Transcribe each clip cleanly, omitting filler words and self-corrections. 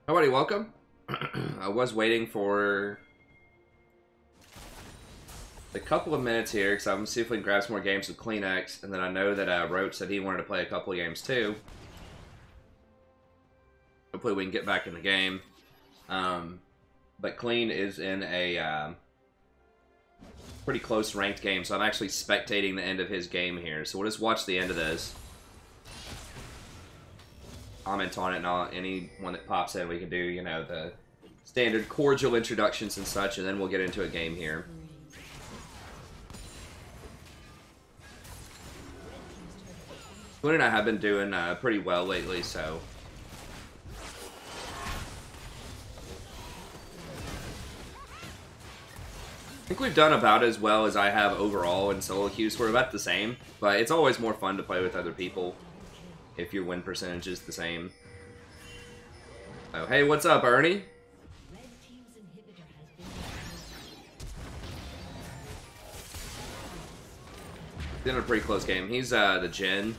Everybody, welcome. I was waiting for a couple of minutes here because I'm going to see if we can grab some more games with Kleenex, and then I know that Roach said he wanted to play a couple of games too. Hopefully we can get back in the game. But Clean is in a pretty close ranked game, so I'm actually spectating the end of his game here. So we'll just watch the end of this. Comment on it, and anyone that pops in, we can do, you know, the standard cordial introductions and such, and then we'll get into a game here. Glenn and I have been doing pretty well lately, so I think we've done about as well as I have overall in solo queues. We're about the same, but it's always more fun to play with other people if your win percentage is the same. Oh, hey, what's up, Ernie? He's in a pretty close game. He's the Jhin.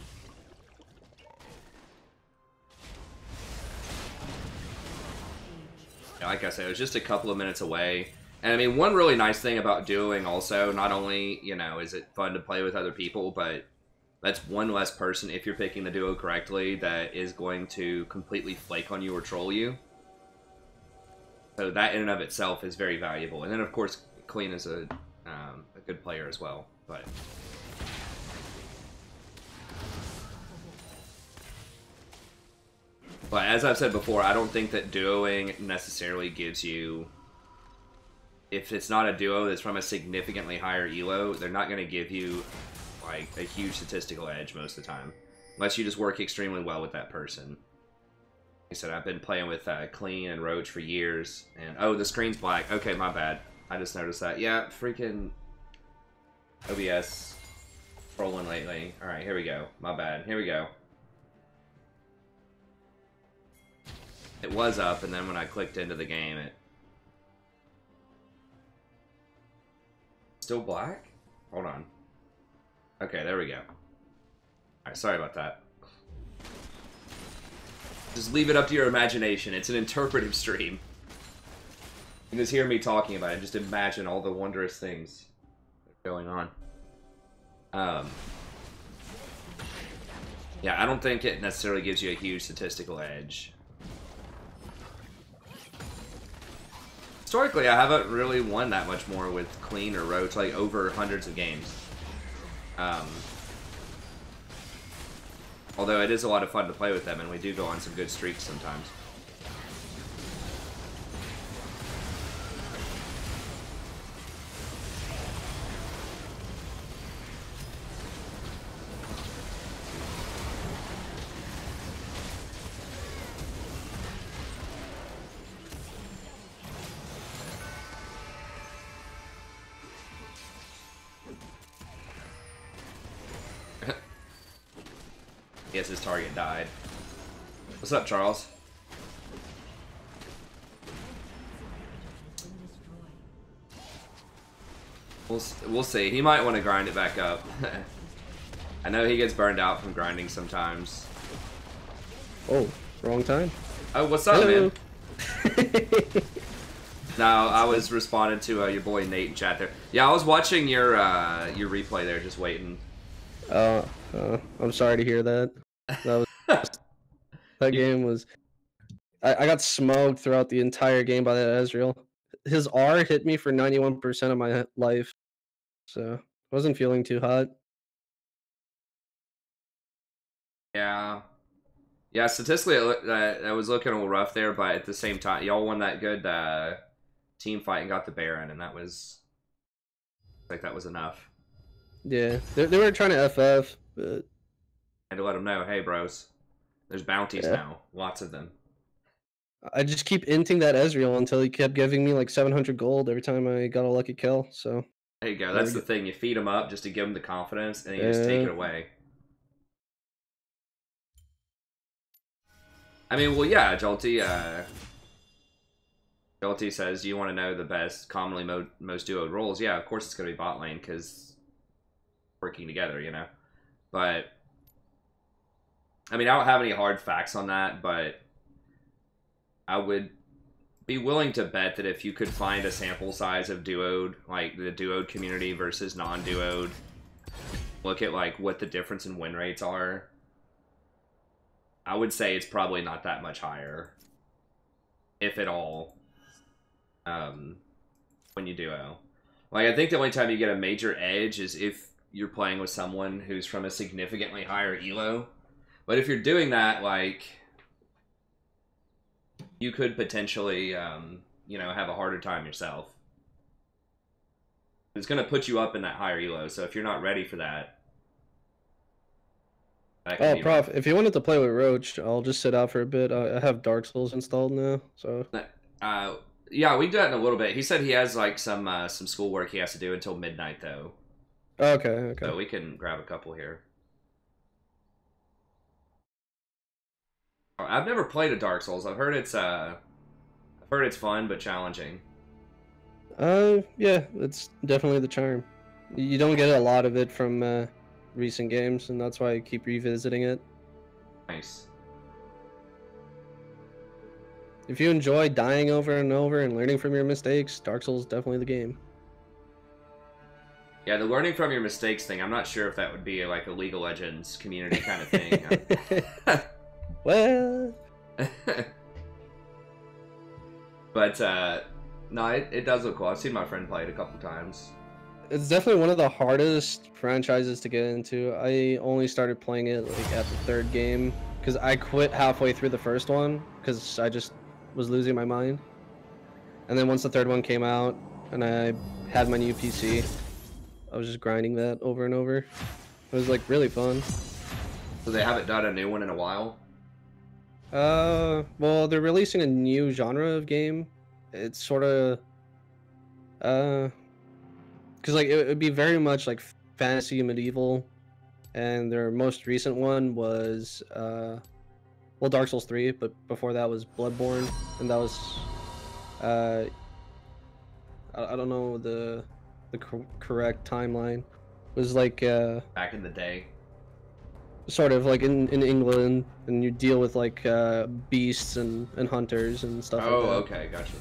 Yeah, like I said, it was just a couple of minutes away. And I mean, one really nice thing about duoing also, not only, you know, is it fun to play with other people, but that's one less person, if you're picking the duo correctly, that is going to completely flake on you or troll you. So that in and of itself is very valuable. And then, of course, Clean is a good player as well. But as I've said before, I don't think that duoing necessarily gives you... If it's not a duo that's from a significantly higher elo, they're not going to give you like a huge statistical edge most of the time, unless you just work extremely well with that person. Like I said, I've been playing with Clean and Roach for years, and oh, the screen's black. Okay, my bad. I just noticed that. Yeah, freaking OBS trolling lately. All right, here we go. My bad. Here we go. It was up, and then when I clicked into the game, it still black. Hold on. Okay, there we go. Alright, sorry about that. Just leave it up to your imagination. It's an interpretive stream. You can just hear me talking about it. Just imagine all the wondrous things going on. Yeah, I don't think it necessarily gives you a huge statistical edge. Historically, I haven't really won that much more with Clean or Roach, like over hundreds of games. Although it is a lot of fun to play with them, and we do go on some good streaks sometimes. Yes, his target died. What's up, Charles? We'll see. He might want to grind it back up. I know he gets burned out from grinding sometimes. Oh, wrong time. Oh, what's up, Hello. man? No, I was responding to your boy Nate in chat there. Yeah, I was watching your replay there, just waiting. I'm sorry to hear that. That game was... I got smoked throughout the entire game by that Ezreal. His R hit me for 91% of my life, so I wasn't feeling too hot. Yeah. Yeah, statistically, it was looking a little rough there, but at the same time, y'all won that good team fight and got the Baron, and that was... like, that was enough. Yeah, they were trying to FF, but... And to let them know, hey, bros, there's bounties now. Lots of them. I just keep inting that Ezreal until he kept giving me like 700 gold every time I got a lucky kill, so... There you go. That's the thing. You feed them up just to give them the confidence, and you just take it away. I mean, well, yeah, Jolty says, you want to know the best, commonly most duoed roles? Yeah, of course it's going to be bot lane, because working together, you know? But, I mean, I don't have any hard facts on that, but I would be willing to bet that if you could find a sample size of duoed, like the duoed community versus non-duoed, look at like what the difference in win rates are, I would say it's probably not that much higher, if at all, when you duo. Like, I think the only time you get a major edge is if you're playing with someone who's from a significantly higher elo. But if you're doing that, like, you could potentially, you know, have a harder time yourself. It's going to put you up in that higher elo, so if you're not ready for that... Oh, Prof, if you wanted to play with Roach, I'll just sit out for a bit. I have Dark Souls installed now, so... Yeah, we can do that in a little bit. He said he has like some schoolwork he has to do until midnight, though. Okay. So we can grab a couple here. I've never played a Dark Souls. I've heard it's fun but challenging. Yeah, it's definitely the charm. You don't get a lot of it from recent games, and that's why I keep revisiting it. Nice. If you enjoy dying over and over and learning from your mistakes, Dark Souls is definitely the game. Yeah, the learning from your mistakes thing, I'm not sure if that would be like a League of Legends community kind of thing. Well... But, no, it does look cool. I've seen my friend play it a couple times. It's definitely one of the hardest franchises to get into. I only started playing it like at the third game, because I quit halfway through the first one, because I just was losing my mind. And then once the third one came out and I had my new PC, I was just grinding that over and over. It was like really fun. So they haven't done a new one in a while? Well, they're releasing a new genre of game. It's sort of because like it would be very much like fantasy medieval, and their most recent one was well, Dark Souls 3, but before that was Bloodborne, and that was I don't know the correct timeline. It was like back in the day. Sort of like in England, and you deal with like beasts and hunters and stuff like that. Oh, okay, gotcha.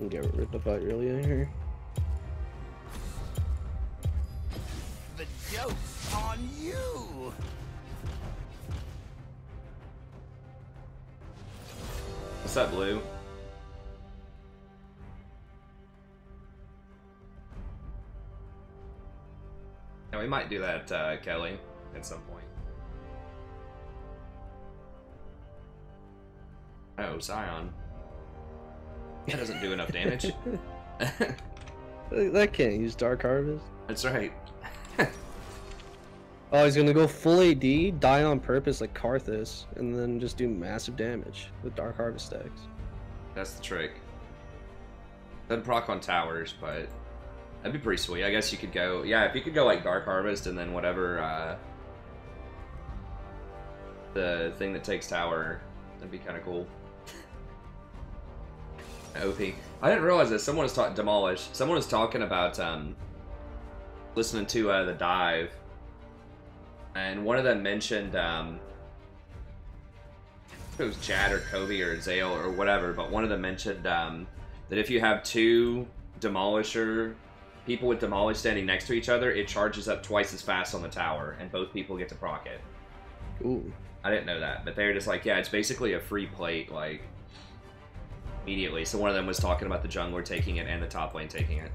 Get rid of that earlier here. The joke's on you! What's up, Blue? Yeah, we might do that, Kelly, at some point. Oh, Scion. That doesn't do enough damage. That can't use Dark Harvest. That's right. Oh, he's gonna go full AD, die on purpose like Karthus, and then just do massive damage with Dark Harvest stacks. That's the trick. Doesn't proc on towers, but that'd be pretty sweet. I guess you could go... Yeah, if you could go like Dark Harvest and then whatever the thing that takes tower, that'd be kind of cool. OP. I didn't realize that someone was talking Demolish. Someone was talking about listening to the dive, and one of them mentioned if it was Jad or Kobe or Zale or whatever, but one of them mentioned that if you have two Demolisher people with Demolish standing next to each other, it charges up twice as fast on the tower, and both people get to proc it. Ooh. I didn't know that, but they were just like, yeah, it's basically a free plate, like, immediately. So one of them was talking about the jungler taking it and the top lane taking it.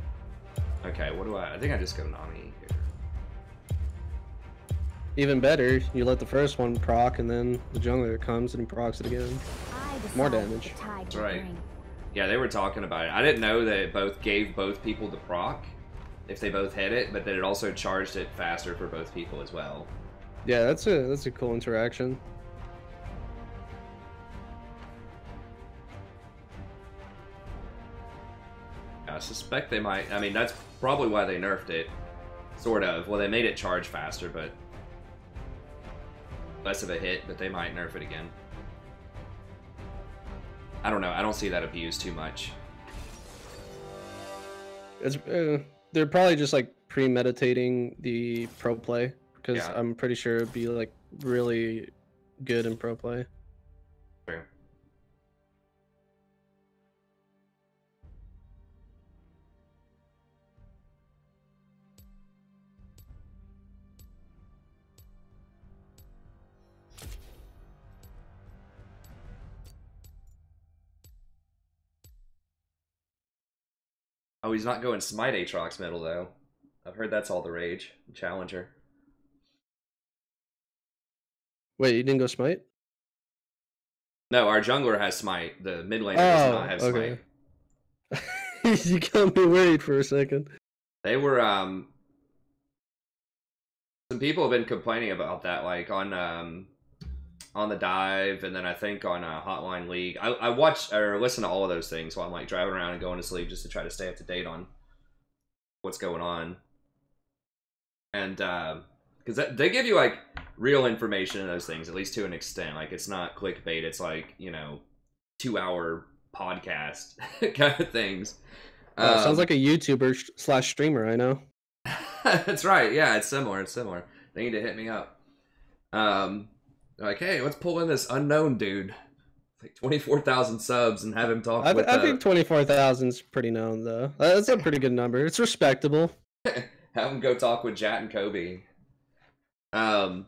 Okay, what do I think I just go Nami here. Even better, you let the first one proc, and then the jungler comes and procs it again. More damage. That's right. Yeah, they were talking about it. I didn't know that it both gave both people the proc if they both hit it, but that it also charged it faster for both people as well. Yeah, that's a cool interaction. I suspect they might... I mean, that's probably why they nerfed it. Sort of. Well, they made it charge faster, but... less of a hit, but they might nerf it again. I don't know. I don't see that abused too much. It's they're probably just like premeditating the pro play, because Yeah. I'm pretty sure it'd be like really good in pro play. True. Oh, he's not going Smite Aatrox middle, though. I've heard that's all the rage. Challenger. Wait, you didn't go smite? No, our jungler has Smite. The mid laner does not have okay. Smite. You got me worried for a second. They were, some people have been complaining about that, like, on the dive, and then I think on Hotline League. I watch, or listen to all of those things while I'm, like, driving around and going to sleep just to try to stay up to date on what's going on. And, because they give you, like, real information in those things, at least to an extent. Like, it's not clickbait, it's like, you know, 2-hour podcast kind of things. Sounds like a YouTuber / streamer, I know. That's right, yeah, it's similar, They need to hit me up. Like, hey, let's pull in this unknown dude. Like 24,000 subs and have him talk with... I think 24,000 is pretty known, though. That's a pretty good number. It's respectable. Have him go talk with Jat and Kobe. But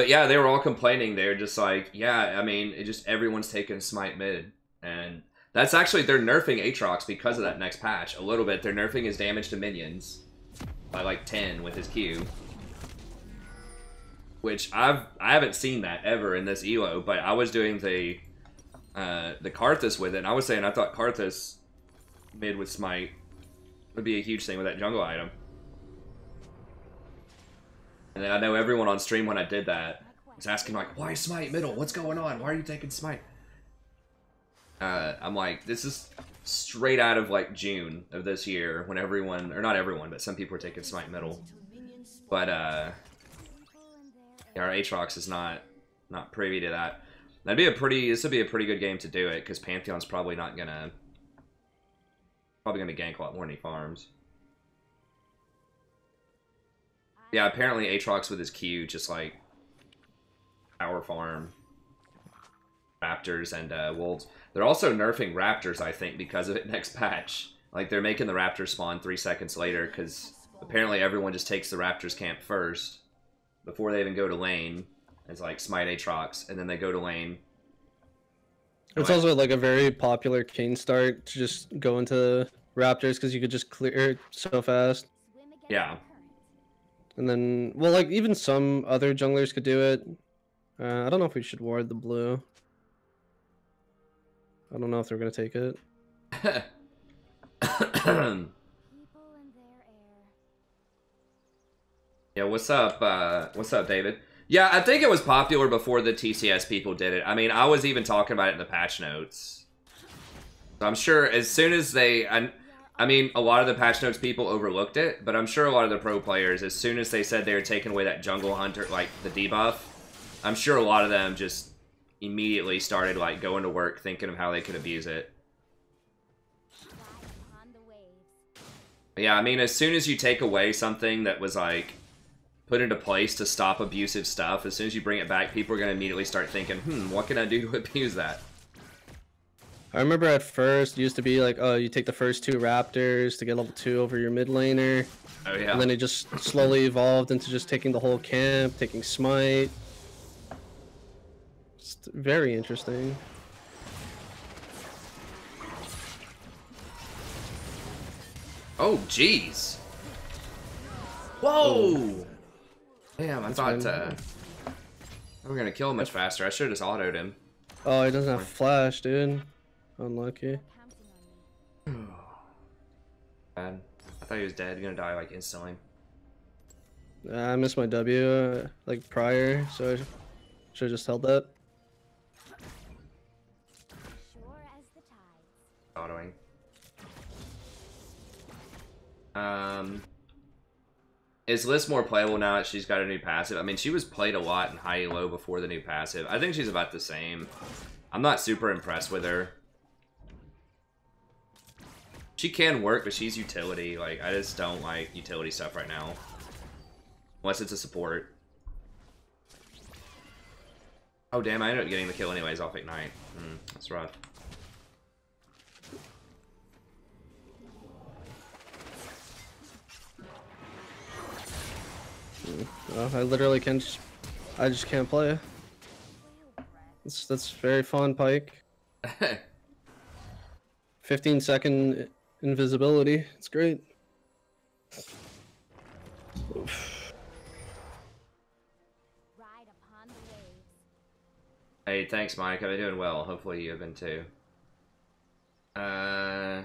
yeah, they were all complaining. They were just like, yeah, I mean, it just everyone's taking Smite mid. And that's actually, they're nerfing Aatrox because of that next patch a little bit. They're nerfing his damage to minions by like 10 with his Q. Which I haven't seen that ever in this ELO, but I was doing the Karthus with it, and I was saying I thought Karthus mid with Smite would be a huge thing with that jungle item. And then I know everyone on stream when I did that was asking like, why Smite middle? What's going on? Why are you taking Smite? I'm like, this is straight out of like June of this year when everyone, or not everyone, but some people were taking Smite middle. But yeah, our Aatrox is not privy to that. This would be a pretty good game to do it, because Pantheon's probably gonna gank a lot more than he farms. Yeah, apparently Aatrox with his Q just like power farm Raptors and Wolves. They're also nerfing Raptors, I think, because of it next patch. Like, they're making the Raptors spawn 3 seconds later, because apparently everyone just takes the Raptors camp first before they even go to lane. It's like Smite Aatrox, and then they go to lane. It's also like a very popular Kane start to just go into Raptors, because you could just clear it so fast. Yeah. And then, well, like, even some other junglers could do it. I don't know if we should ward the blue. I don't know if they're going to take it. Yeah, what's up, David? Yeah, I think it was popular before the TCS people did it. I mean, I was even talking about it in the patch notes. So I'm sure as soon as they... I mean, a lot of the patch notes people overlooked it, but I'm sure a lot of the pro players, as soon as they said they were taking away that jungle hunter, like, the debuff, I'm sure a lot of them just immediately started, like, going to work thinking of how they could abuse it. Yeah, I mean, as soon as you take away something that was, like, put into place to stop abusive stuff, as soon as you bring it back, people are going to immediately start thinking, what can I do to abuse that? I remember at first, it used to be like, oh, you take the first 2 Raptors to get level 2 over your mid laner. Oh, yeah. And then it just slowly evolved into just taking the whole camp, taking Smite. It's very interesting. Oh, jeez. Whoa! Damn, I thought we were gonna kill him much faster. I should have just autoed him. Oh, he doesn't have flash, dude. Unlucky. Bad. I thought he was dead. Gonna die like instantly. I missed my W like prior, so I should have just held that. Autoing. Is Liz more playable now that she's got a new passive? I mean, she was played a lot in high low before the new passive. I think she's about the same. I'm not super impressed with her. She can work, but she's utility. Like, I just don't like utility stuff right now. Unless it's a support. Oh damn, I ended up getting the kill anyways off Ignite. That's rough. Well, I literally can't. I just can't play. That's very fun, Pike. 15-second invisibility. It's great. Oof. Hey, thanks, Mike. I've been doing well. Hopefully you have been too. Did I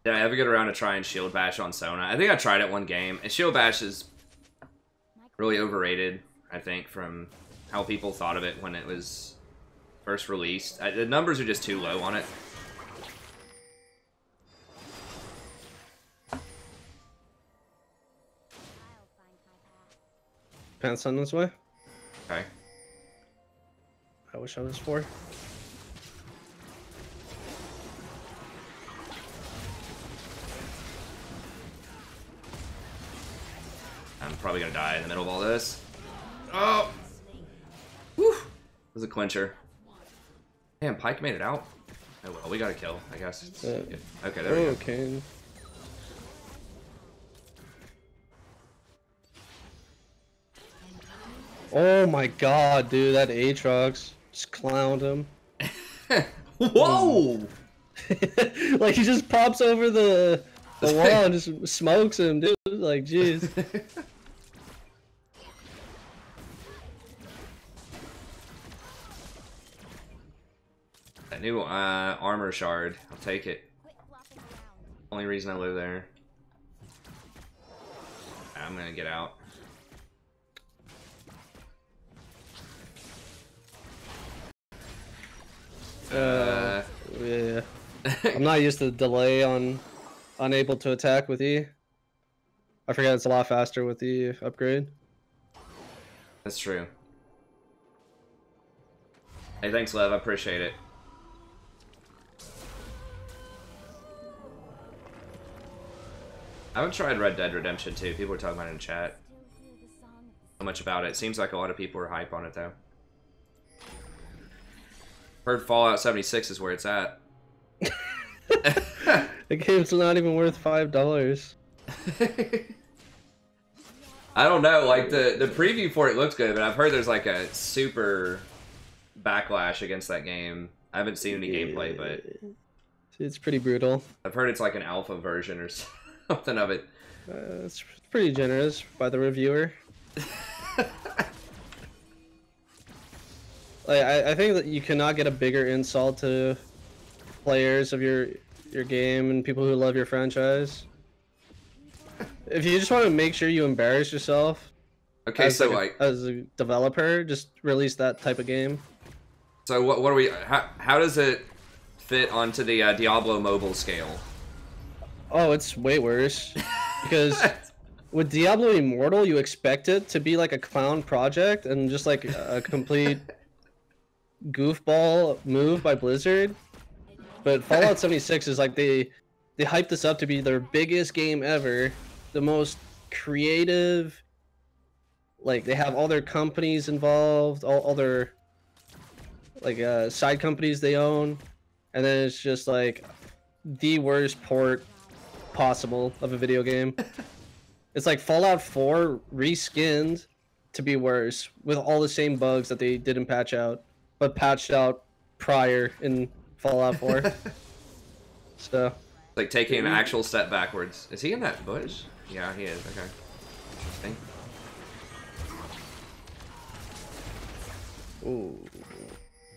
ever get around to trying Shield Bash on Sona? I think I tried it one game. And Shield Bash is really overrated, I think, from how people thought of it when it was first released. The numbers are just too low on it. Pants on this way. Okay. I wish I was 4. I'm probably gonna die in the middle of all this. Oh! Whew! It was a clincher. Damn, Pike made it out. Oh well, we got a kill, I guess. Okay, there we go. Okay. Oh my god, dude, that Aatrox just clowned him. Whoa! Like, he just pops over the wall and just smokes him, dude. Like, jeez. That new armor shard, I'll take it. Only reason I live there. I'm gonna get out. Yeah. I'm not used to the delay on unable to attack with E. I forget it's a lot faster with the upgrade. That's true. Hey, thanks, Lev. I appreciate it. I haven't tried Red Dead Redemption 2. People were talking about it in chat. So much about it. Seems like a lot of people are hype on it, though. Heard Fallout 76 is where it's at. The game's not even worth $5. I don't know. Like, the preview for it looks good, but I've heard there's like a super backlash against that game. I haven't seen any gameplay, but it's pretty brutal. I've heard it's like an alpha version or something of it. It's pretty generous by the reviewer. Like, I think that you cannot get a bigger insult to players of your game and people who love your franchise. If you just want to make sure you embarrass yourself, okay, as so as a developer, just release that type of game. So what are we? How does it fit onto the Diablo mobile scale? Oh, it's way worse because with Diablo Immortal, you expect it to be like a clown project and just like a complete goofball move by Blizzard. But Fallout 76 is like they hyped this up to be their biggest game ever, the most creative. Like, they have all their companies involved, all their like side companies they own, and then it's just like the worst port possible of a video game. It's like Fallout 4 reskinned to be worse with all the same bugs that they didn't patch out, but patched out prior in Fallout 4. So, like taking an actual step backwards. Is he in that bush? Yeah, he is. Okay. Interesting. ooh,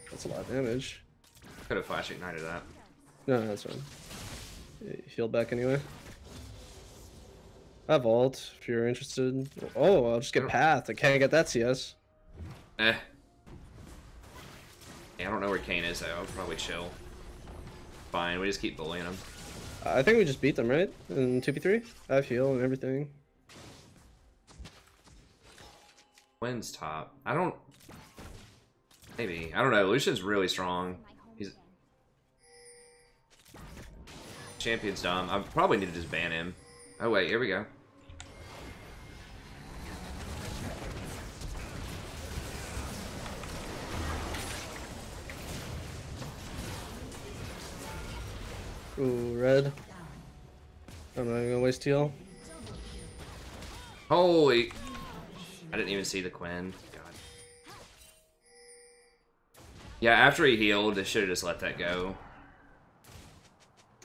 that's a lot of damage. Could have flash ignited that. No, that's fine. Heal back anyway. I have ult if you're interested. Oh, I'll just get Path. I can't get that CS. Eh. Yeah, I don't know where Kane is though. I'll probably chill. Fine, we just keep bullying him. I think we just beat them, right? In 2v3? I have heal and everything. Wins top. I don't... Maybe. I don't know. Lucian's really strong. He's... Champion's dumb. I probably need to just ban him. Oh wait, here we go. Ooh, red. I'm not even gonna waste heal. Holy! I didn't even see the Quinn. God. Yeah, after he healed, I should have just let that go.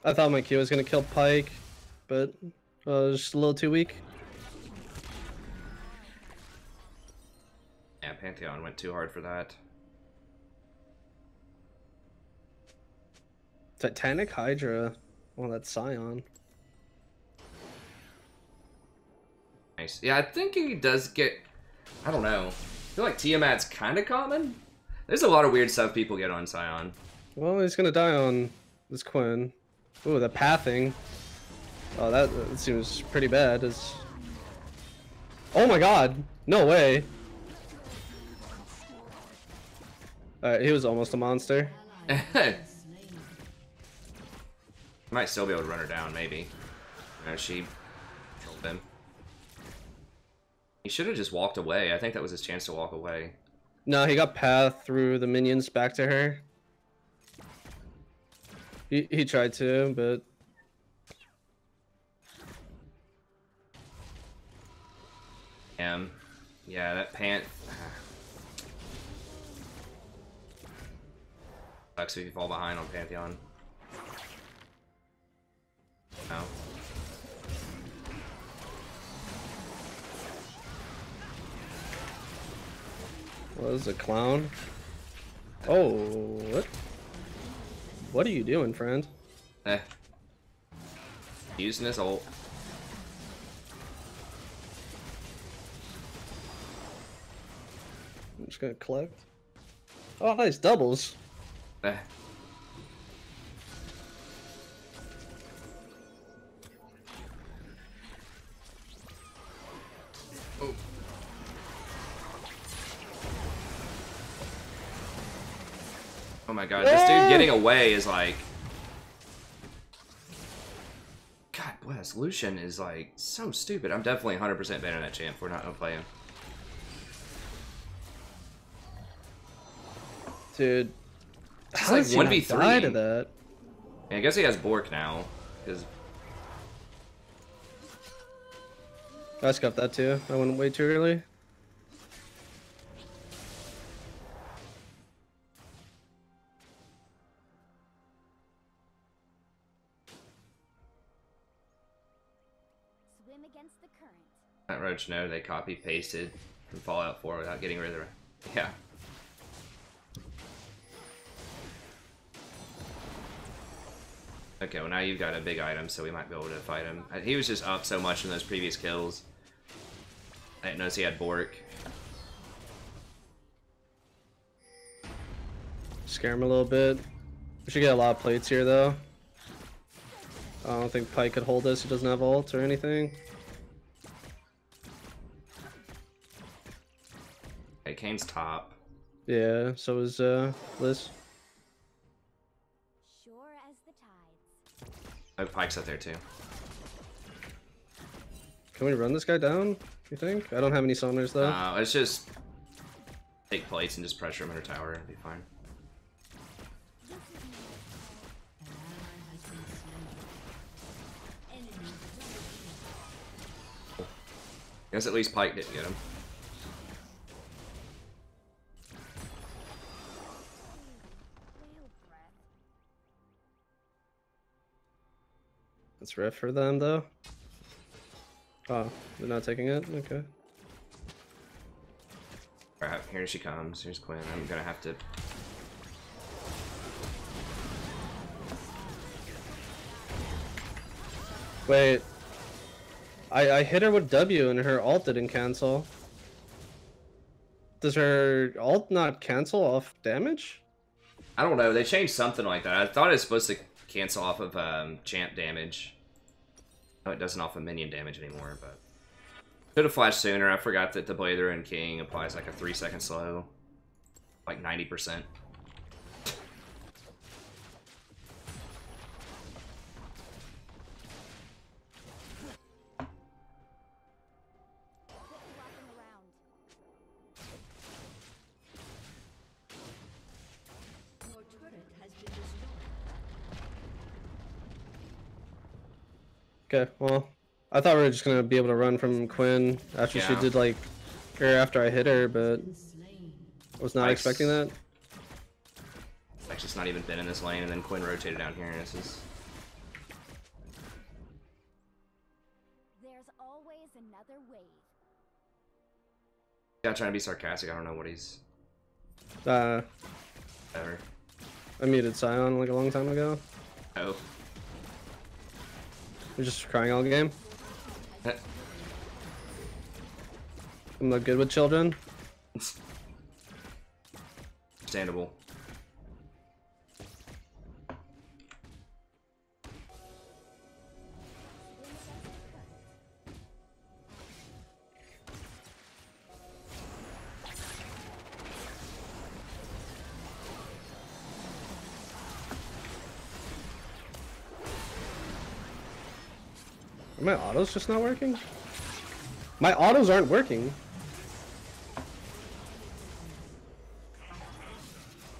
I thought my Q was gonna kill Pike, but it was just a little too weak. Yeah, Pantheon went too hard for that. Titanic Hydra. Oh, that's Scion. Nice. Yeah, I think he does get... I don't know. I feel like Tiamat's kind of common. There's a lot of weird stuff people get on Scion. Well, he's gonna die on this Quinn. Ooh, the pathing. Oh, that seems pretty bad. Oh my god! No way! Alright, he was almost a monster. Might still be able to run her down, maybe. No, she killed him. He should have just walked away. I think that was his chance to walk away. No, he got path through the minions back to her. He tried to, but... Yeah, that pant... Sucks if you fall behind on Pantheon. No. What is a clown? Oh, what? What are you doing, friend? Using his ult. I'm just gonna collect. Oh, nice doubles. Eh. Oh. Oh my god, this dude getting away is like... God bless, Lucian is like so stupid. I'm definitely 100% banning that champ. We're not gonna play him. Dude. It's How like did he not 1v3. die to that? Yeah, I guess he has Bork now. Because I scuffed that too. I went way too early. Swim against the current. that Roach know they copy pasted from Fallout 4 without getting rid of the... Yeah. Okay, well now you've got a big item, so we might be able to fight him. He was just up so much in those previous kills. I didn't notice he had Bork. Scare him a little bit. We should get a lot of plates here, though. I don't think Pike could hold us. He doesn't have ult or anything. Okay, Kane's top. Yeah, so is Liz. Sure as the tides. Oh, Pike's up there too. Can we run this guy down, you think? I don't have any summoners, though. Let's just take plates and just pressure him in her tower. It'll be fine. I guess at least Pike didn't get him. It's riff for them, though. Oh, they're not taking it? Okay. Alright, here she comes. Here's Quinn. I'm gonna have to... Wait. I hit her with W and her ult didn't cancel. Does her ult not cancel off damage? I don't know. They changed something like that. I thought it was supposed to cancel off of champ damage. No, it doesn't off of minion damage anymore, but... Could have flashed sooner. I forgot that the Blader and King applies like a 3-second slow. Like 90%. Okay, well, I thought we were just gonna be able to run from Quinn after she Yeah. did like, or after I hit her, but was not expecting that. Like just not even been in this lane, and then Quinn rotated down here, and this is. There's always another wave. Yeah, trying to be sarcastic. I don't know what he's. Uh, Ever. I muted Scion like a long time ago. Oh. You're just crying all game. I'm not good with children. Understandable. Are my autos just not working? My autos aren't working. I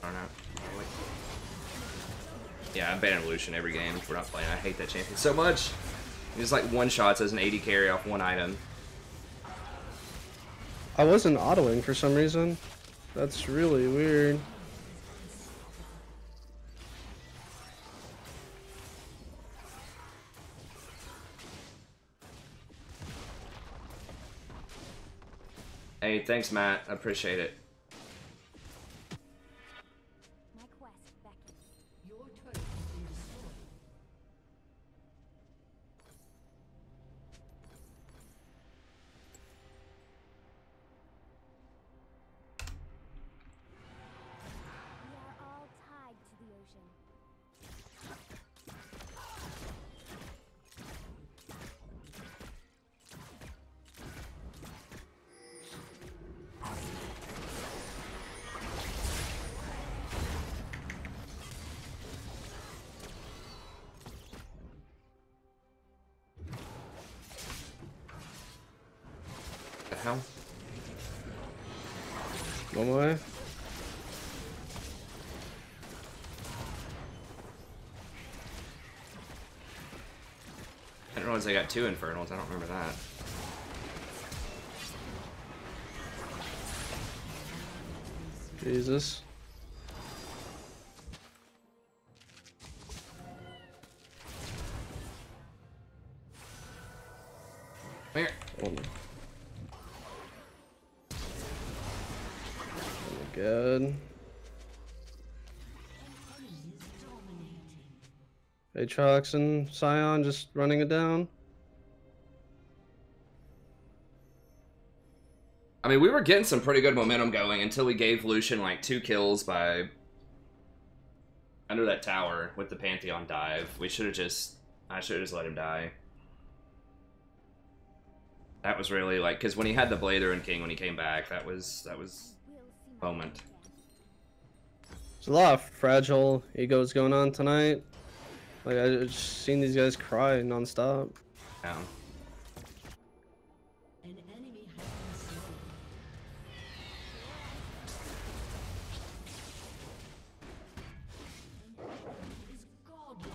don't know. Yeah, I'm banning Lucian every game if we're not playing. I hate that champion so much. He's like one shots as an 80 carry off one item. I wasn't autoing for some reason. That's really weird. Hey, thanks, Matt. I appreciate it. My quest beckons. Your turret has been destroyed. We are all tied to the ocean. The hell? One way. I didn't realize I got 2 Infernals. I don't remember that. Jesus. Come here. Oh my god. Aatrox and Scion just running it down. I mean, we were getting some pretty good momentum going until we gave Lucian like 2 kills by under that tower with the Pantheon dive. I should have just let him die. That was really like, because when he had the Blather and King when he came back, that was We'll see my moment. again. There's a lot of fragile egos going on tonight. Like, I just seen these guys cry nonstop. Yeah. An enemy has been slain. An enemy is godlike.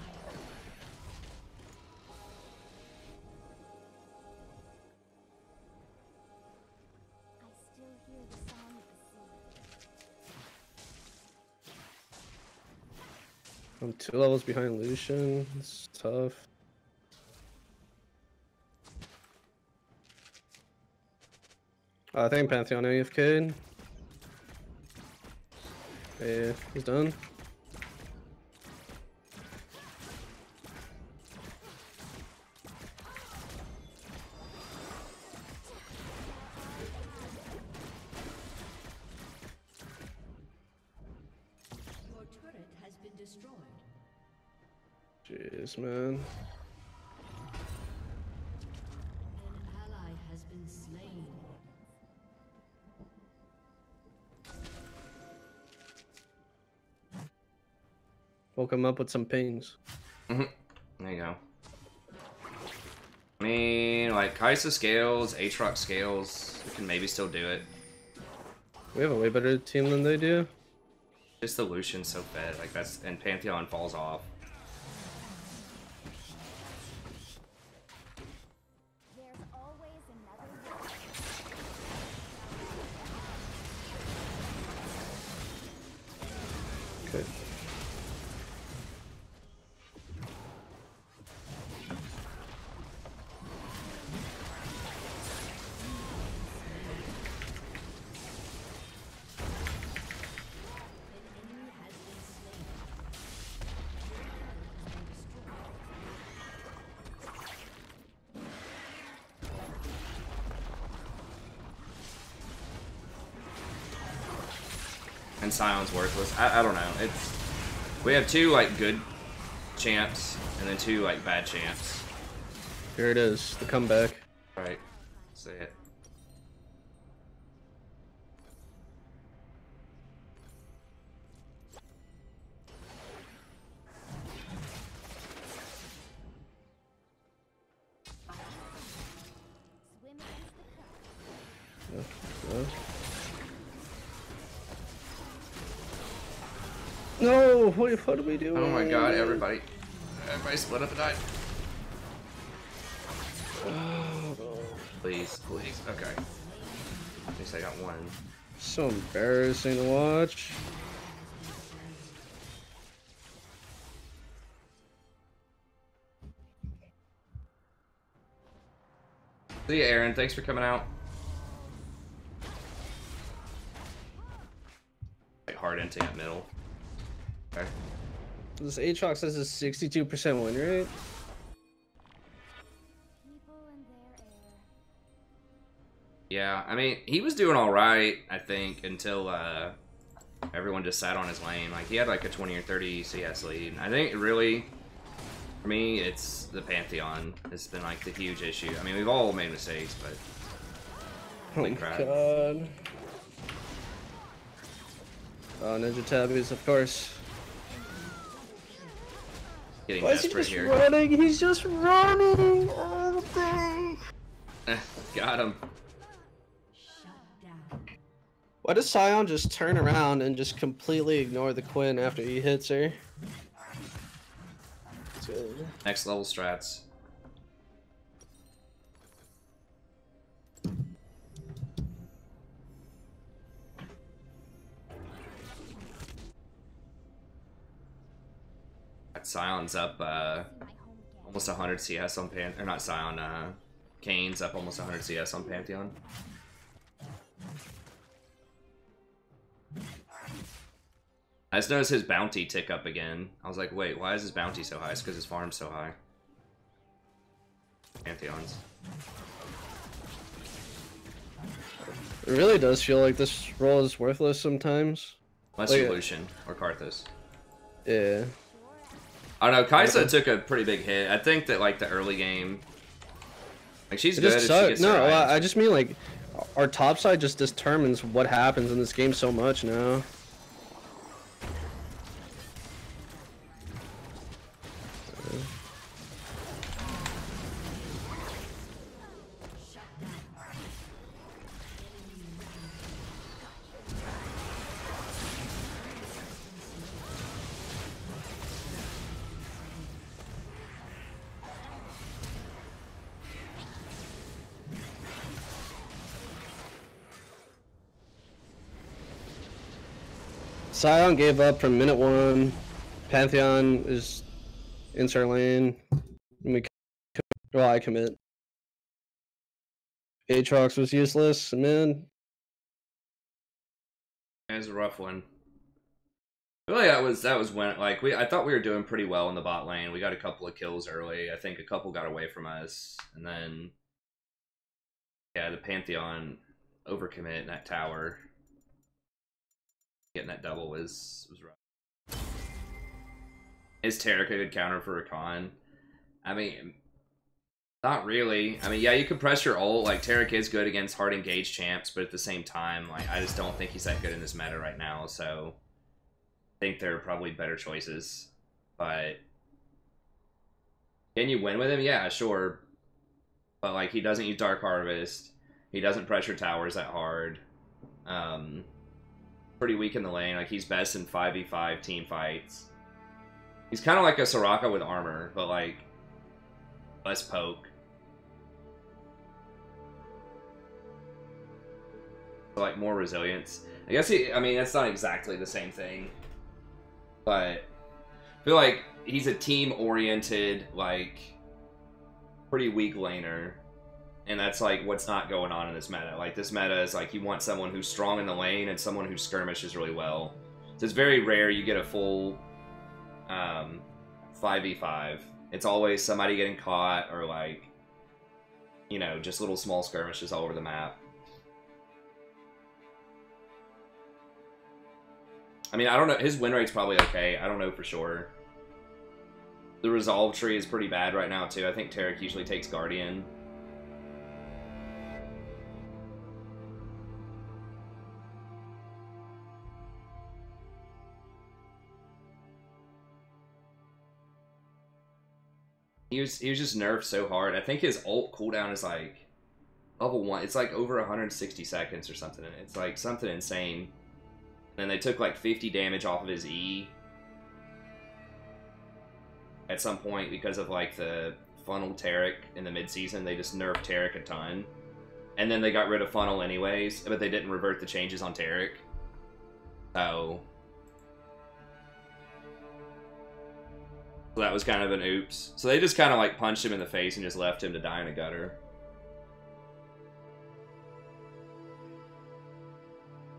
I still hear the song of the sea. I'm 2 levels behind Lucian. It's tough. I think Pantheon AFK'd. Yeah, he's done. Your turret has been destroyed. Jeez, man. An ally has been slain. Woke him up with some pings. There you go. I mean, like, Kaisa scales, Aatrox scales, we can maybe still do it. We have a way better team than they do. Just the Lucian's so fed, like that's, and Pantheon falls off. and Scion's worthless. I don't know. We have two like good champs and then two like bad champs. Here it is, the comeback. Right. Say it. Swim against the current. No, what are we doing? Oh my god, everybody split up and died. Please, please. Okay. At least I got one. So embarrassing to watch. See ya, Aaron. Thanks for coming out. Like hard ending at middle. Okay. This Aatrox has a 62% win rate. People and their air. Yeah, I mean, he was doing all right, I think, until everyone just sat on his lane. Like, he had like a 20 or 30 CS lead. I think really, for me, it's the Pantheon has been like the huge issue. I mean, we've all made mistakes, but Oh holy my crap. god. Oh, Ninja Tabbies, of course. Getting Why is he desperate just here. running? He's just running all day. Got him. Shut down. Why does Scion just turn around and just completely ignore the Quinn after he hits her? It's good. Next level strats. Scion's up My home again. almost 100 CS on Pantheon. Or not Scion, Kane's up almost 100 CS on Pantheon. I just noticed his bounty tick up again. I was like, wait, why is his bounty so high? It's because his farm's so high. Pantheon's. It really does feel like this role is worthless sometimes. Unless Like, you're Lucian or Karthus. Yeah. I don't know, Kaisa took a pretty big hit. I think that, like, the early game... Like, she's It good just if she sucks. gets No, her items. I just mean like our top side just determines what happens in this game so much now. Scion gave up from minute one. Pantheon is insert lane. I commit. Aatrox was useless. Man, It was a rough one. Really, that was when, like, I thought we were doing pretty well in the bot lane. We got a couple of kills early. I think a couple got away from us. And then, yeah, the Pantheon overcommit in that tower. Getting that double was rough. Is Terra a good counter for Rakan? I mean, not really. I mean, yeah, you can press your ult. Like, Tarek is good against hard engaged champs, but at the same time, like, I just don't think he's that good in this meta right now, so I think there are probably better choices. But can you win with him? Yeah, sure. But, like, he doesn't use Dark Harvest. He doesn't pressure towers that hard. Pretty weak in the lane. Like, he's best in 5v5 team fights. He's kind of like a Soraka with armor, but, like, less poke. So, like, more resilience. I guess I mean, that's not exactly the same thing. But I feel like he's a team-oriented, like, pretty weak laner. And that's, like, what's not going on in this meta. Like, this meta is, like, you want someone who's strong in the lane and someone who skirmishes really well. So it's very rare you get a full 5v5. It's always somebody getting caught or, like, you know, just little small skirmishes all over the map. I mean, I don't know. His win rate's probably okay. I don't know for sure. The resolve tree is pretty bad right now, too. I think Tarek usually takes Guardian. He was just nerfed so hard. I think his ult cooldown is like level 1. It's like over 160 seconds or something. It's like something insane. And then they took like 50 damage off of his E at some point because of like the funnel Tarek in the mid-season. They just nerfed Tarek a ton. And then they got rid of funnel anyways, but they didn't revert the changes on Tarek. So that was kind of an oops. So they just kind of like punched him in the face and just left him to die in a gutter.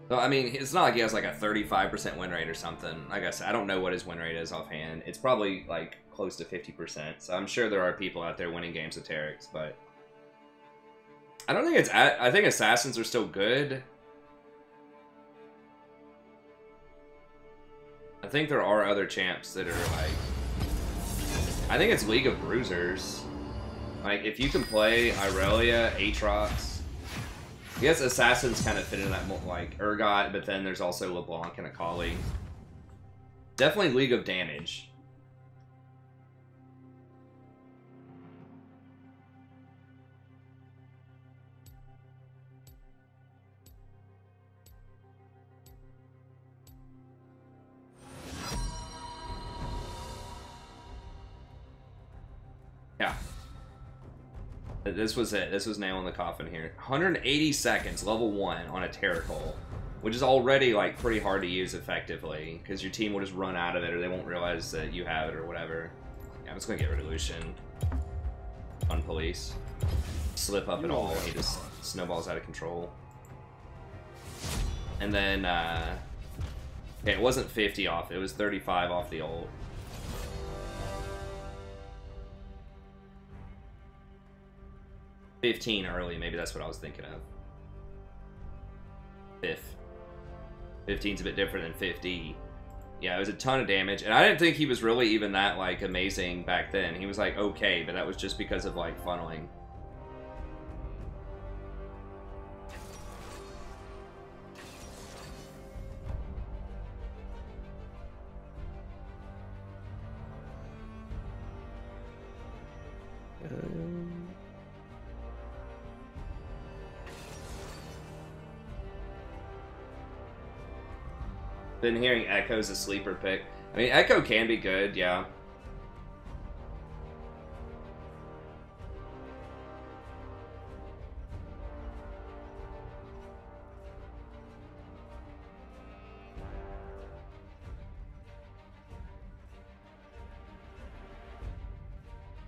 So, I mean, it's not like he has like a 35% win rate or something. Like I said, I don't know what his win rate is offhand. It's probably like close to 50%. So I'm sure there are people out there winning games with Tarek's, but I don't think it's I think Assassins are still good. I think there are other champs that are like... I think it's League of Bruisers. Like, if you can play Irelia, Aatrox... I guess Assassins kind of fit into that, like, Urgot, but then there's also LeBlanc and Akali. Definitely League of Damage. Yeah. This was it. This was nail in the coffin here. 180 seconds, level 1 on a Terracol, which is already like pretty hard to use effectively because your team will just run out of it or they won't realize that you have it or whatever. Yeah, I'm just gonna get rid of Lucian. On police. Slip up at all, he just snowballs out of control. And then, okay, it wasn't 50 off, it was 35 off the ult. $15 early, maybe that's what I was thinking of. 15's a bit different than 50. Yeah, it was a ton of damage, and I didn't think he was really even that, like, amazing back then. He was, like, okay, but that was just because of, like, funneling. Been hearing Echo's a sleeper pick. I mean, Echo can be good, yeah.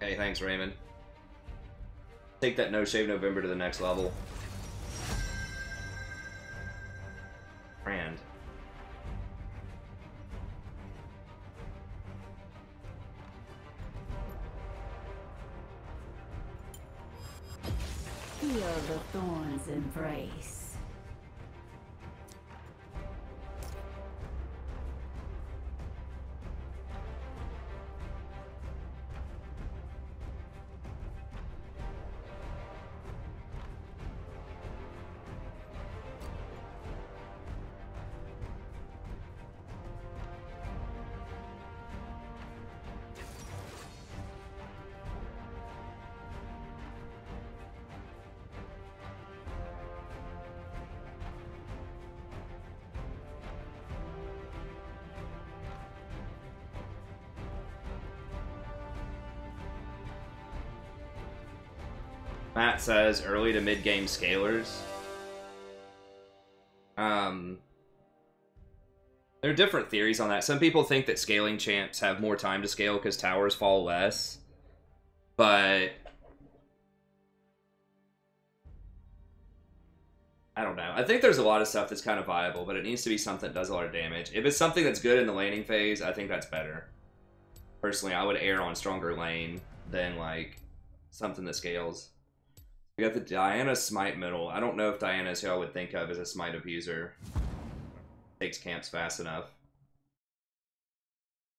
Hey, thanks, Raymond. Take that No Shave November to the next level. Brand. Feel the thorns embrace. Matt says early to mid-game scalers. There are different theories on that. Some people think that scaling champs have more time to scale because towers fall less. But I don't know. I think there's a lot of stuff that's kind of viable, but it needs to be something that does a lot of damage. If it's something that's good in the laning phase, I think that's better. Personally, I would err on stronger lane than, like, something that scales. We got the Diana Smite middle. I don't know if Diana is who I would think of as a Smite abuser. Takes camps fast enough.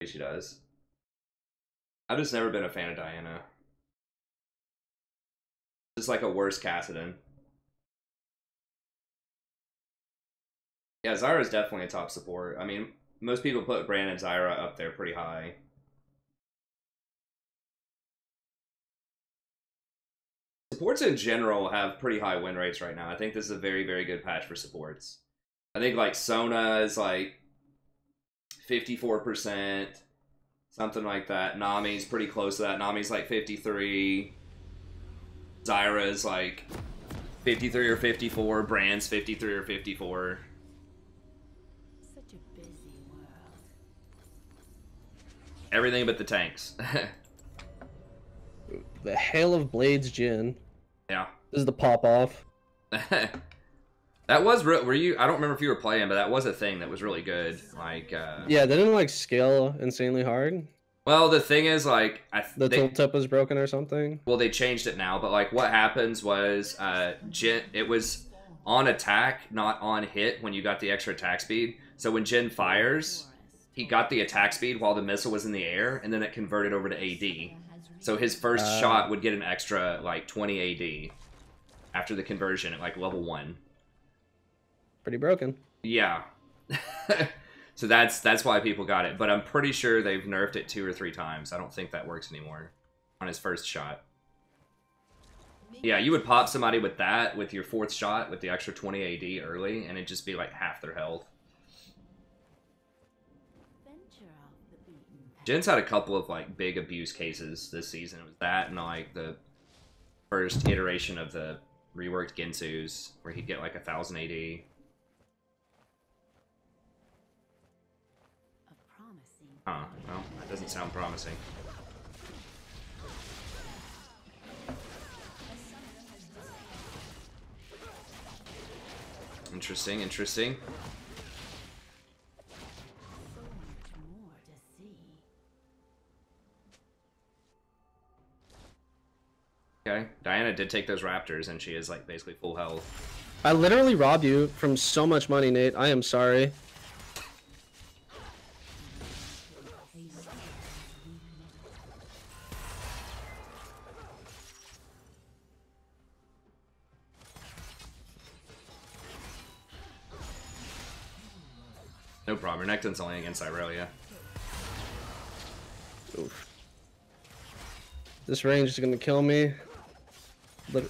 She does. I've just never been a fan of Diana. Just like a worse Cassidon. Yeah, Zyra's definitely a top support. I mean, most people put Bran and Zyra up there pretty high. Supports in general have pretty high win rates right now. I think this is a very, very good patch for supports. I think like Sona is like 54%, something like that. Nami's pretty close to that. Nami's like 53. Zyra is like 53 or 54. Bran's 53 or 54. Such a busy world. Everything but the tanks. The Hail of Blades Jhin. Yeah. This is the pop off. That was real. Were you? I don't remember if you were playing, but that was a thing that was really good. Like, yeah, they didn't like scale insanely hard. well, the thing is, like, The tooltip was broken or something. well, they changed it now, but like, what happens was, Jhin, it was on attack, not on hit when you got the extra attack speed. So when Jhin fires, he got the attack speed while the missile was in the air, and then it converted over to AD. So his first shot would get an extra like 20 AD after the conversion at like level 1. Pretty broken. Yeah. So that's why people got it, but I'm pretty sure they've nerfed it 2 or 3 times. I don't think that works anymore on his first shot. Yeah, you would pop somebody with that, with your 4th shot, with the extra 20 AD early, and it'd just be like half their health. Jin's had a couple of like big abuse cases this season. It was that and like the first iteration of the reworked Ginsu's where he'd get like 1000 AD. Huh, well, that doesn't sound promising. Interesting, interesting. Okay, Diana did take those raptors, and she is like basically full health. I literally robbed you from so much money, Nate. I am sorry. No problem. Renekton's only against Irelia. Oof. This range is gonna kill me. But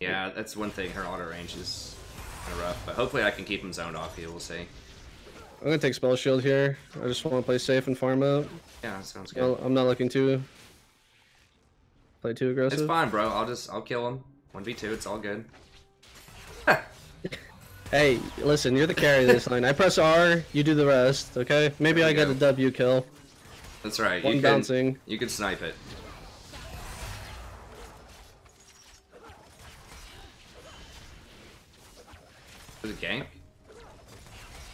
Yeah, that's one thing. Her auto range is kind of rough, but hopefully I can keep him zoned off you. We'll see. I'm gonna take Spell Shield here. I just want to play safe and farm out. Yeah, that sounds good. Well, I'm not looking to play too aggressive. It's fine, bro. I'll kill him. 1v2. It's all good. Hey, listen, you're the carry of this line. I press R, you do the rest, okay? Maybe I get a W kill. That's right. One bouncing. You can snipe it. Was it gank?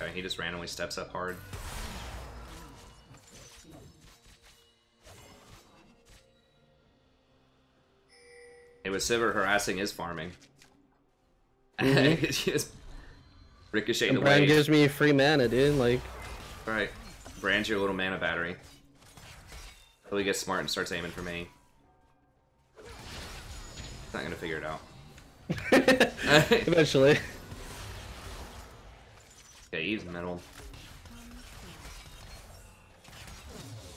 Okay, he just randomly steps up hard. It was Sivir harassing his farming. He just ricocheting And Bran away. gives me free mana, dude. Like, Alright. Bran's your little mana battery. Until he gets smart and starts aiming for me. He's not gonna figure it out. eventually. Okay, Eve's middle.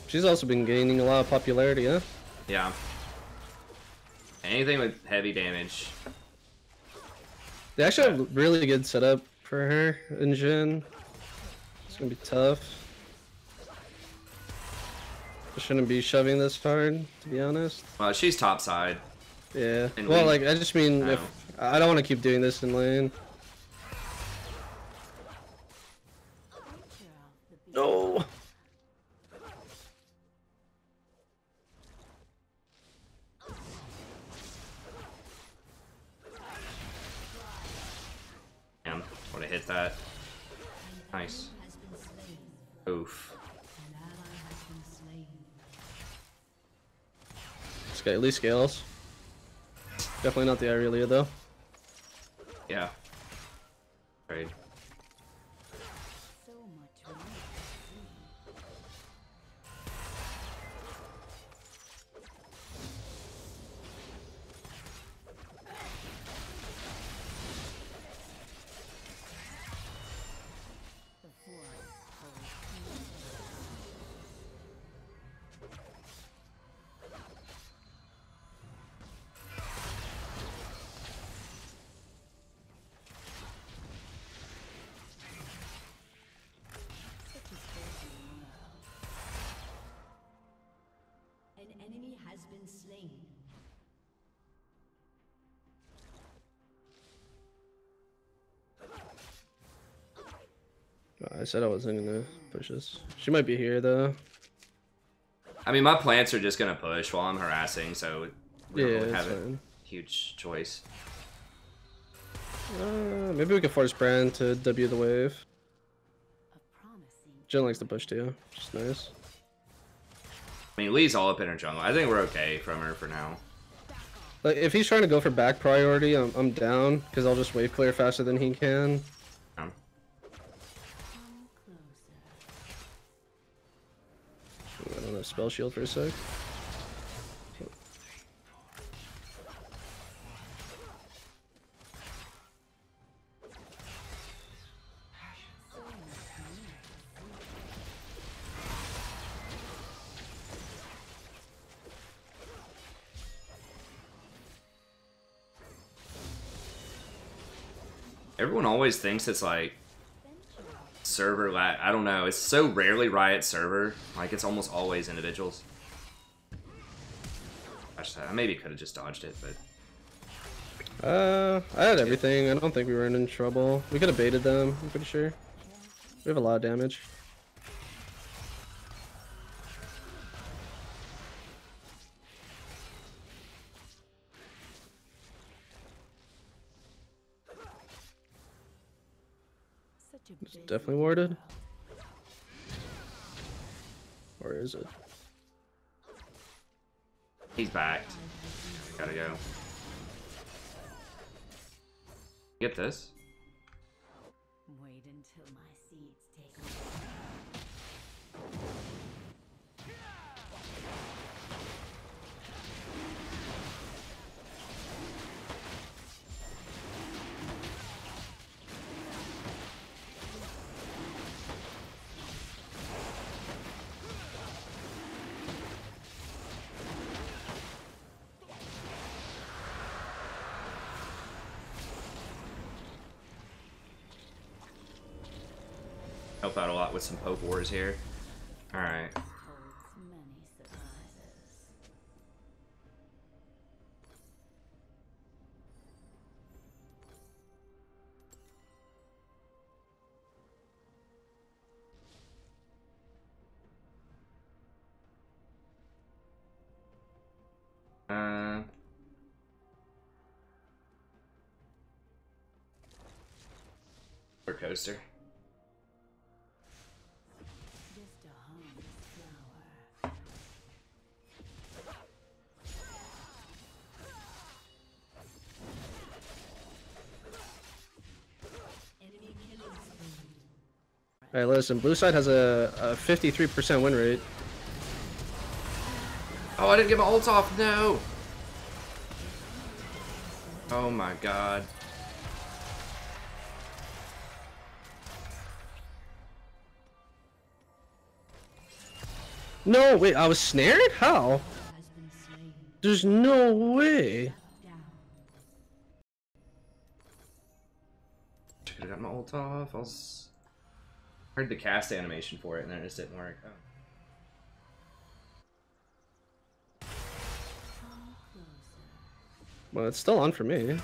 She's also been gaining a lot of popularity, huh? Yeah. Anything with heavy damage. They actually have a really good setup for her in Jhin. It's gonna be tough. I shouldn't be shoving this hard, to be honest. Well, she's top side. Yeah. And Well, we- like, I just mean, Oh. if I don't want to keep doing this in lane. No. Damn, would have hit that. Nice. Oof. This guy at least scales. Definitely not the Irelia, though. Yeah. Trade. slain. I said I wasn't gonna push this. She might be here though. I mean, my plants are just gonna push while I'm harassing, so we don't Yeah, really that's have a fine. huge choice. Maybe we can force Bran to W the wave. A promising Jin likes to push too, which is nice. I mean, Lee's all up in her jungle. I think we're okay from her for now. Like, if he's trying to go for back priority, I'm down, because I'll just wave clear faster than he can. Um, come closer. I don't know, spell shield for a sec. Everyone always thinks it's like server lag. I don't know. It's so rarely Riot server. Like, it's almost always individuals. I maybe could have just dodged it, but I had everything. I don't think we were in trouble. We could have baited them, I'm pretty sure. We have a lot of damage. Such a It's busy definitely warded. world. Or is it? he's backed. Gotta go. Get this. Wait until my seeds take over. Help out a lot with some poke wars here. Alright. Holds many surprises. Roller coaster. Just a harmless flower. Enemy killing spree. Alright, listen, blue side has a 53% win rate. Oh, I didn't get my ult off. No. Oh my god. No, wait, I was snared? How? Has been slain. There's no way. Down. Should have got my ult off. Heard the cast animation for it and then it just didn't work. Oh. Come closer. Well, it's still on for me.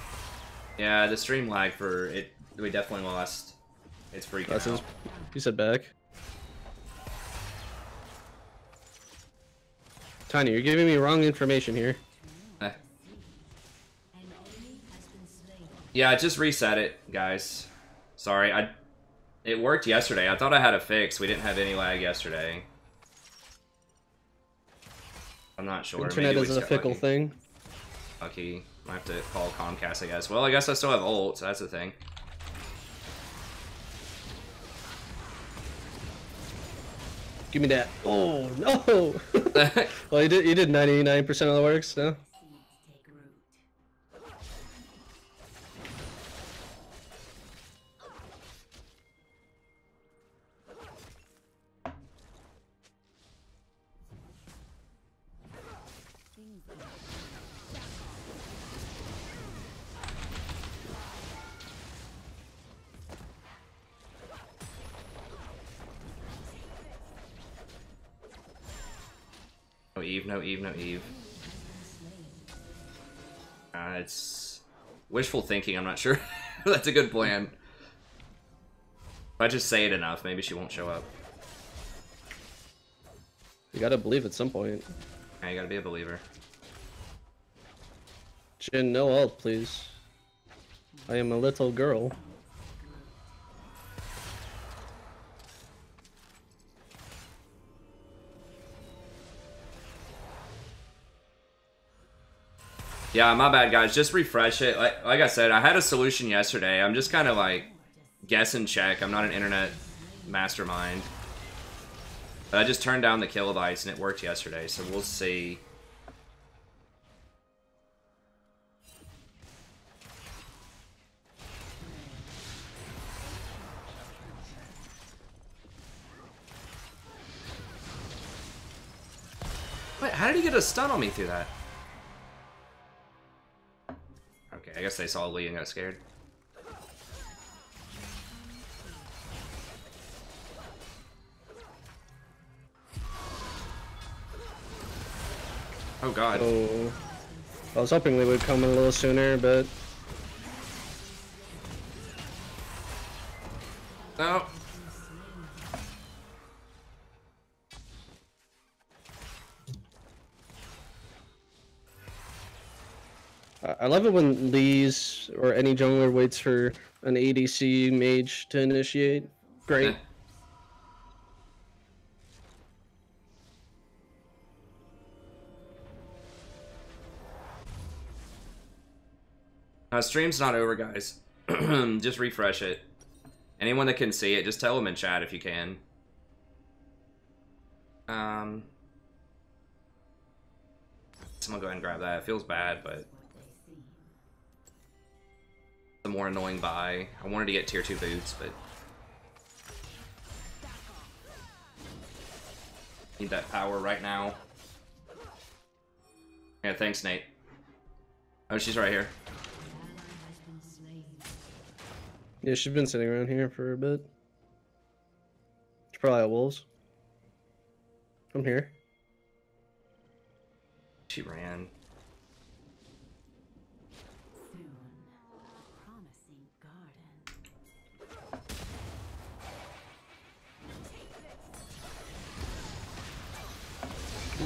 Yeah, the stream lag for it. We definitely lost. It's freaking That's his. out. He said back. Tiny, you're giving me wrong information here. Eh. An enemy has been slain. Yeah, I just reset it, guys. Sorry, it worked yesterday. I thought I had a fix. We didn't have any lag yesterday. I'm not sure. Internet Maybe we is just a got fickle lucky. thing. Lucky. Might have to call Comcast, I guess. Well, I guess I still have ult, so that's the thing. Give me that. Oh no. Well, you did 99% of the works, no? Seeds take root. Things that No Eve, no Eve, no Eve. It's wishful thinking. I'm not sure. That's a good plan. If I just say it enough, maybe she won't show up. You gotta believe at some point. Yeah, you gotta be a believer. Jin, no ult, please. I am a little girl. Yeah, my bad, guys. Just refresh it. Like I said, I had a solution yesterday. I'm just kind of like guess and check. I'm not an internet mastermind. But I just turned down the kilobytes and it worked yesterday, so we'll see. Wait, how did he get a stun on me through that? Okay, I guess they saw Lee and got scared. Oh god. Oh, I was hoping they would come in a little sooner, but No. I love it when Lee's or any jungler waits for an ADC mage to initiate. Great. Eh. Stream's not over, guys. Just refresh it. Anyone that can see it, just tell them in chat if you can. Someone go ahead and grab that. It feels bad, but the more annoying buy. I wanted to get tier 2 boots, but need that power right now. Yeah, thanks, Nate. Oh, she's right here. Yeah, she's been sitting around here for a bit. She's probably at wolves. I'm here. She ran. Promising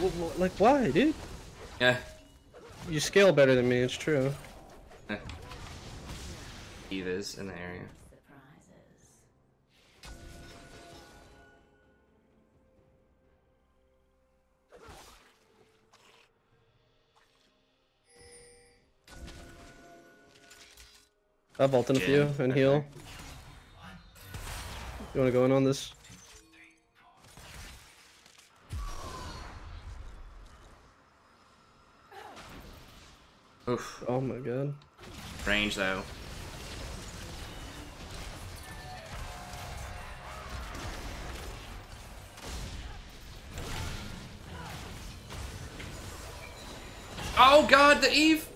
garden. Like, why, dude? Yeah. You scale better than me, it's true. Eva's in the area. Surprises. I'll vault in a few and heal. You wanna go in on this? Oof. Oh my god. Range though. Oh god, the Eve!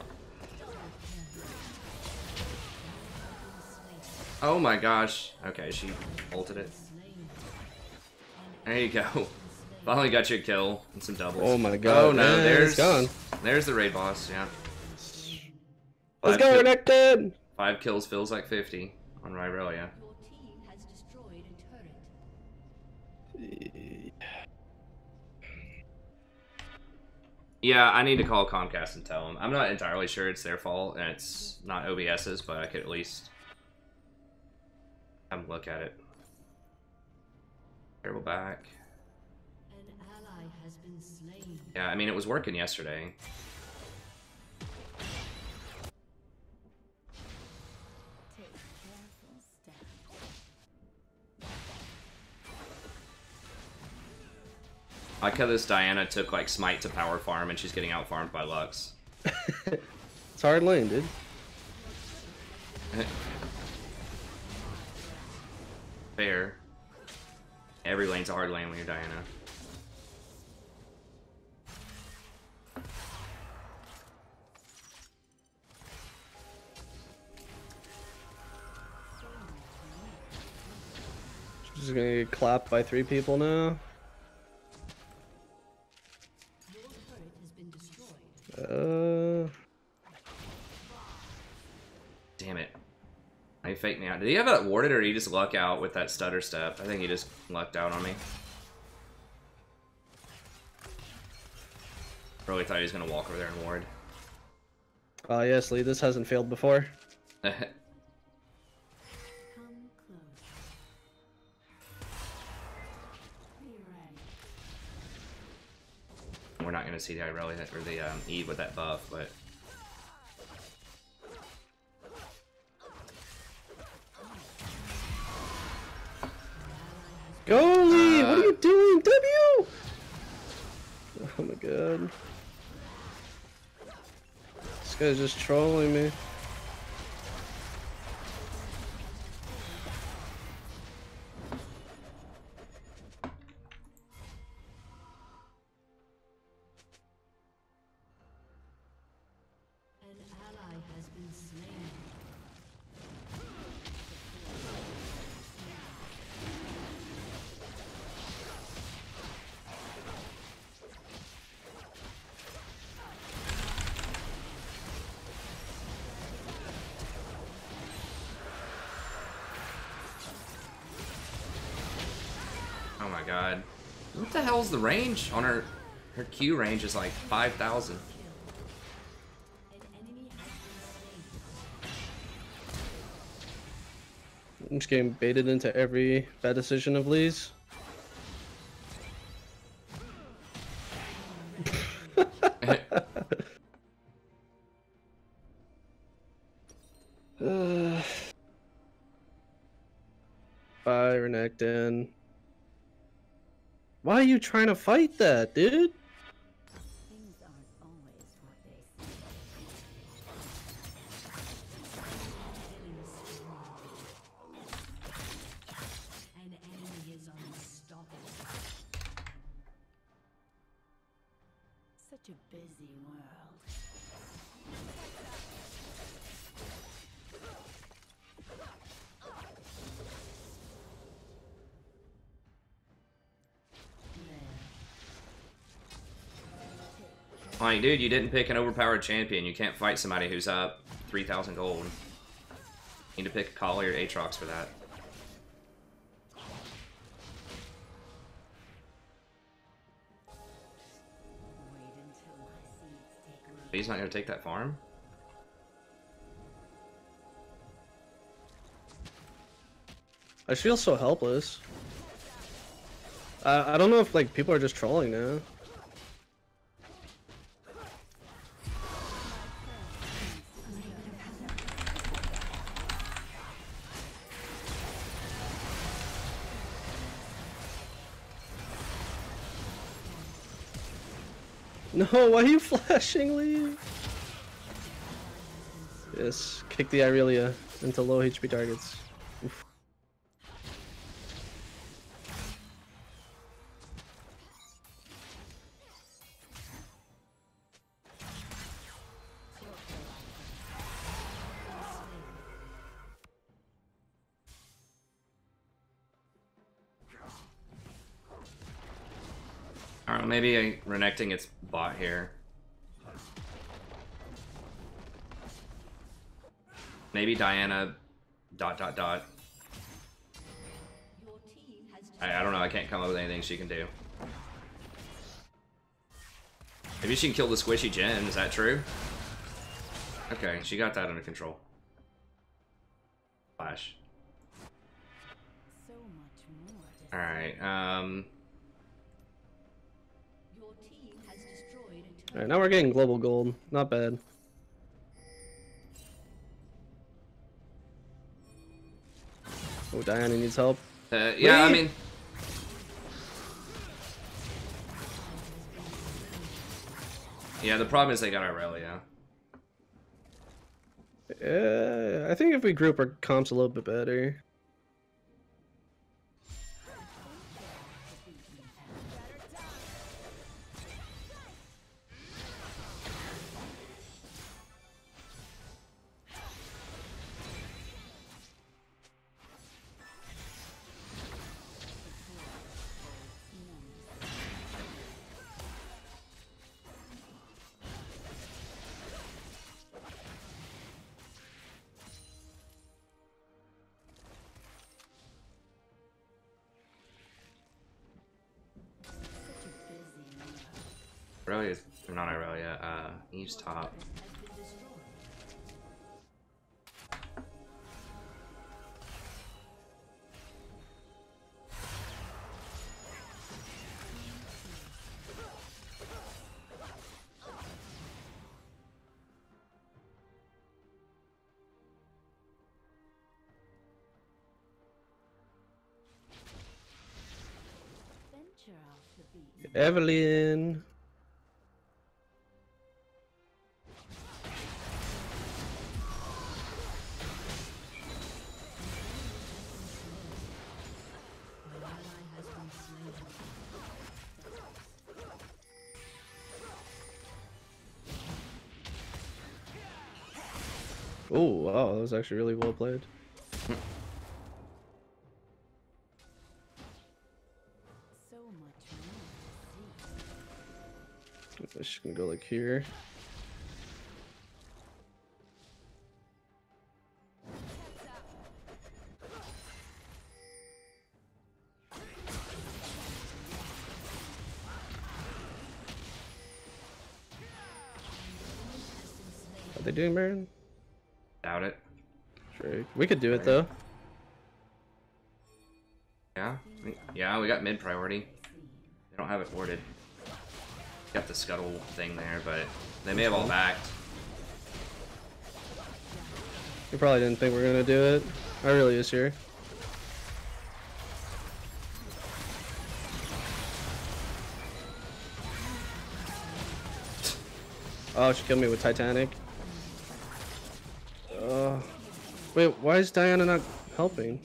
Oh my gosh. Okay, she ulted it. There you go. Finally got you a kill and some doubles. Oh my god. Oh no, man, it's there's gone. there's the raid boss, yeah. Let's go, Renekton! 5 kills feels like 50 on Ryrelia. Your team has destroyed a turret. Yeah, I need to call Comcast and tell them. I'm not entirely sure it's their fault and it's not OBS's, but I could at least have a look at it. Terrible back. An ally has been slain. Yeah, I mean, it was working yesterday. Take careful steps. I like how this Diana took like Smite to power farm and she's getting out farmed by Lux. It's hard lane, dude. Fair. Every lane's a hard lane when you're Diana. She's gonna get clapped by 3 people now. Your turret has been destroyed. faked me out. Did he have that warded, or did he just luck out with that stutter step? I think he just lucked out on me. Really thought he was gonna walk over there and ward. Yes, Lee, this hasn't failed before. Come close. Be ready. We're not gonna see the Irelia or the Eve with that buff, but Go, Lee! What are you doing? W! Oh my god. This guy's just trolling me. An ally has been slain. oh my god. What the hell's the range on her? Her Q range is like 5,000. An enemy has been slain. I'm just getting baited into every bad decision of Lee's. Fire necked in. Why are you trying to fight that, dude? Things aren't always what they seem. An enemy is unstoppable. Such a busy world. Like, dude, you didn't pick an overpowered champion. You can't fight somebody who's up 3,000 gold. You need to pick a Kali or Aatrox for that. Wait until my seeds take root. He's not gonna take that farm? I feel so helpless. I don't know if like people are just trolling now. No, why are you flashing, Lee? Yes, kick the Irelia into low HP targets. Oof. Alright, maybe renecting its bot here. Maybe Diana ... Your team has I don't know, I can't come up with anything she can do. Maybe she can kill the squishy gen, is that true? Okay, she got that under control. Flash. So much more to Alright, Your team has destroyed a turret. Alright, now we're getting global gold. Not bad. Oh, Diana needs help. yeah, I Wait. mean... Yeah, the problem is they got Irelia. I think if we group our comps a little bit better. Irelia, or not Irelia, Eve's top. Venture off the beat. Evelyn. An ally has been slain. Oh wow, that was actually really well played. So much more to see. Just gonna go like here. Are they doing Baron? Doubt it. Sure. We could do it though. Yeah? Yeah, we got mid priority. They don't have it warded. Got the scuttle thing there, but they may have all backed. You probably didn't think we were gonna do it. I really is here. Oh, she killed me with Titanic. Wait, why is Diana not helping?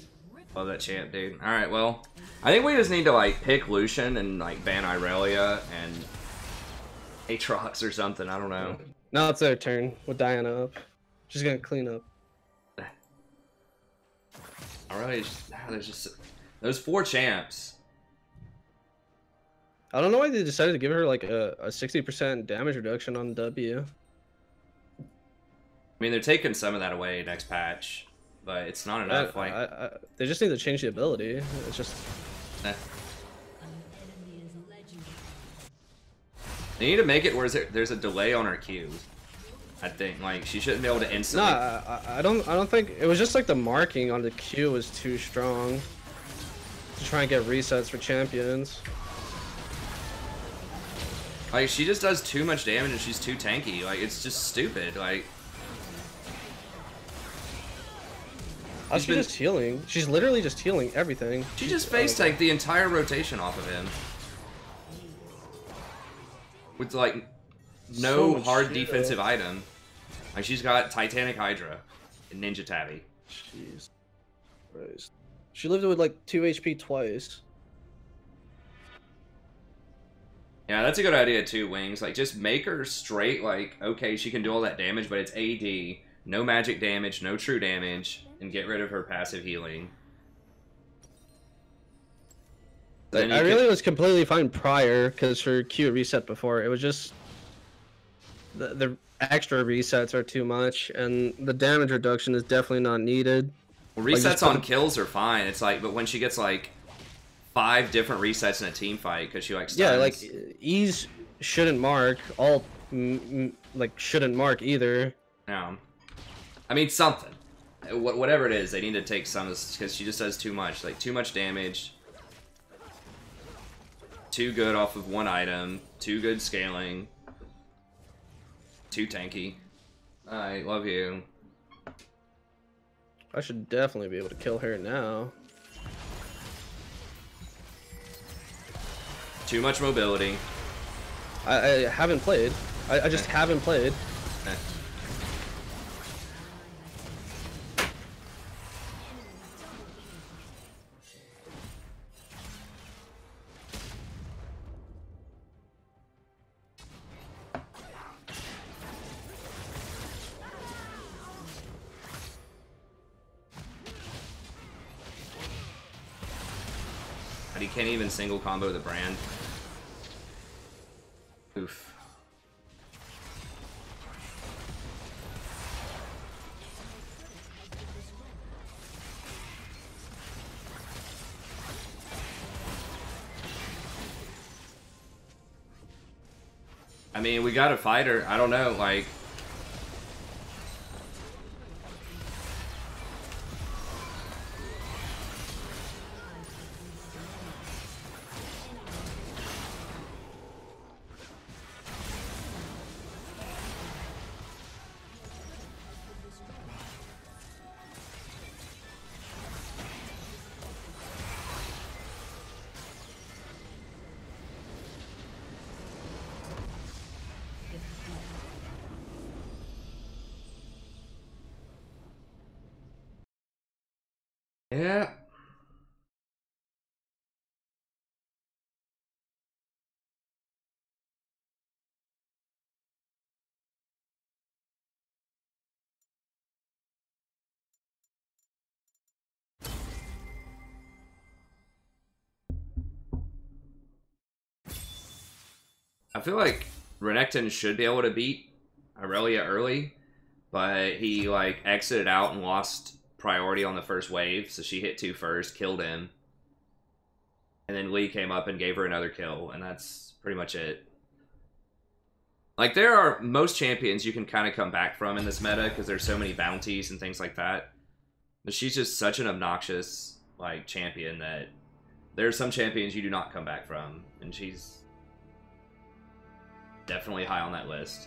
Love that champ, dude. Alright, well, I think we just need to, like, pick Lucian and, like, ban Irelia and Aatrox or something. I don't know. Now it's their turn with Diana up. She's gonna clean up. Irelia, there's just those 4 champs. I don't know why they decided to give her like a 60% damage reduction on W. I mean, they're taking some of that away next patch, but it's not enough. They just need to change the ability. It's just. Eh. An enemy is legendary. They need to make it where there's a delay on her Q. I think like she shouldn't be able to instantly. Nah, I don't think it was just like the marking on the Q was too strong to try and get resets for champions. Like she just does too much damage and she's too tanky. Like it's just stupid. Like. How's she just healing? She's literally just healing everything. She just face tanked the entire rotation off of him. With like no So hard shit. defensive item. Like she's got Titanic Hydra and Ninja Tabby. Jeez Christ. She lived with like 2 HP twice. Yeah, that's a good idea too, Wings. Like just make her straight like, okay, she can do all that damage, but it's AD. No magic damage, no true damage, and get rid of her passive healing. Like, I really was completely fine prior because her Q reset before. It was just the extra resets are too much, and the damage reduction is definitely not needed. Well, resets on kills are fine. It's like, but when she gets like 5 different resets in a team fight because she like stuns. Yeah, like E's shouldn't mark. Alt like shouldn't mark either. Yeah. I mean something. Whatever it is, they need to take some because she just does too much. Like too much damage. Too good off of one item. Too good scaling. Too tanky. I love you. I should definitely be able to kill her now. Too much mobility. I haven't played. I just haven't played. Eh. But he can't even single combo the brand. Oof. I mean, we got a fighter. I don't know, like... Yeah. I feel like Renekton should be able to beat Aurelia early, but he like exited out and lost priority on the first wave, so she hit 2 first, killed him, and then Lee came up and gave her another kill, and that's pretty much it. Like, there are most champions you can kind of come back from in this meta because there's so many bounties and things like that, but she's just such an obnoxious like champion that there are some champions you do not come back from, and she's definitely high on that list.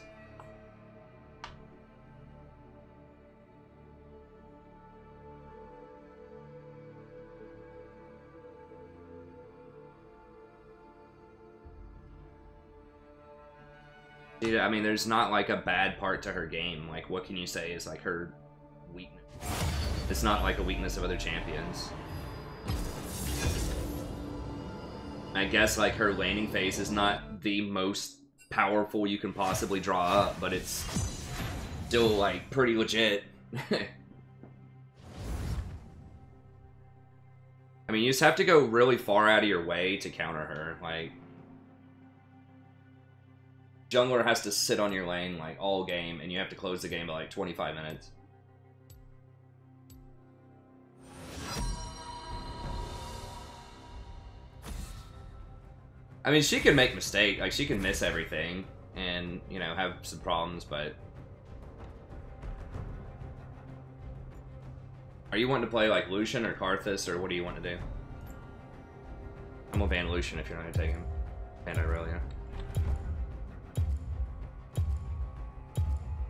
Yeah, I mean, there's not like a bad part to her game. Like, what can you say is like her weakness? It's not like a weakness of other champions. I guess like her laning phase is not the most powerful you can possibly draw up, but it's still like pretty legit. I mean, you just have to go really far out of your way to counter her. Like, jungler has to sit on your lane like all game, and you have to close the game by like 25 minutes. I mean, she can make mistakes, like she can miss everything and, you know, have some problems, but... Are you wanting to play like Lucian or Karthus, or what do you want to do? I'm gonna ban Lucian if you're not gonna take him. Ban Aurelia.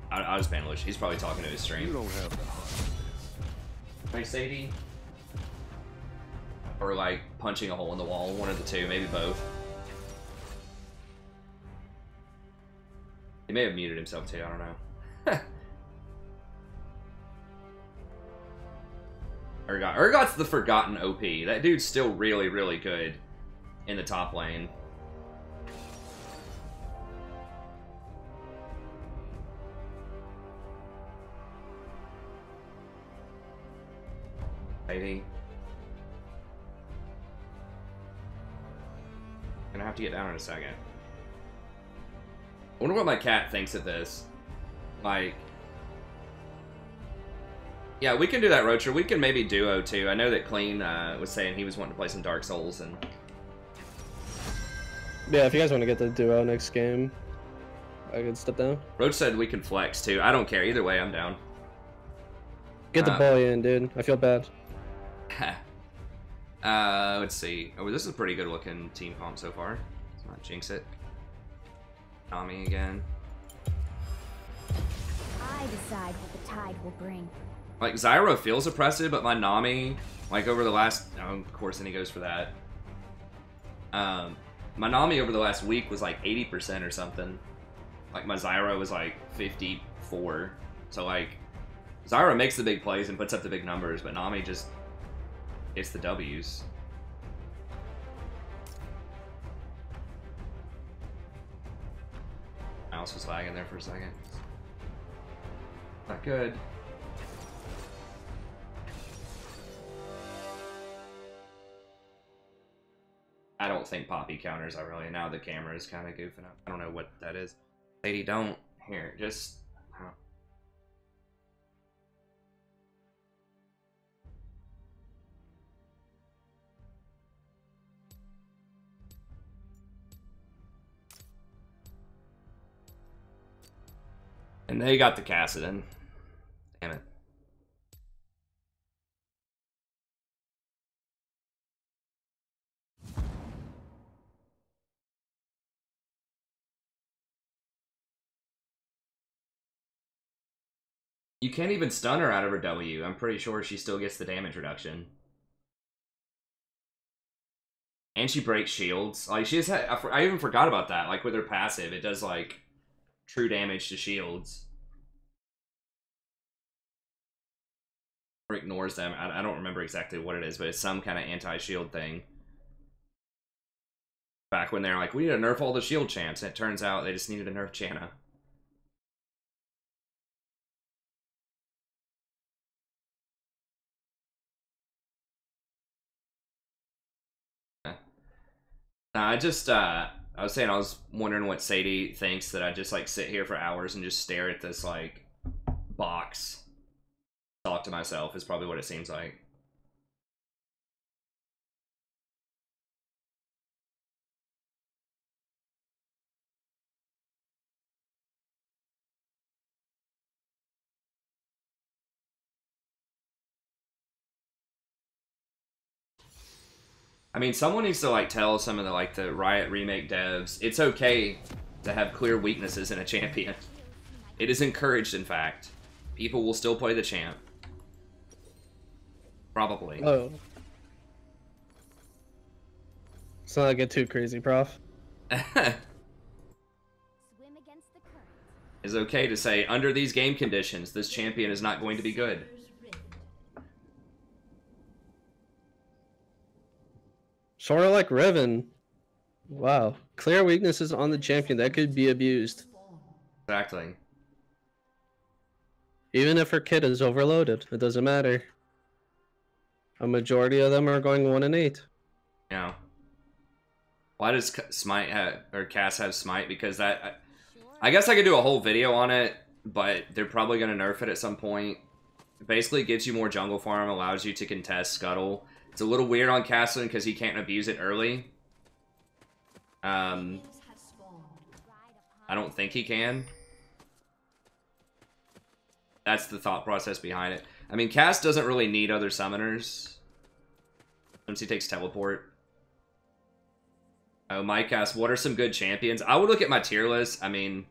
I'll just ban Lucian. He's probably talking to his stream. You don't have the heart for this. Hey, Sadie. Or like punching a hole in the wall, one of the two, maybe both. He may have muted himself too, I don't know. Urgot's the forgotten OP. That dude's still really, really good in the top lane. Maybe. Gonna have to get down in a second. I wonder what my cat thinks of this. Like, yeah, we can do that, Rocher. We can maybe duo too. I know that Clean was saying he was wanting to play some Dark Souls, and Yeah, if you guys want to get the duo next game, I could step down. Roach said we can flex too. I don't care either way. I'm down. Get the bully in, dude. I feel bad. Let's see. Oh, this is a pretty good looking team comp so far. Let's not jinx it. Tommy again. I decide what the tide will bring. Like, Zyra feels oppressive, but my Nami, like, over the last... Oh, of course, then he goes for that. My Nami over the last week was, like, 80% or something. Like, my Zyra was, like, 54. So, like, Zyra makes the big plays and puts up the big numbers, but Nami just... It's the W's. Mouse was lagging there for a second. Not good. I don't think Poppy counters Aurelia. Now the camera is kind of goofing up. I don't know what that is. Lady, don't. Here, just... And they got the Cassidon. Damn it. You can't even stun her out of her W. I'm pretty sure she still gets the damage reduction. And she breaks shields. Like, she just I even forgot about that. Like, with her passive, it does, like, true damage to shields. Or ignores them. I don't remember exactly what it is, but it's some kind of anti-shield thing. Back when they're like, we need to nerf all the shield champs, and it turns out they just needed to nerf Janna. I just, I was saying, I was wondering what Sadie thinks that I just, like, sit here for hours and just stare at this, like, box. Talk to myself is probably what it seems like. I mean, someone needs to, like, tell some of the, like, the Riot Remake devs, it's okay to have clear weaknesses in a champion. It is encouraged, in fact. People will still play the champ. Probably. Oh. Let's not get too crazy, Prof. Swim against the current. It's okay to say, under these game conditions, this champion is not going to be good. Sort of like Riven. Wow. Clear weaknesses on the champion that could be abused. Exactly. Even if her kit is overloaded, it doesn't matter. A majority of them are going 1 and 8. Yeah. Why does Smite have, or Cass have Smite? Because that, I guess I could do a whole video on it, but they're probably going to nerf it at some point. It basically gives you more jungle farm, allows you to contest Scuttle. It's a little weird on Castlin because he can't abuse it early. I don't think he can. That's the thought process behind it. I mean, Cass doesn't really need other summoners once he takes teleport. Oh, Mike asks, what are some good champions? I would look at my tier list. I mean,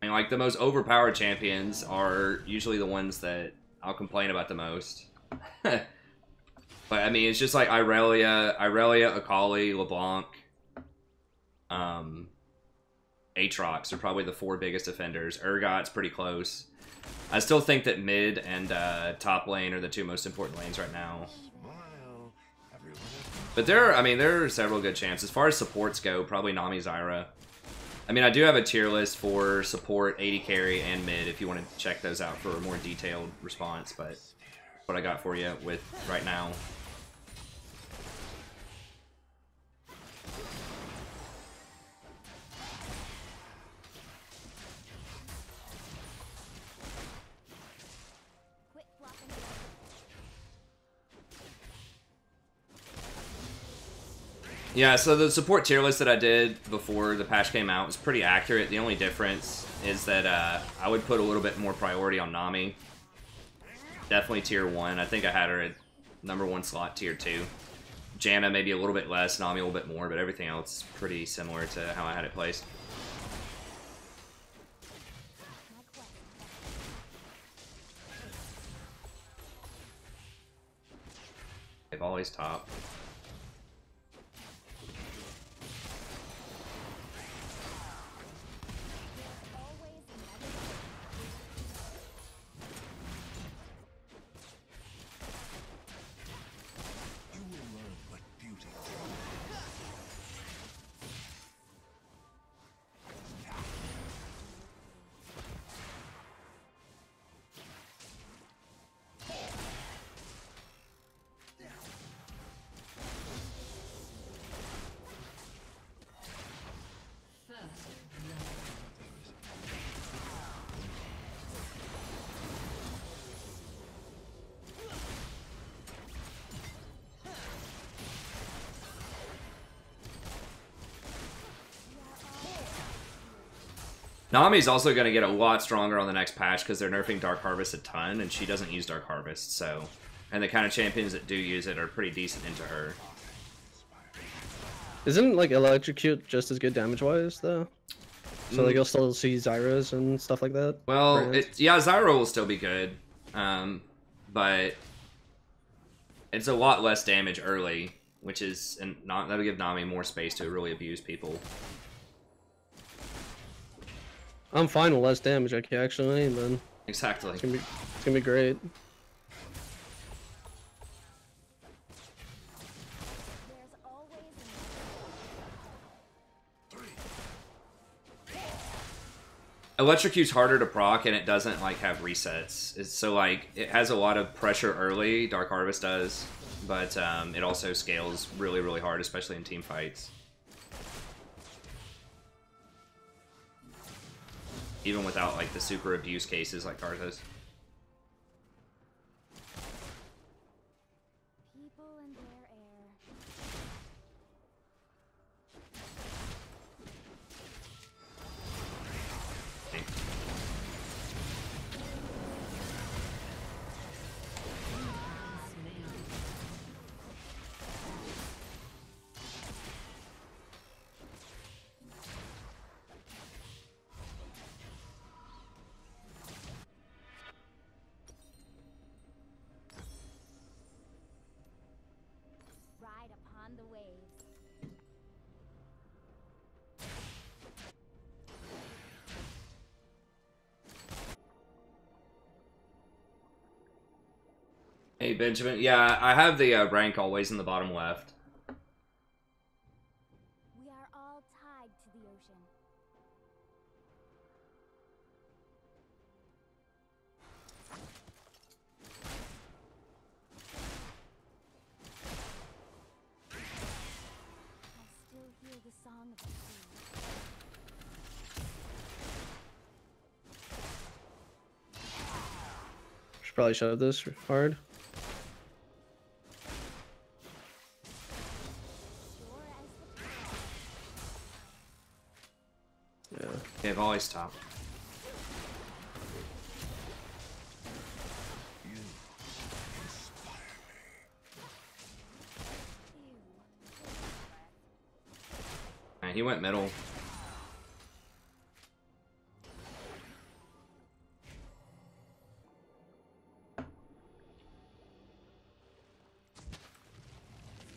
like, the most overpowered champions are usually the ones that I'll complain about the most. But, I mean, it's just like Irelia, Akali, LeBlanc, Aatrox are probably the 4 biggest offenders. Urgot's pretty close. I still think that mid and top lane are the 2 most important lanes right now. But there are several good champs. As far as supports go, probably Nami, Zyra. I mean, I do have a tier list for support, AD carry, and mid if you want to check those out for a more detailed response, but what I got for you with right now. Quit flopping. Yeah, so the support tier list that I did before the patch came out was pretty accurate. The only difference is that I would put a little bit more priority on Nami. Definitely tier 1. I think I had her at #1 slot, tier 2. Janna maybe a little bit less, Nami a little bit more, but everything else pretty similar to how I had it placed. They've always top. Nami's also going to get a lot stronger on the next patch because they're nerfing Dark Harvest a ton, and she doesn't use Dark Harvest, so... And the kind of champions that do use it are pretty decent into her. Isn't, like, Electrocute just as good damage-wise, though? So, like, you'll still see Zyras and stuff like that? Well, yeah, Zyra will still be good, but it's a lot less damage early, which is... and that'll give Nami more space to really abuse people. I'm fine with less damage, I can actually aim, then. Exactly. It's gonna be great. There's always Electrocute's harder to proc, and it doesn't, like, have resets. So, like, it has a lot of pressure early, Dark Harvest does, but it also scales really, really hard, especially in team fights. Even without, like, the super abuse cases like Karthus. people and their air. Ride upon the waves. Hey, Benjamin. Yeah, I have the rank always in the bottom left. We are all tied to the ocean. I still hear the song of the sea. Should probably shove this hard. Sure as the Yeah. Okay, volley's top. And he went middle.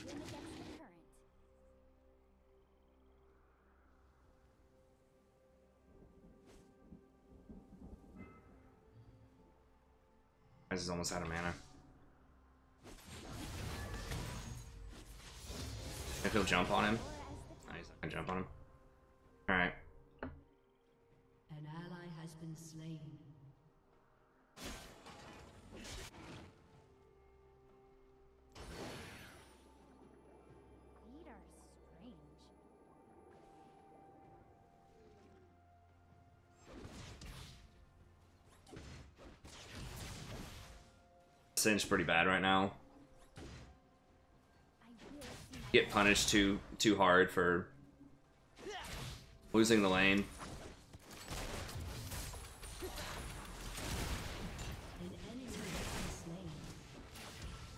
swim against the current. This is almost out of mana. If he'll jump on him. No, he's not gonna jump on him. Alright. An ally has been slain. Feet are strange. Cinch pretty bad right now. I hear a sea. Get punished too hard for losing the lane. An enemy has been slain.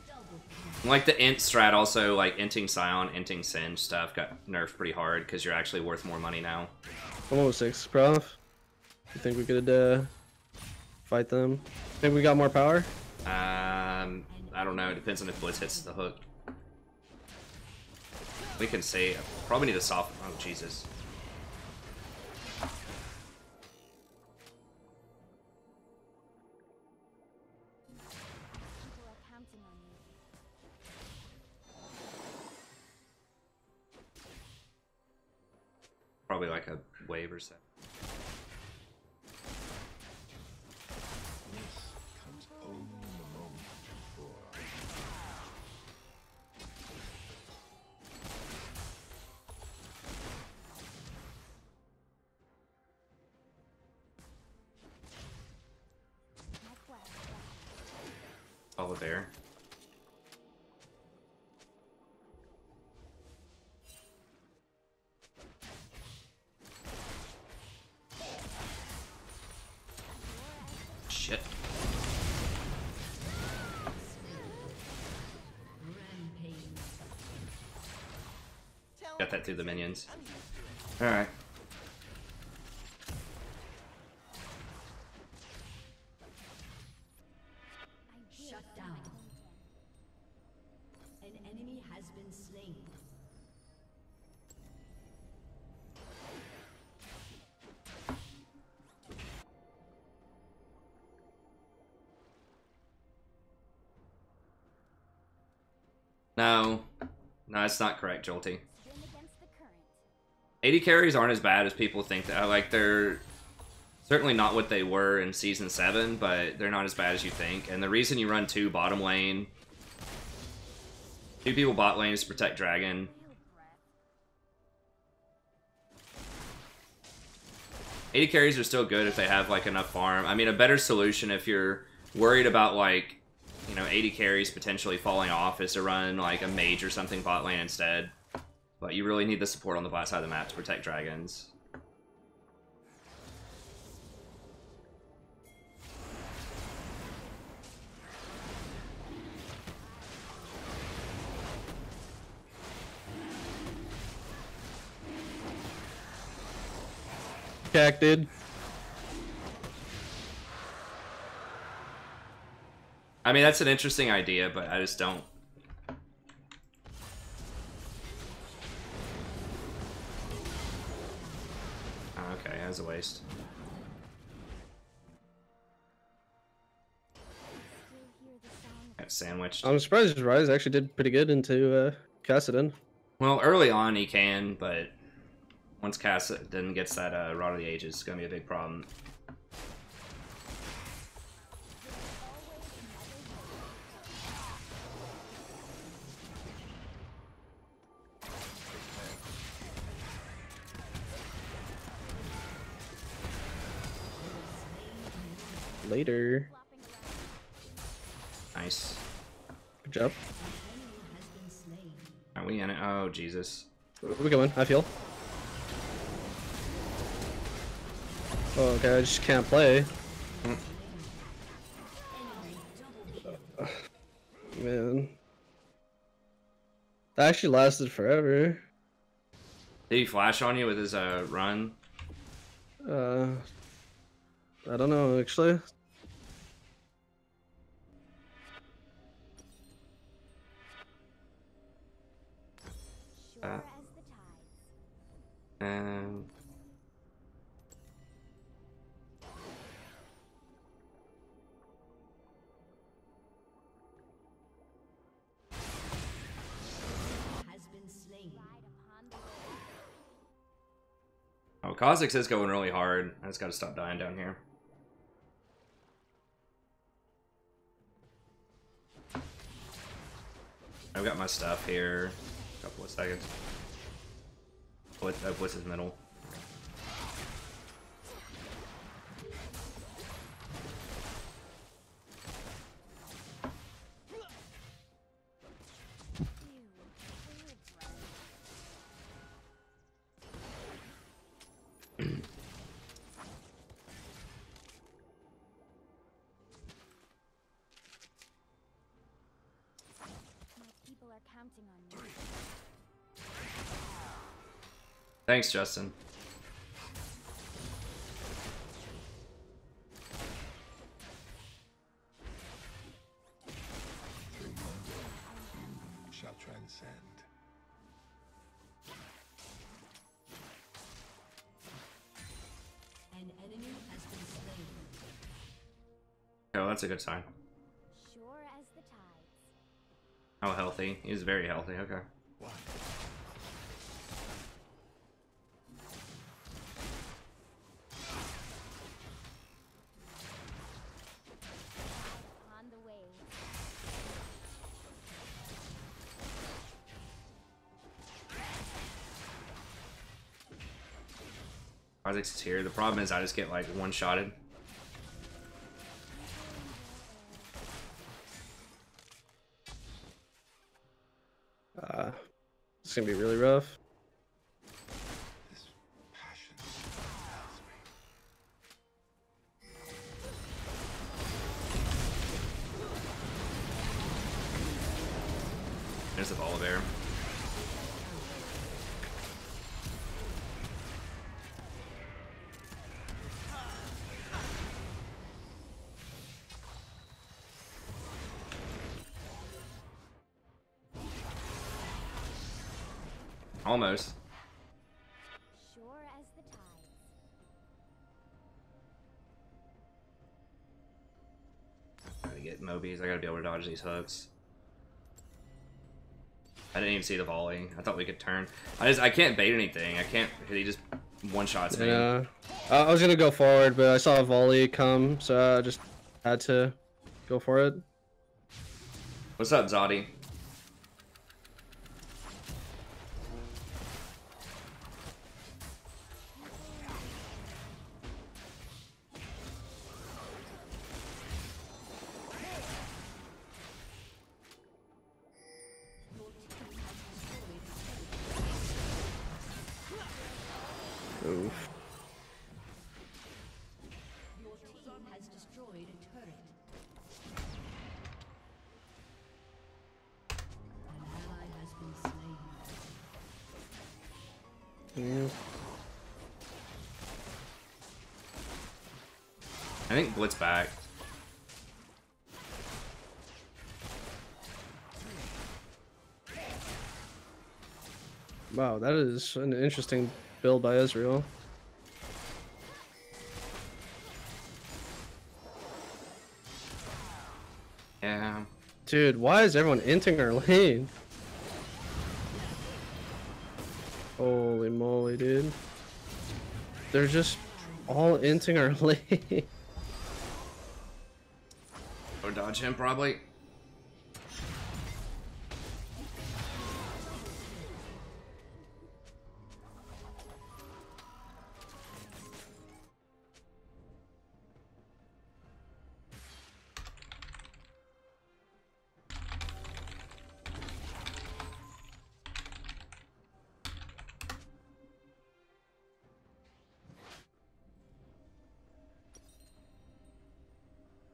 Double kill. Like the int strat also, like inting Scion, inting Singe stuff got nerfed pretty hard because you're actually worth more money now. I'm almost 6, Prof. You think we could fight them? Think we got more power? I don't know. It depends on if Blitz hits the hook. We can say probably need to soften. Oh Jesus! People are counting on you. Probably like a wave or so. Comes only the moment before. My quest. Follow there. shit. Rampage. Got that through the minions. Alright. Shut down. An enemy has been slain. No. No, that's not correct, Jolty. Swim against the current. 80 carries aren't as bad as people think. That like they're certainly not what they were in season 7, but they're not as bad as you think. And the reason you run 2 bottom lane, 2 people bot lane is to protect dragon. Feel breath. 80 carries are still good if they have like enough farm. I mean, a better solution if you're worried about like, you know, 80 carries potentially falling off is to run like a mage or something bot lane instead. But you really need the support on the bot side of the map to protect dragons. Cacted. I mean, that's an interesting idea, but I just don't. Oh, okay, that was a waste. Still hear the sound. Got sandwiched. I'm surprised Rise actually did pretty good into Kassadin. Well, early on he can, but once Kassadin gets that Rod of the Ages, it's gonna be a big problem. Later. Flopping around. Nice. Good job. Enemy has been slain. Are we in it? Oh, Jesus. Where we going? I feel. Oh, okay, I just can't play. Man. That actually lasted forever. Did he flash on you with his run? I don't know, actually. Sure as the tides. And Has been slain. Ride upon the wave. oh, Kha'Zix is going really hard. I just gotta stop dying down here. I've got my stuff here. A couple of seconds. What's his middle? Ew. Feel breath. My people are counting on me. Thanks, Justin. Shall transcend. An enemy has been slain. Oh, that's a good sign. Sure as the tides. Oh, healthy. He's very healthy. Okay. What? Upon the wave. Kha'Zix is here. The problem is I just get like one-shotted. It's gonna be really rough. This passion compels me. There's the Volibear. Almost. Sure as the tides. Gotta get Mobies. I gotta be able to dodge these hooks. I didn't even see the volley. I thought we could turn. I can't bait anything. I can't. He just one shots me. Yeah. I was gonna go forward, but I saw a volley come, so I just had to go for it. What's up, Zodi? Oof. Your team has destroyed a turret. An ally has been slain. Yeah. I think Blitz back. Wow, that is an interesting build by Ezreal. Yeah. Dude, why is everyone inting our lane? Holy moly, dude. They're just all inting our lane. Or dodge him, probably.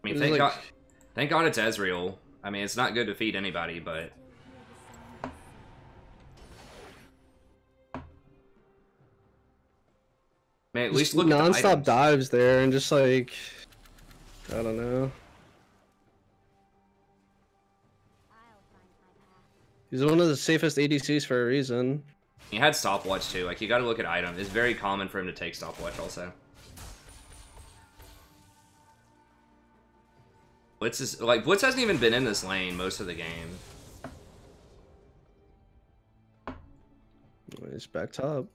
I mean, It's thank like- God. Thank God it's Ezreal. I mean, it's not good to feed anybody, but man, at least Just look at the non-stop items. dives there and just like, I don't know. I'll find my path. He's one of the safest ADCs for a reason. He had stopwatch too. Like, you got to look at items. It's very common for him to take stopwatch also. Blitz is like Blitz hasn't even been in this lane most of the game. He's back top.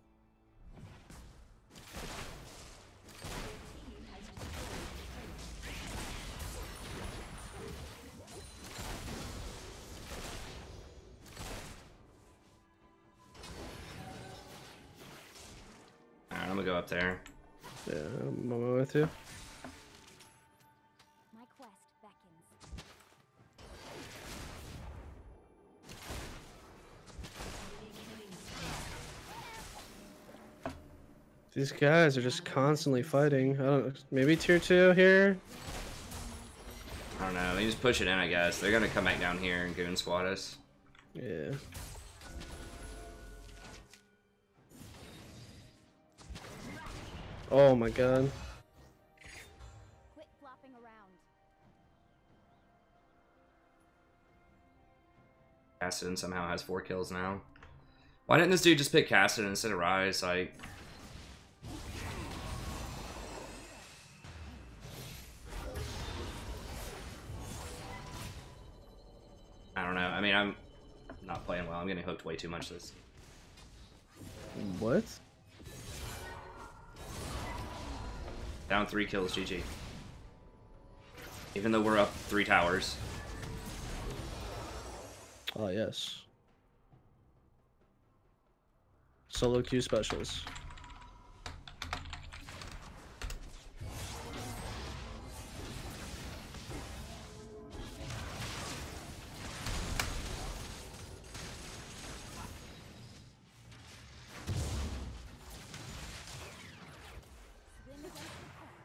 Alright, I'm gonna go up there. Yeah, I'm on my way with you. My quest beckons. These guys are just constantly fighting. I don't. Maybe tier 2 here. I don't know. They just push it in, I guess. They're gonna come back down here and goon squad us. Yeah. Oh my god. Quit flopping around. Cassidy somehow has 4 kills now. Why didn't this dude just pick Cassidy instead of Rise? Like, I don't know. I mean, I'm not playing well. I'm getting hooked way too much this. What? Down 3 kills, GG. Even though we're up 3 towers. Oh yes. Solo queue specials. Swim against the current.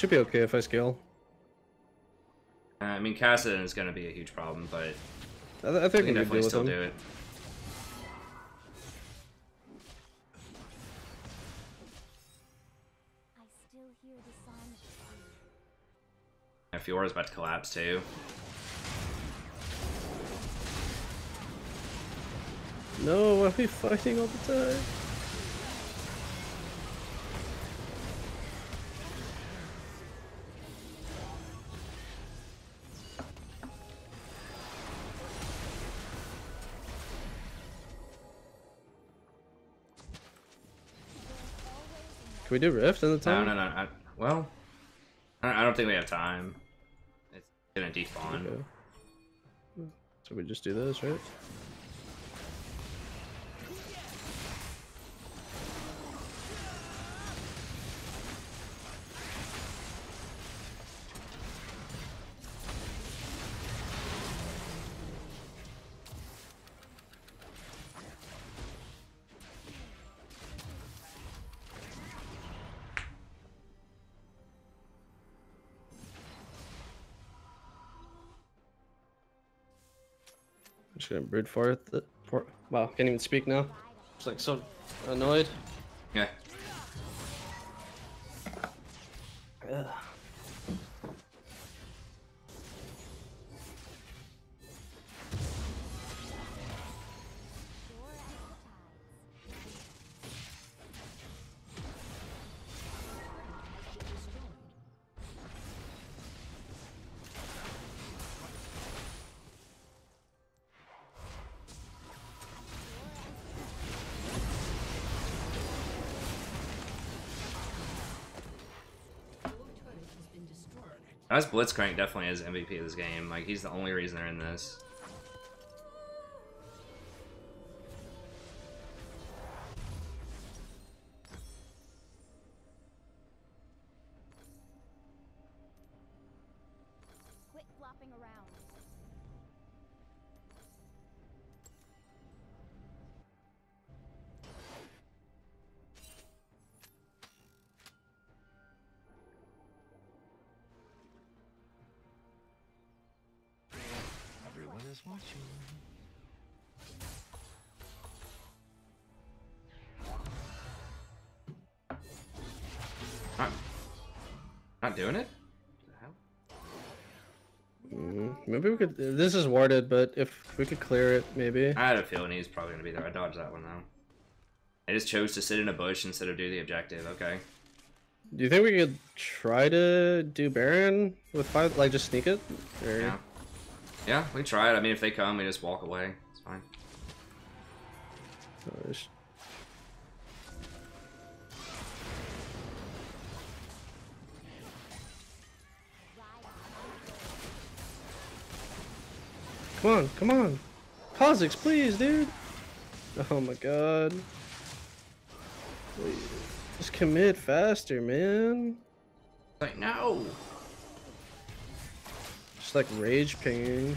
should be okay if I scale. I mean, Kassadin is going to be a huge problem, but I we think can we can definitely deal with still him. do it. I still hear the song of the sea. Fiora's about to collapse too. No, why are we fighting all the time? Can we do Rift in the No, time? no, no. Well, I don't think we have time. It's gonna despawn. Okay. So we just do this, right? I'm just gonna brood forth. Wow, can't even speak now. Just like so annoyed. Yeah. Ugh. Pure as the tides. Us Blitzcrank definitely is MVP of this game. Like, he's the only reason they're in this. Quit flopping around. Everyone is watching. Not doing it? Maybe we could. This is warded, but if we could clear it, maybe. I had a feeling he's probably gonna be there. I dodged that one though. I just chose to sit in a bush instead of do the objective. Okay. Do you think we could try to do Baron with 5? Like, just sneak it? Or... Yeah. Yeah, we try it. I mean, if they come, we just walk away. It's fine. Come on, come on. Kha'Zix, please, dude. Oh my god. Please. Just commit faster, man. Like, no! Just like rage pinging.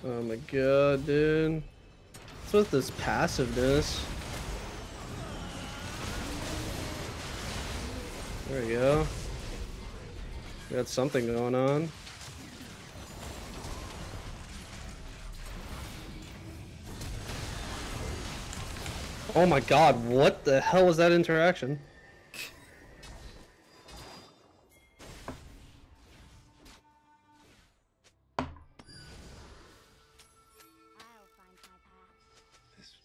Oh my god, dude. What's with this passiveness? There we go. We got something going on. Oh my god, what the hell was that interaction? I'll find my path. This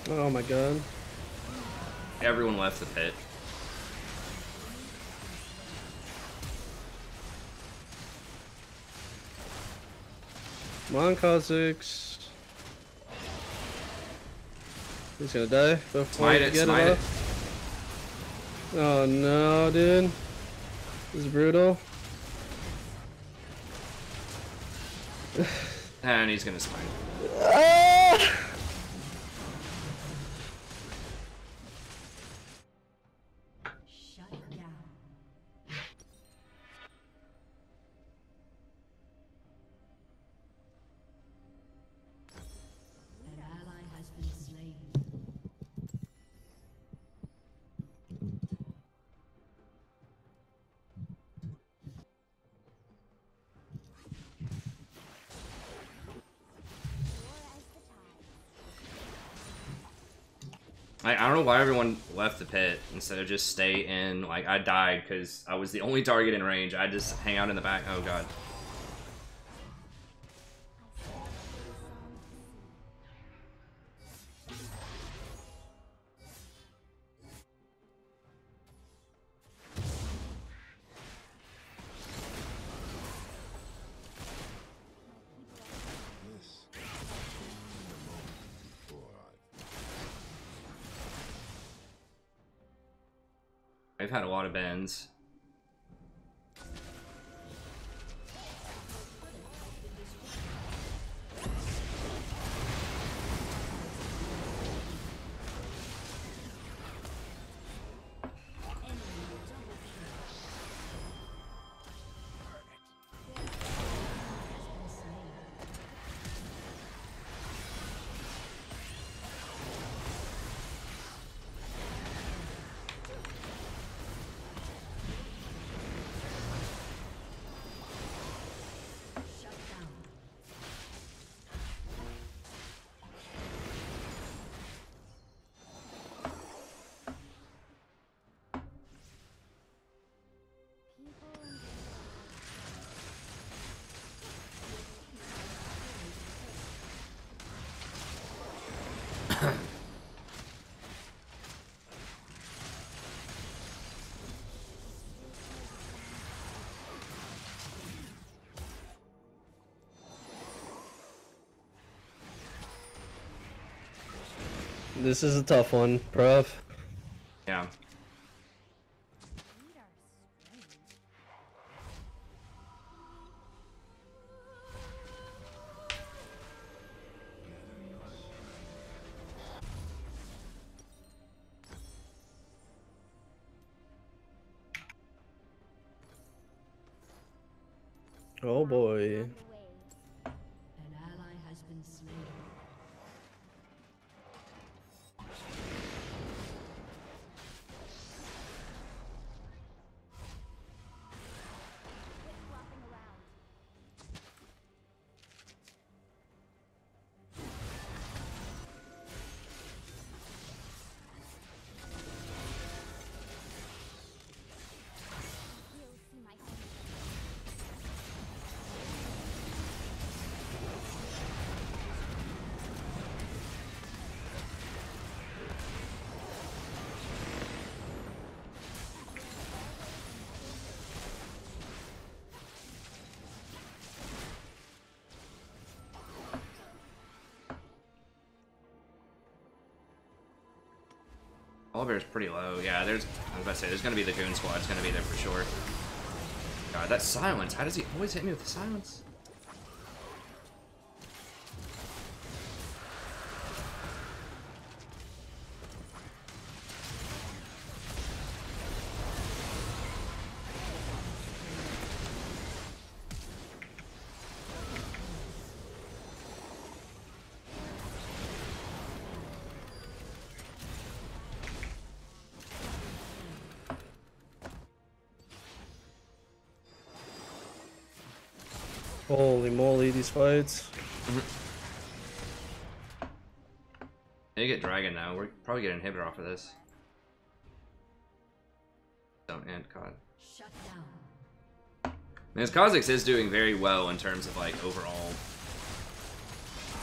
Oh my god. Everyone left the pit. Come on, Kha'Zix. He's gonna die before Smite we it, get smite it it. off. Oh no, dude. This is brutal. And he's gonna smite. Ah! Shut down. I don't know why everyone left the pit instead of just stay in. Like, I died because I was the only target in range. I just hang out in the back. Oh, God. This the moment before I've had a lot of bends. This is a tough one, Prof. Yeah. Oh boy. An ally has been slain. Oliver's pretty low. Yeah, there's. I was about to say, there's gonna be the goon squad. It's gonna be there for sure. God, that silence. How does he always hit me with the silence? Holy moly, these fights. They get dragon now. We're probably get an inhibitor off of this. Don't end COD. Shut down. Because Kha'Zix is doing very well in terms of like overall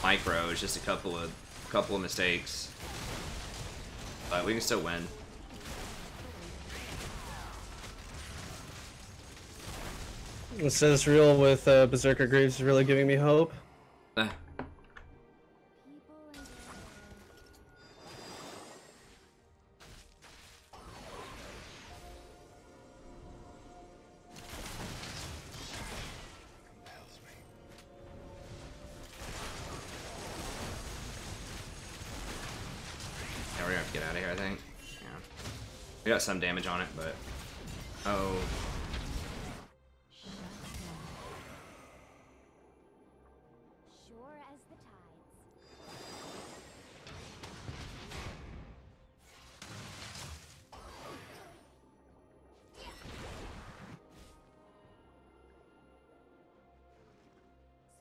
micro. It's just a couple of mistakes, but we can still win. It says real with Berserker Greaves really giving me hope. Eh. compels me. Yeah, we're gonna have to get out of here, I think. Yeah. We got some damage on it, but oh. Sure as the tides.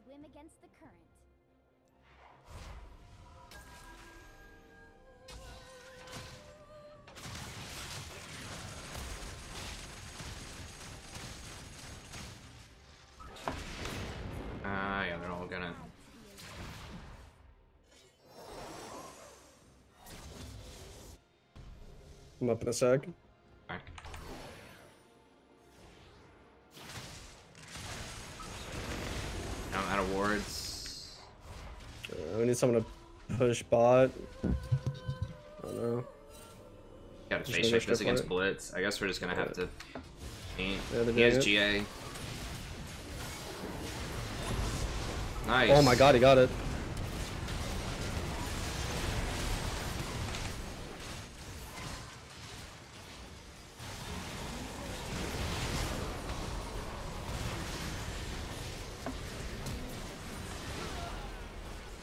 Swim against the current. I'm up in a sec. Alright. I'm out of wards. We need someone to push bot. I don't know. Gotta Just face gonna check go this for against it. Blitz. I guess we're just gonna have to. Yeah, they're He doing has it. GA. Nice. Oh my god, he got it.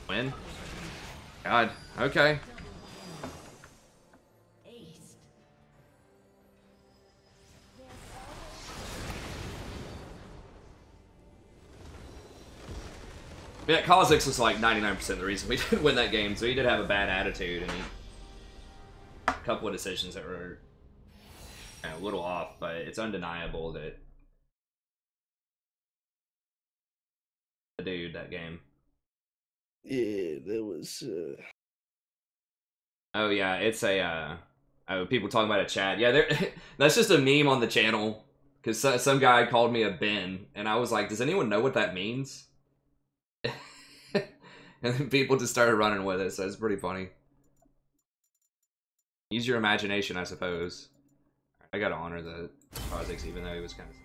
Win? God. Okay. Aced. Yeah, Kha'Zix was like 99% of the reason we didn't win that game, so he did have a bad attitude, and a couple of decisions that were a little off, but it's undeniable that the dude that game. Yeah, that was. Oh yeah, it's a people talking about a chat. Yeah, that's just a meme on the channel because some guy called me a Ben, and I was like, does anyone know what that means? And then people just started running with it, so it's pretty funny. Use your imagination, I suppose. I gotta honor the Kha'Zix, even though he was kind of.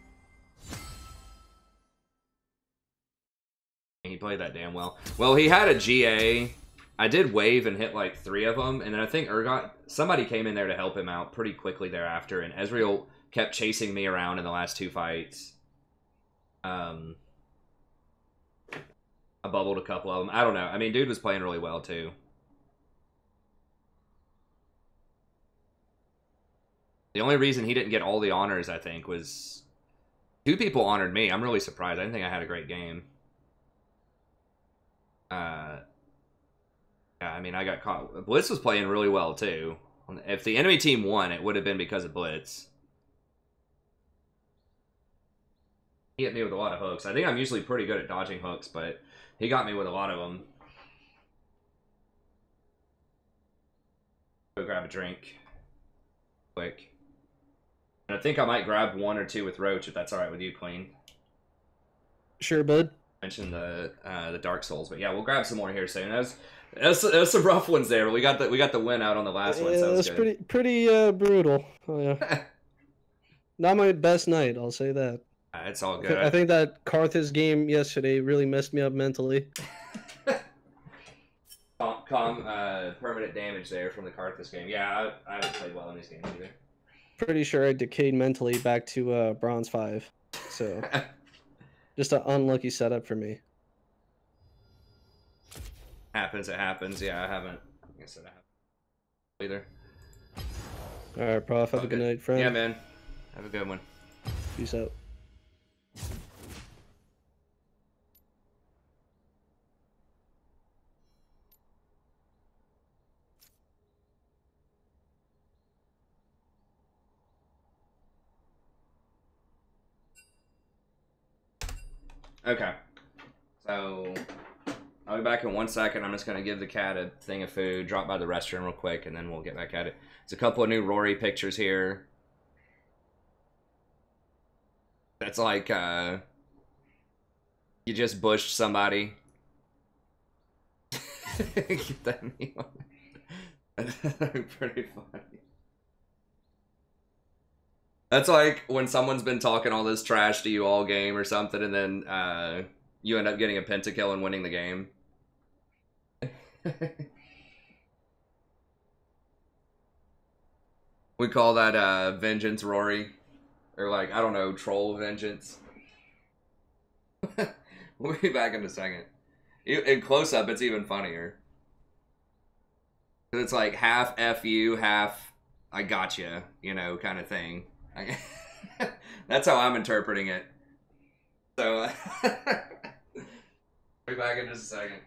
He played that damn well. Well, he had a GA. I did wave and hit like 3 of them, and then I think somebody came in there to help him out pretty quickly thereafter, and Ezreal kept chasing me around in the last 2 fights. I bubbled a couple of them. I don't know. I mean, dude was playing really well, too. The only reason he didn't get all the honors, I think, was 2 people honored me. I'm really surprised. I didn't think I had a great game. Yeah, I mean, I got caught. Blitz was playing really well, too. If the enemy team won, it would have been because of Blitz. He hit me with a lot of hooks. I think I'm usually pretty good at dodging hooks, but he got me with a lot of them. Go grab a drink. Quick. And I think I might grab 1 or 2 with Roach, if that's alright with you, Queen. Sure, bud. Mentioned the Dark Souls, but yeah, we'll grab some more here soon. That was some rough ones there, but we got the win out on the last one, Yeah, so that's good. pretty brutal. Oh yeah. Not my best night, I'll say that. It's all I good. think that Karthus game yesterday really messed me up mentally. Permanent damage there from the Karthus game. Yeah, I haven't played well in these games either. Pretty sure I decayed mentally back to Bronze 5. So, just an unlucky setup for me. Happens, it happens. Yeah, I haven't. I guess it happened either. Alright, Prof. Have a good night, friend. Yeah, man. Have a good one. Peace out. Okay. So, I'll be back in 1 second. I'm just going to give the cat a thing of food, drop by the restroom real quick, and then we'll get back at it. There's a couple of new Rory pictures here. That's like, you just bushed somebody. Get that meme on it. Pretty funny. That's like when someone's been talking all this trash to you all game or something, and then you end up getting a pentakill and winning the game. We call that Vengeance Rory. Or like, I don't know, Troll Vengeance. We'll be back in a second. In close up, it's even funnier. It's like half F you, half I gotcha, you know, kind of thing. That's how I'm interpreting it. So, be back in just a second.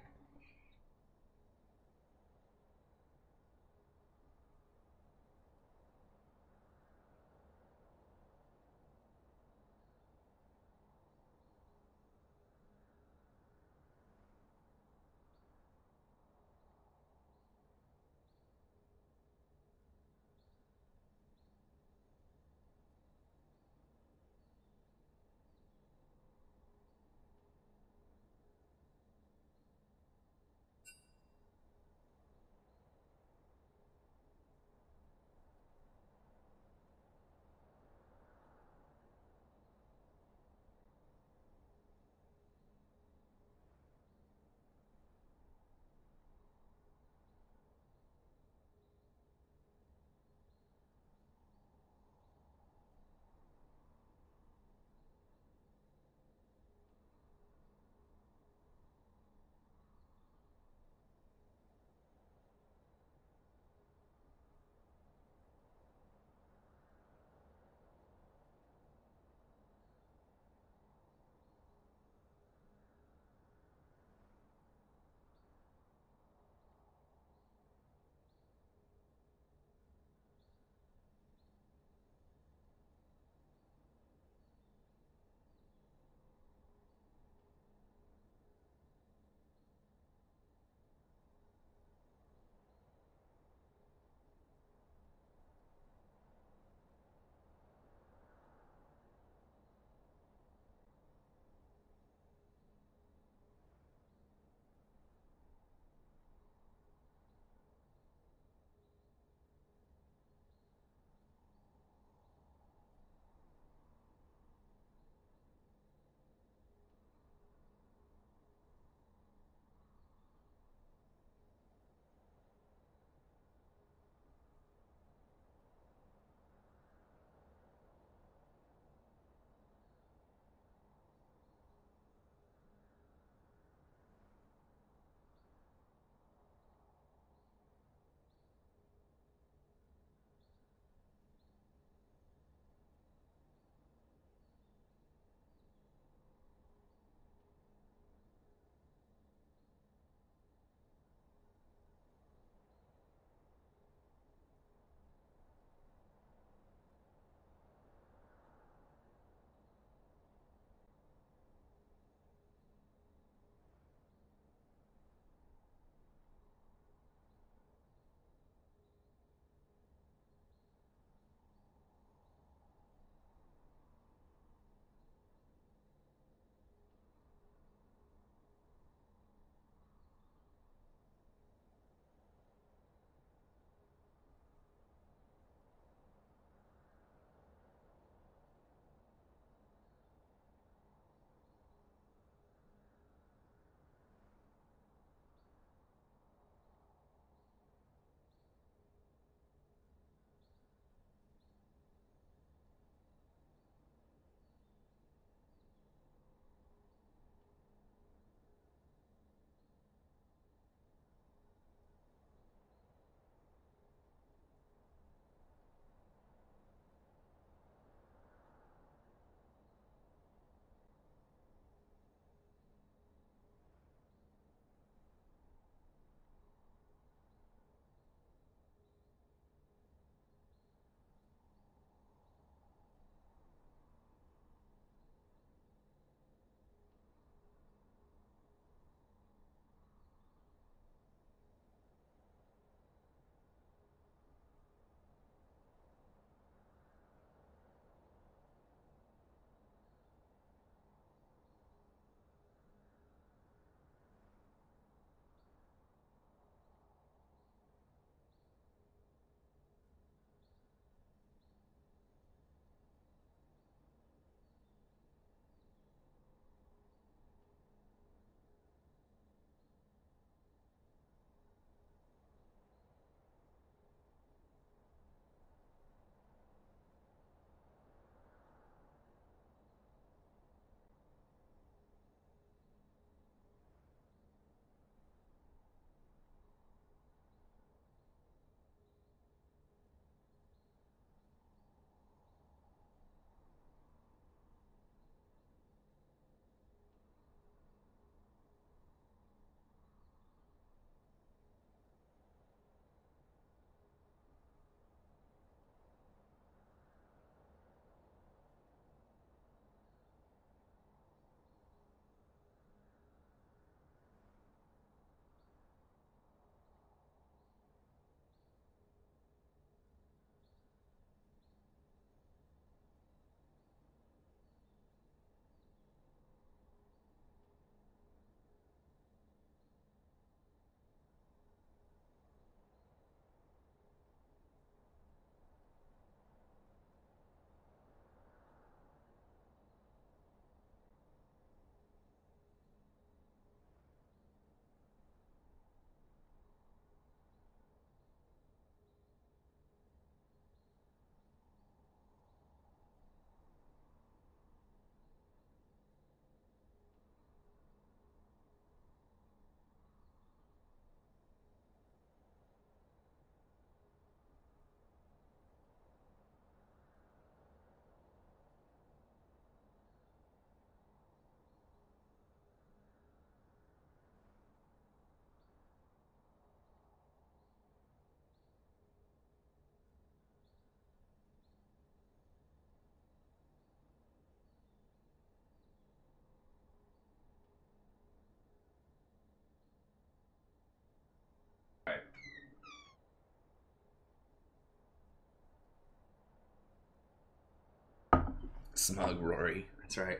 Smug Rory. That's right.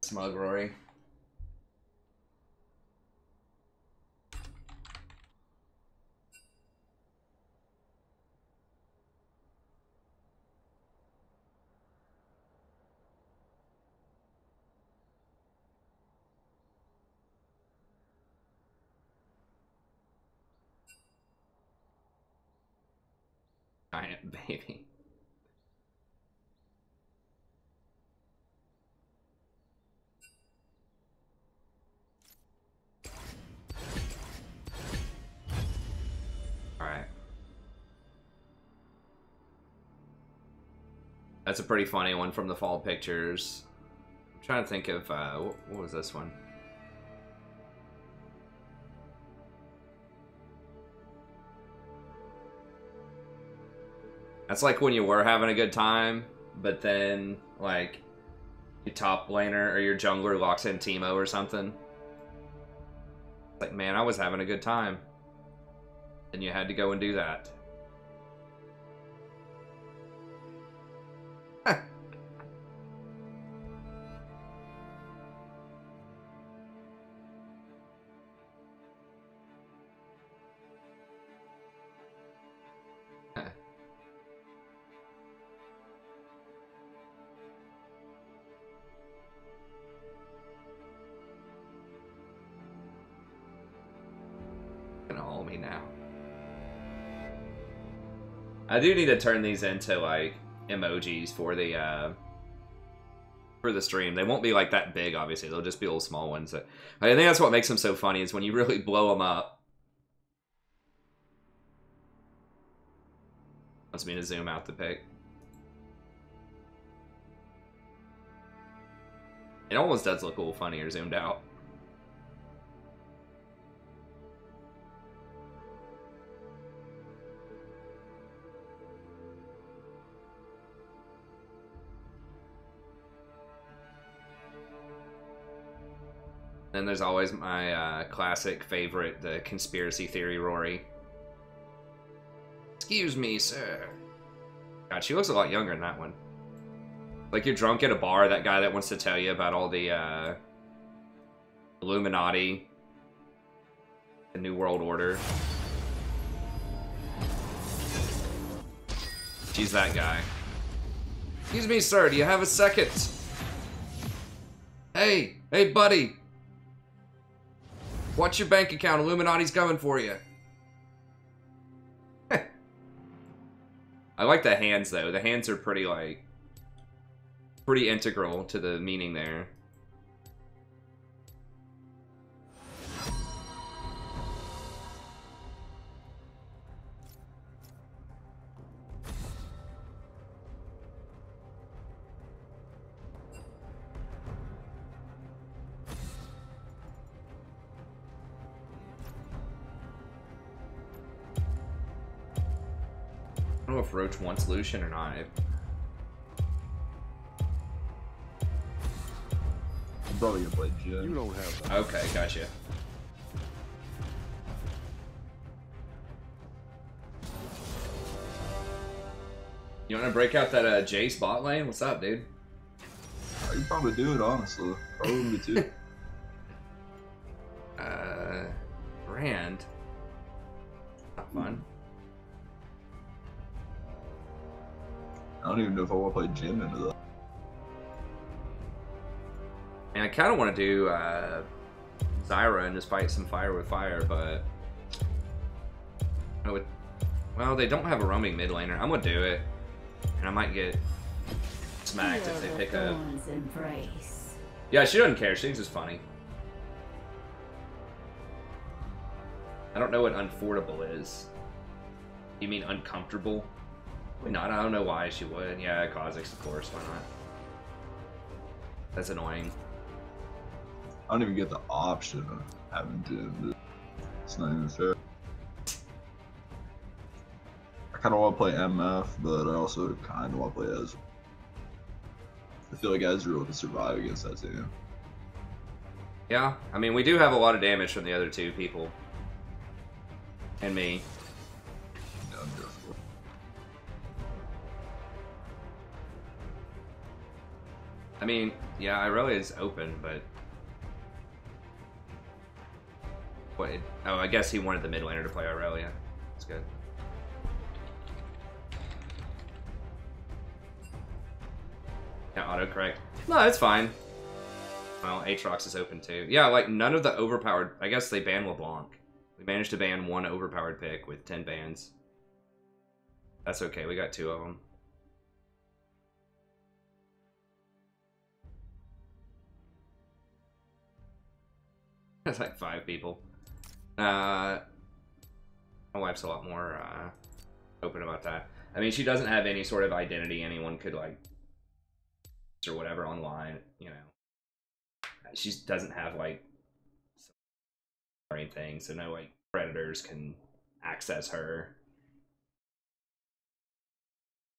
Smug Rory. Giant baby. Alright. That's a pretty funny one from the fall pictures. I'm trying to think of, what was this one? That's like when you were having a good time, but then, like, your top laner or your jungler locks in Teemo or something. Like, man, I was having a good time. And you had to go and do that. Gonna haul me now. I do need to turn these into like emojis for the stream. They won't be like that big, obviously. They'll just be little small ones. I think that's what makes them so funny is when you really blow them up. Wants me to zoom out the pic. It almost does look a little funnier zoomed out. Then there's always my classic favorite, the conspiracy theory Rory. Excuse me, sir. God, she looks a lot younger in that one. Like you're drunk at a bar, that guy that wants to tell you about all the Illuminati, the New World Order. She's that guy. Excuse me, sir, do you have a second? Hey, buddy. Watch your bank account, Illuminati's coming for you. I like the hands, though. The hands are pretty, like, pretty integral to the meaning there. I don't know if Roach wants Lucian or not. I'm probably gonna play Jin. You don't have that. Okay, gotcha. You want to break out that Jace bot lane? What's up, dude? I could probably do it, honestly. Probably too. Brand. Not fun. I don't even know if I want to play Jin into that. And I kind of want to do Zyra and just fight some fire with fire, but I would. Well, they don't have a roaming mid laner. I'm gonna do it, and I might get smacked if they pick up. Yeah, she doesn't care. She thinks it's funny. I don't know what unfordable is. You mean uncomfortable? No, I don't know why she would. Yeah, Kha'Zix, of course. Why not? That's annoying. I don't even get the option of having Jin. Dude. It's not even fair. I kind of want to play MF, but I also kind of want to play Ez. I feel like Ezreal could survive against that team. Yeah, I mean, we do have a lot of damage from the other two people. And me. Yeah, I'm difficult. I mean, yeah, Irelia is open, but... Wait, oh, I guess he wanted the mid laner to play Irelia. That's good. Yeah, autocorrect. No, that's fine. Well, Aatrox is open too. Yeah, like, none of the overpowered... I guess they banned LeBlanc. We managed to ban one overpowered pick with 10 bans. That's okay, we got 2 of them. That's like 5 people. My wife's a lot more open about that. I mean, she doesn't have any sort of identity anyone could, like, or whatever online, you know. She doesn't have, like, or anything, so no, like, predators can access her.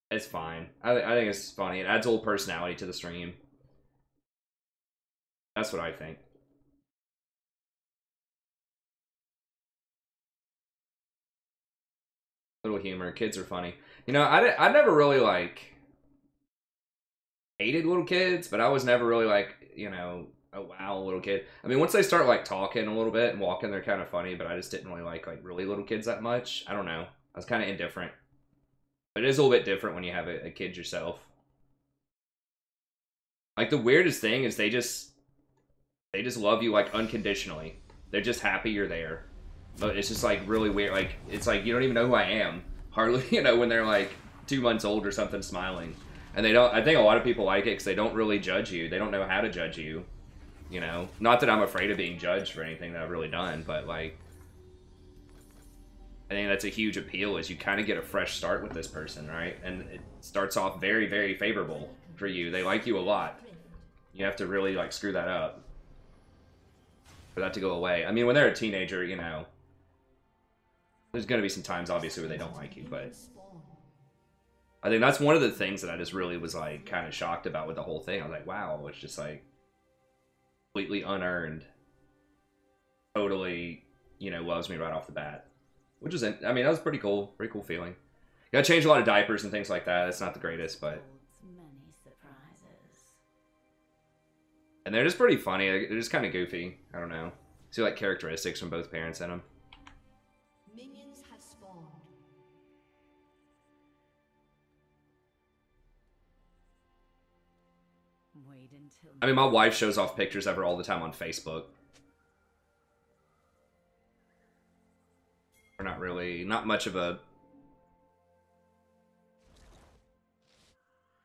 It's fine. I think it's funny. It adds a little personality to the stream. That's what I think. Little humor. Kids are funny. You know, I never really, like, hated little kids, but I was never really, like, you know, oh wow, little kid. I mean, once they start, like, talking a little bit and walking, they're kind of funny, but I just didn't really like really little kids that much. I don't know. I was kind of indifferent. But it is a little bit different when you have a kid yourself. Like, the weirdest thing is they just love you, like, unconditionally. They're just happy you're there. But it's just, like, really weird. Like, it's like, you don't even know who I am. Hardly, you know, when they're, like, 2 months old or something, smiling. And they don't, I think a lot of people like it because they don't really judge you. They don't know how to judge you. You know? Not that I'm afraid of being judged for anything that I've really done, but, like, I think that's a huge appeal, is you kind of get a fresh start with this person, right? And it starts off very, very favorable for you. They like you a lot. You have to really, like, screw that up for that to go away. I mean, when they're a teenager, you know, there's going to be some times, obviously, where they don't like you, but I think that's one of the things that I just really was, like, kind of shocked about with the whole thing. I was like, wow, it's just, like, completely unearned. Totally, you know, loves me right off the bat. Which is, I mean, that was pretty cool. Pretty cool feeling. Gotta change a lot of diapers and things like that. It's not the greatest, but... Many surprises. And they're just pretty funny. They're just kind of goofy. I don't know. See, like, characteristics from both parents in them. Minions have spawned. Wait until I mean, my wife shows off pictures of her all the time on Facebook. We're not really, not much of a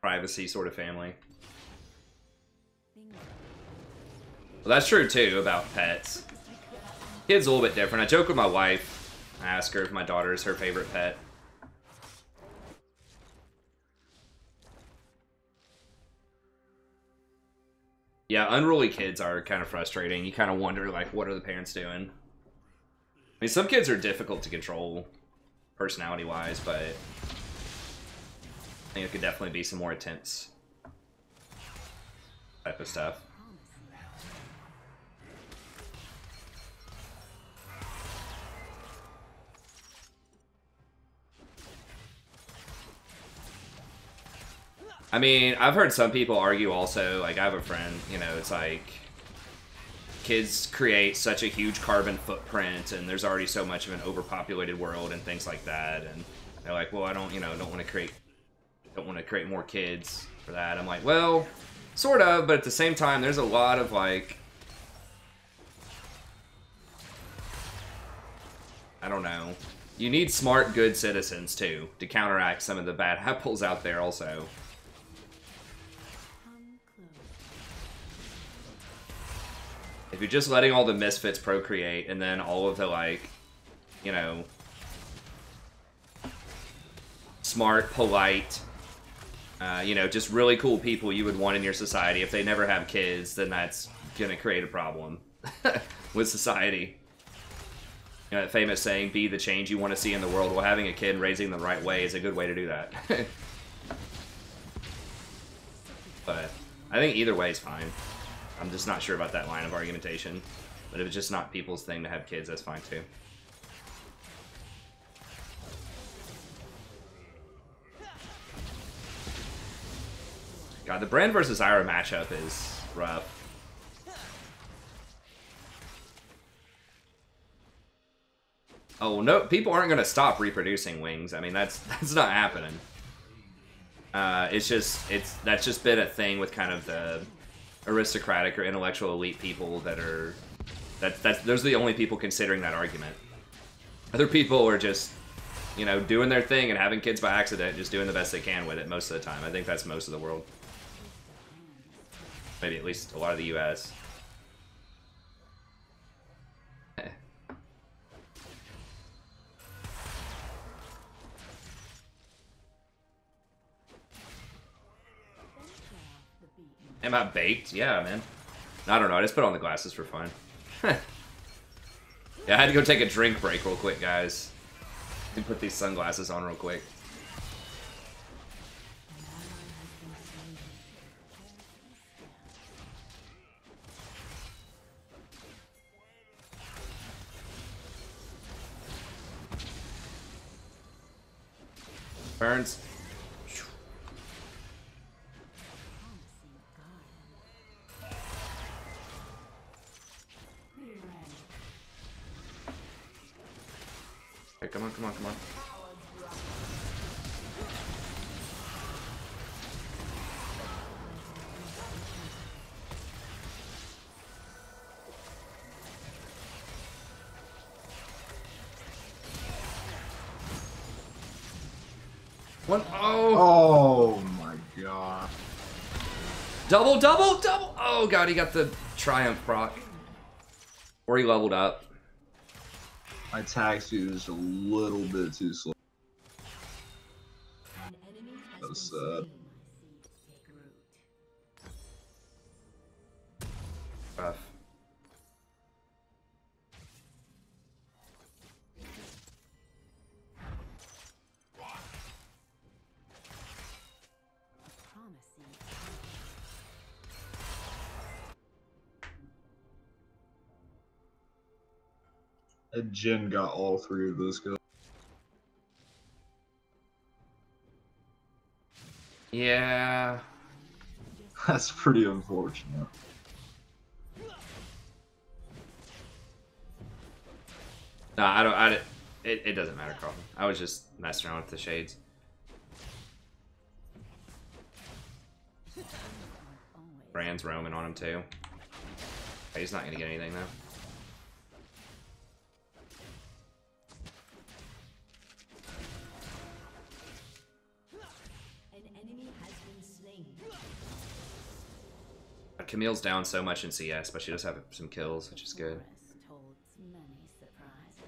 privacy sort of family. Well, that's true too about pets. Kids a little bit different. I joke with my wife. I ask her if my daughter is her favorite pet. Yeah, unruly kids are kind of frustrating. You kind of wonder, like, what are the parents doing? I mean, some kids are difficult to control, personality-wise, but I think it could definitely be some more intense type of stuff. I mean, I've heard some people argue also, like, I have a friend, you know, it's like, kids create such a huge carbon footprint, and there's already so much of an overpopulated world and things like that, and they're like, well, I don't, you know, don't want to create more kids for that. I'm like, well, sort of, but at the same time, there's a lot of, like, I don't know. You need smart, good citizens, too, to counteract some of the bad apples out there also. If you're just letting all the misfits procreate, and then all of the, like, you know, smart, polite, you know, just really cool people you would want in your society, if they never have kids, then that's gonna create a problem with society. You know, that famous saying, be the change you want to see in the world. Well, having a kid and raising them the right way is a good way to do that. But I think either way is fine. I'm just not sure about that line of argumentation. But if it's just not people's thing to have kids, that's fine too. God, the Brand versus Ira matchup is rough. Oh no, people aren't gonna stop reproducing wings. I mean, that's not happening. That's just been a thing with kind of the aristocratic or intellectual elite people that are those are the only people considering that argument. Other people are just, you know, doing their thing and having kids by accident, just doing the best they can with it most of the time. I think that's most of the world. Maybe at least a lot of the US. Am I baked? Yeah, man. I don't know. I just put on the glasses for fun. Yeah, I had to go take a drink break real quick, guys. Let me put these sunglasses on real quick. Burns. Okay, come on, come on, come on. One, oh! Oh my god. Double, double, double! Oh god, he got the Triumph proc. Or he leveled up. My attack speed was a little bit too slow. An enemy has That been was slain. Rough. And Jin got all three of those guys. Yeah. That's pretty unfortunate. No, it doesn't matter, Carlton. I was just messing around with the shades. Brand's roaming on him too. Okay, he's not gonna get anything though. An enemy has been slain. Camille's down so much in CS, but she does have some kills, which is good. Forest holds many surprises.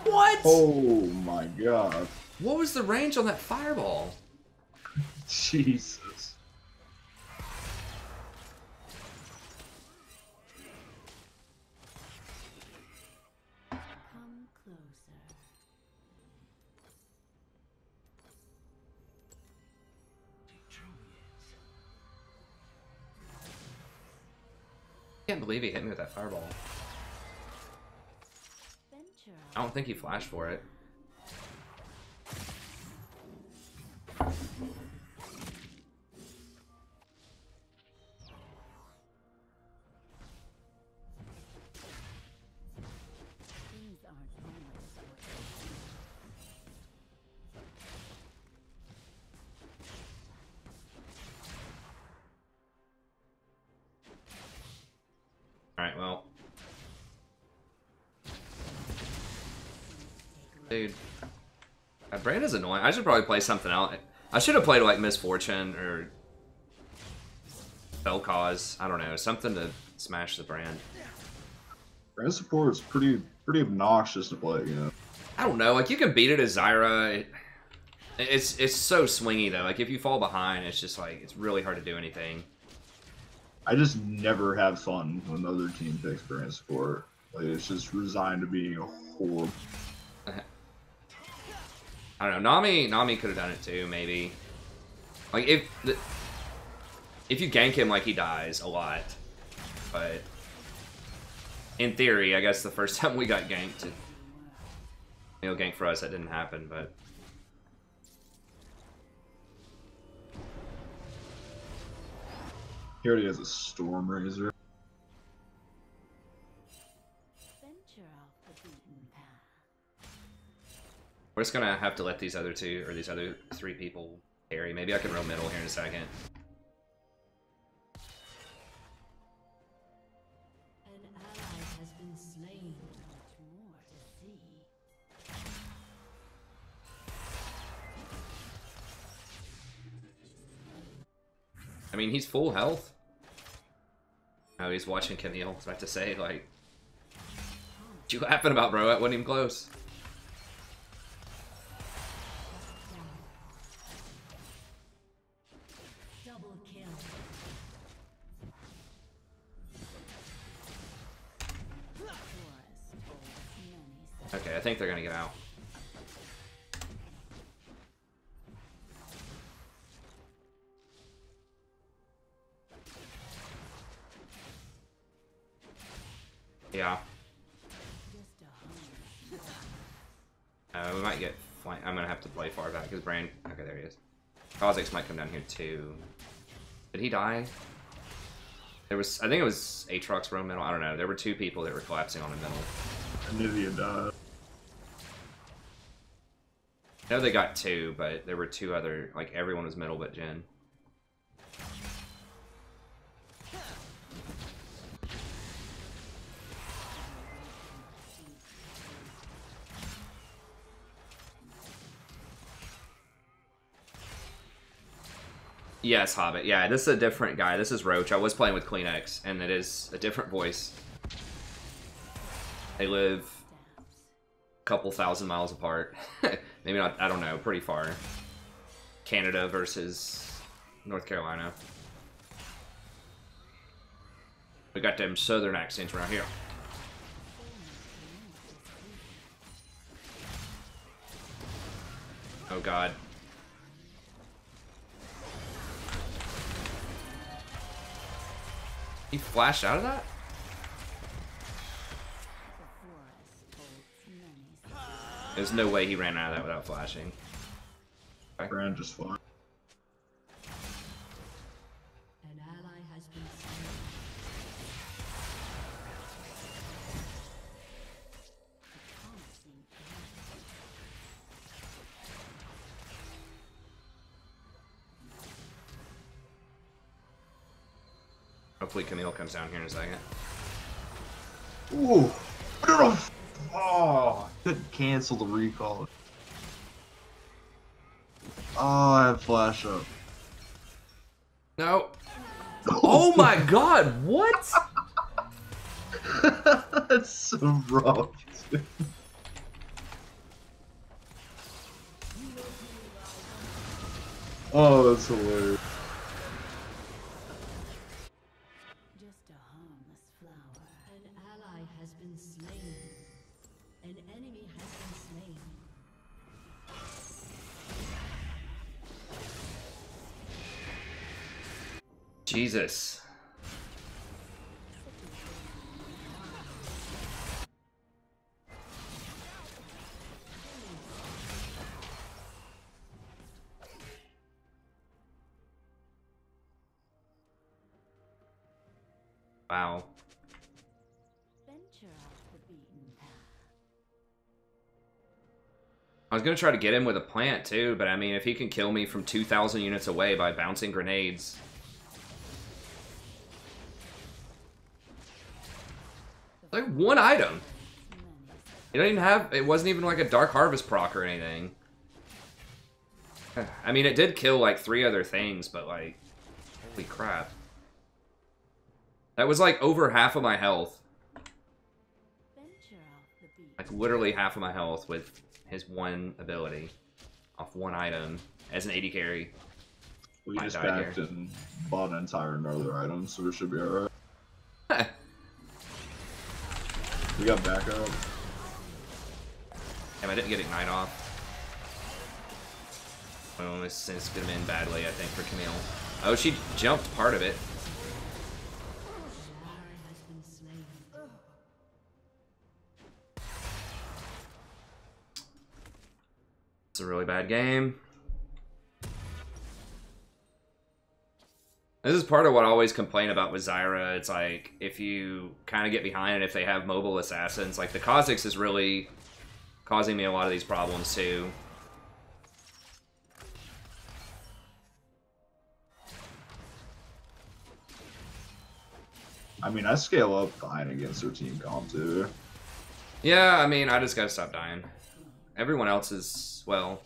What? Oh my god. What was the range on that fireball? Jesus. Come closer. I can't believe he hit me with that fireball. Venture. I don't think he flashed for it. Things aren't always what Alright, well, Dude. Brand is annoying. I should probably play something else. I should have played like Misfortune or Fell Cause. I don't know. Something to smash the brand. Brand support is pretty obnoxious to play again. I don't know. Like, you can beat it as Zyra. It's so swingy, though. Like, if you fall behind, it's just like, it's really hard to do anything. I just never have fun when the other team picks brand support. Like, it's just resigned to being a horrible. I don't know. Nami could have done it too, maybe. Like, if you gank him, like, he dies a lot. But in theory, I guess the first time we got ganked, gank for us, that didn't happen, but. He already has a Storm Razor. Venture off the beaten path. We're just gonna have to let these other two, or these other three people carry. Maybe I can roam middle here in a second. An ally has been slain. Much more to see. I mean, he's full health. Oh, he's watching Camille. I was about to say, like, what you laughing about, bro? That wasn't even close. Double kill. Okay, I think they're gonna get out. Yeah. We might get flank. I'm gonna have to play far back because Brain. Okay, there he is. Kha'Zix might come down here too. Did he die? There was. I think it was Aatrox roam middle. I don't know. There were two people that were collapsing on the middle. Nivea died. I know they got two, but there were two other. Like, everyone was middle but Jhin. Yes, Hobbit. Yeah, this is a different guy. This is Roach. I was playing with Kleenex, and it is a different voice. They live a couple thousand miles apart. Maybe not, I don't know, pretty far. Canada versus North Carolina. We got them southern accents right here. Oh god. He flashed out of that? There's no way he ran out of that without flashing. Brand just fine. An ally has been slain. Hopefully Camille comes down here in a second. Ooh. Oh, couldn't cancel the recall. Oh, I have flash up. No. Oh my god, what? That's so rough. Oh, that's hilarious. Just a harmless flower. An ally has been slain. An enemy has been slain. Jesus. Wow. Venture off the beaten path. I was gonna try to get him with a plant too, but I mean, if he can kill me from 2,000 units away by bouncing grenades. Like one item. You don't even have... It wasn't even like a Dark Harvest proc or anything. I mean, it did kill like 3 other things, but like... Holy crap. That was like over half of my health. Venture off the beat. Like literally half of my health with his one ability. Off one item. As an 80 carry. We Might just die backed here. and bought an entire another item, so we should be alright. We got backup. Damn, I didn't get Ignite off. Well, this is gonna end badly, I think, for Camille. Oh, she jumped part of it. An ally has been slain. It's a really bad game. This is part of what I always complain about with Zyra. It's like, if you kind of get behind it, if they have mobile assassins, like the Kha'Zix is really causing me a lot of these problems too. I mean, I scale up dying against their team comp too. Yeah, I mean, I just gotta stop dying. Everyone else is, well,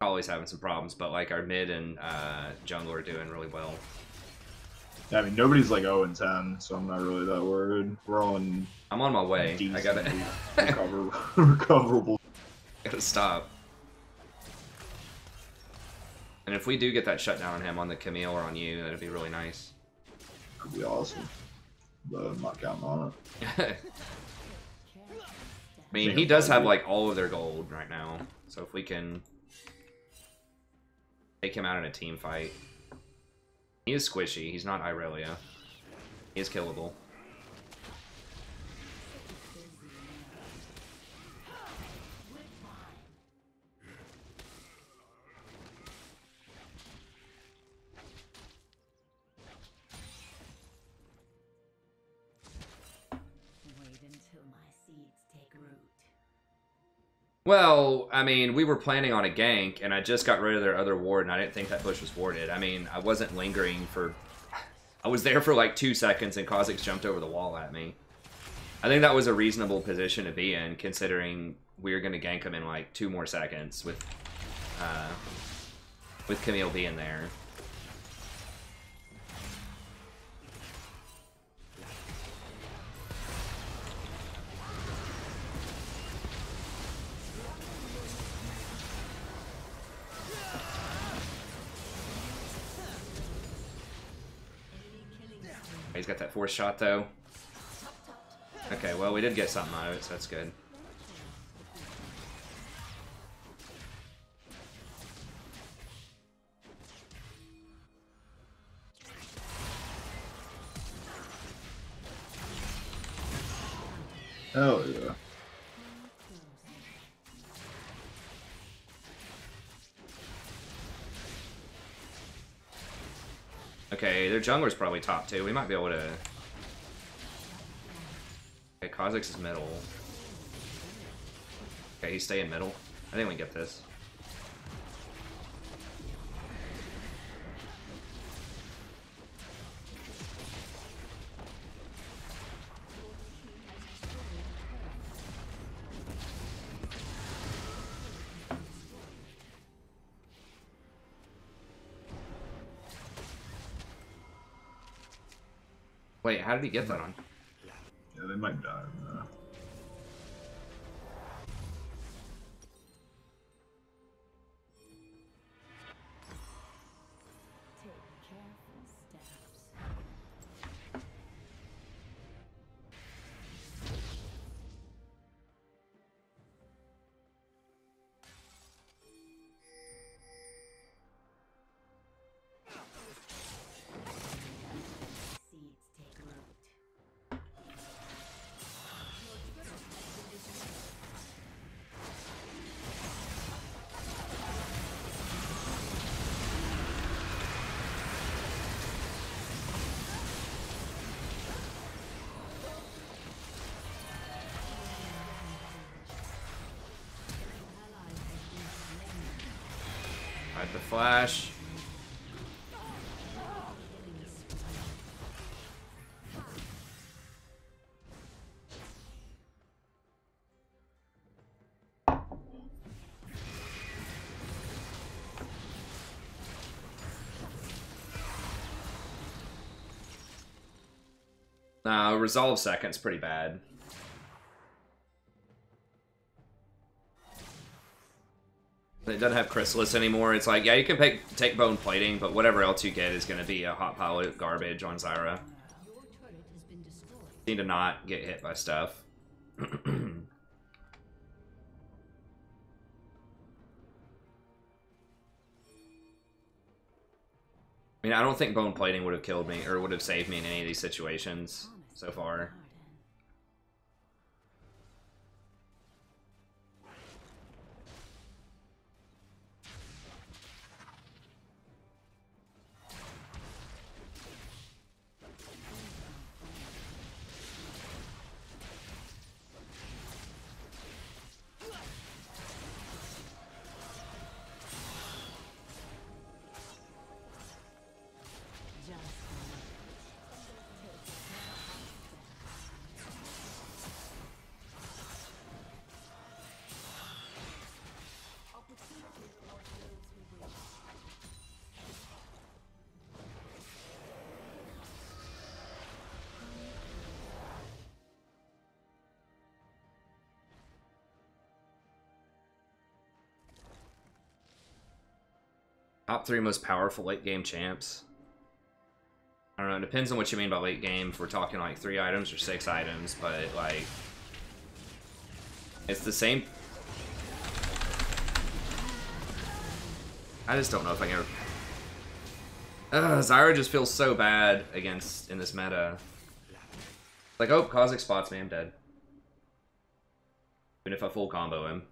always having some problems, but like our mid and jungle are doing really well. Yeah, I mean, nobody's like 0 and 10, so I'm not really that worried. We're all in I'm on my way. I gotta, recoverable. gotta stop. And if we do get that shutdown on him on the Camille or on you, that'd be really nice. That'd be awesome. But I'm not counting on it. I mean, he does have like all of their gold right now, so if we can take him out in a team fight. He is squishy, he's not Irelia. He is killable. Wait until my seeds take root. Well, I mean, we were planning on a gank, and I just got rid of their other ward, and I didn't think that bush was warded. I mean, I wasn't lingering for... I was there for like 2 seconds, and Kha'Zix jumped over the wall at me. I think that was a reasonable position to be in, considering we were going to gank him in like 2 more seconds with Camille being there. He's got that force shot, though. Okay, well, we did get something out of it, so that's good. Hell yeah. Okay, their jungler's probably top 2. We might be able to... Okay, Kha'Zix is middle. Okay, he's staying middle. I think we get this. Wait, how did he get that on? Yeah, they might die. Take careful steps. Seeds take root. Alright, the flash. Resolve second's pretty bad. It doesn't have Chrysalis anymore. It's like, yeah, you can take Bone Plating, but whatever else you get is going to be a hot pile of garbage on Zyra. Need to not get hit by stuff. I mean, I don't think Bone Plating would have killed me, or would have saved me in any of these situations so far. Top 3 most powerful late game champs. I don't know, it depends on what you mean by late game. If we're talking like 3 items or 6 items, but like it's the same. I just don't know if I can ever. Zyra just feels so bad against in this meta. Like, oh, Kha'Zix spots me, I'm dead. Even if I full combo him.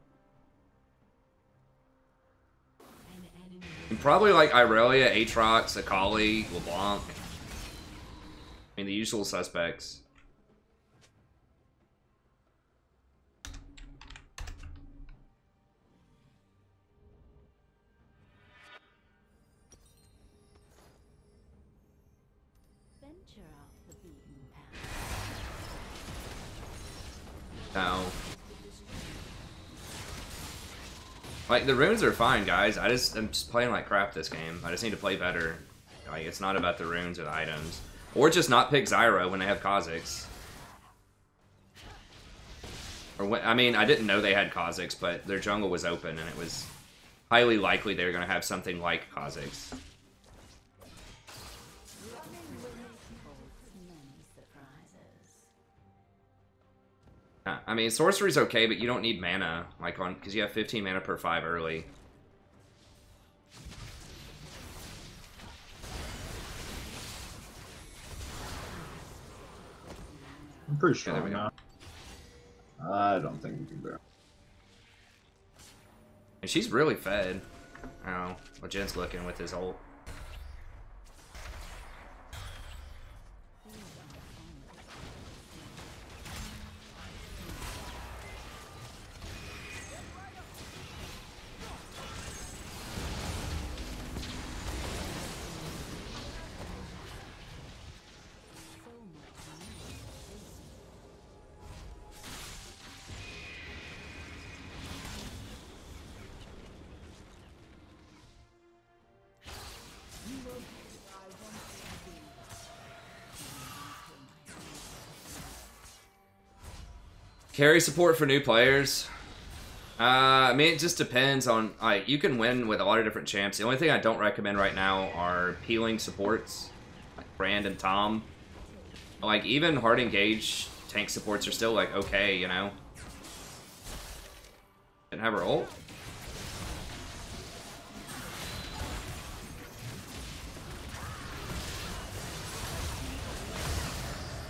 And probably like Irelia, Aatrox, Akali, LeBlanc. I mean, the usual suspects. Venture off the beaten path. No. Like, the runes are fine, guys. I'm just playing like crap this game. I just need to play better. Like, it's not about the runes or the items. Or just not pick Zyra when they have Kha'Zix. Or when, I mean, I didn't know they had Kha'Zix, but their jungle was open, and it was highly likely they were going to have something like Kha'Zix. I mean, sorcery's okay, but you don't need mana, like on, because you have 15 mana per 5 early. I'm pretty Yeah, there we strong go. now. I don't think we can bear. And she's really fed. I don't know what Jen's looking with his ult. Carry support for new players. I mean, it just depends on, like, you can win with a lot of different champs. The only thing I don't recommend right now are peeling supports, like Brand and Tom. Like, even hard engage tank supports are still, like, okay, you know? Didn't have her ult.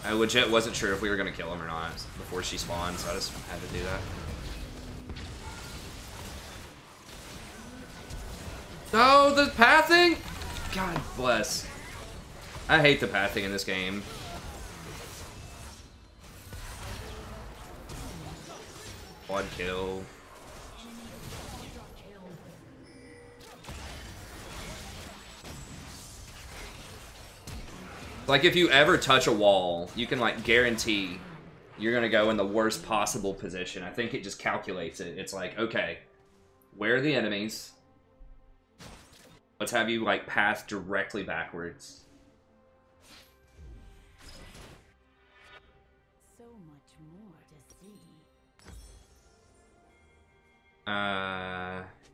I legit wasn't sure if we were going to kill him or not before she spawned, so I just had to do that. No, the pathing? God bless. I hate the pathing in this game. Quad kill. Like, if you ever touch a wall, you can, like, guarantee you're gonna go in the worst possible position. I think it just calculates it. It's like, okay, where are the enemies? Let's have you, like, path directly backwards.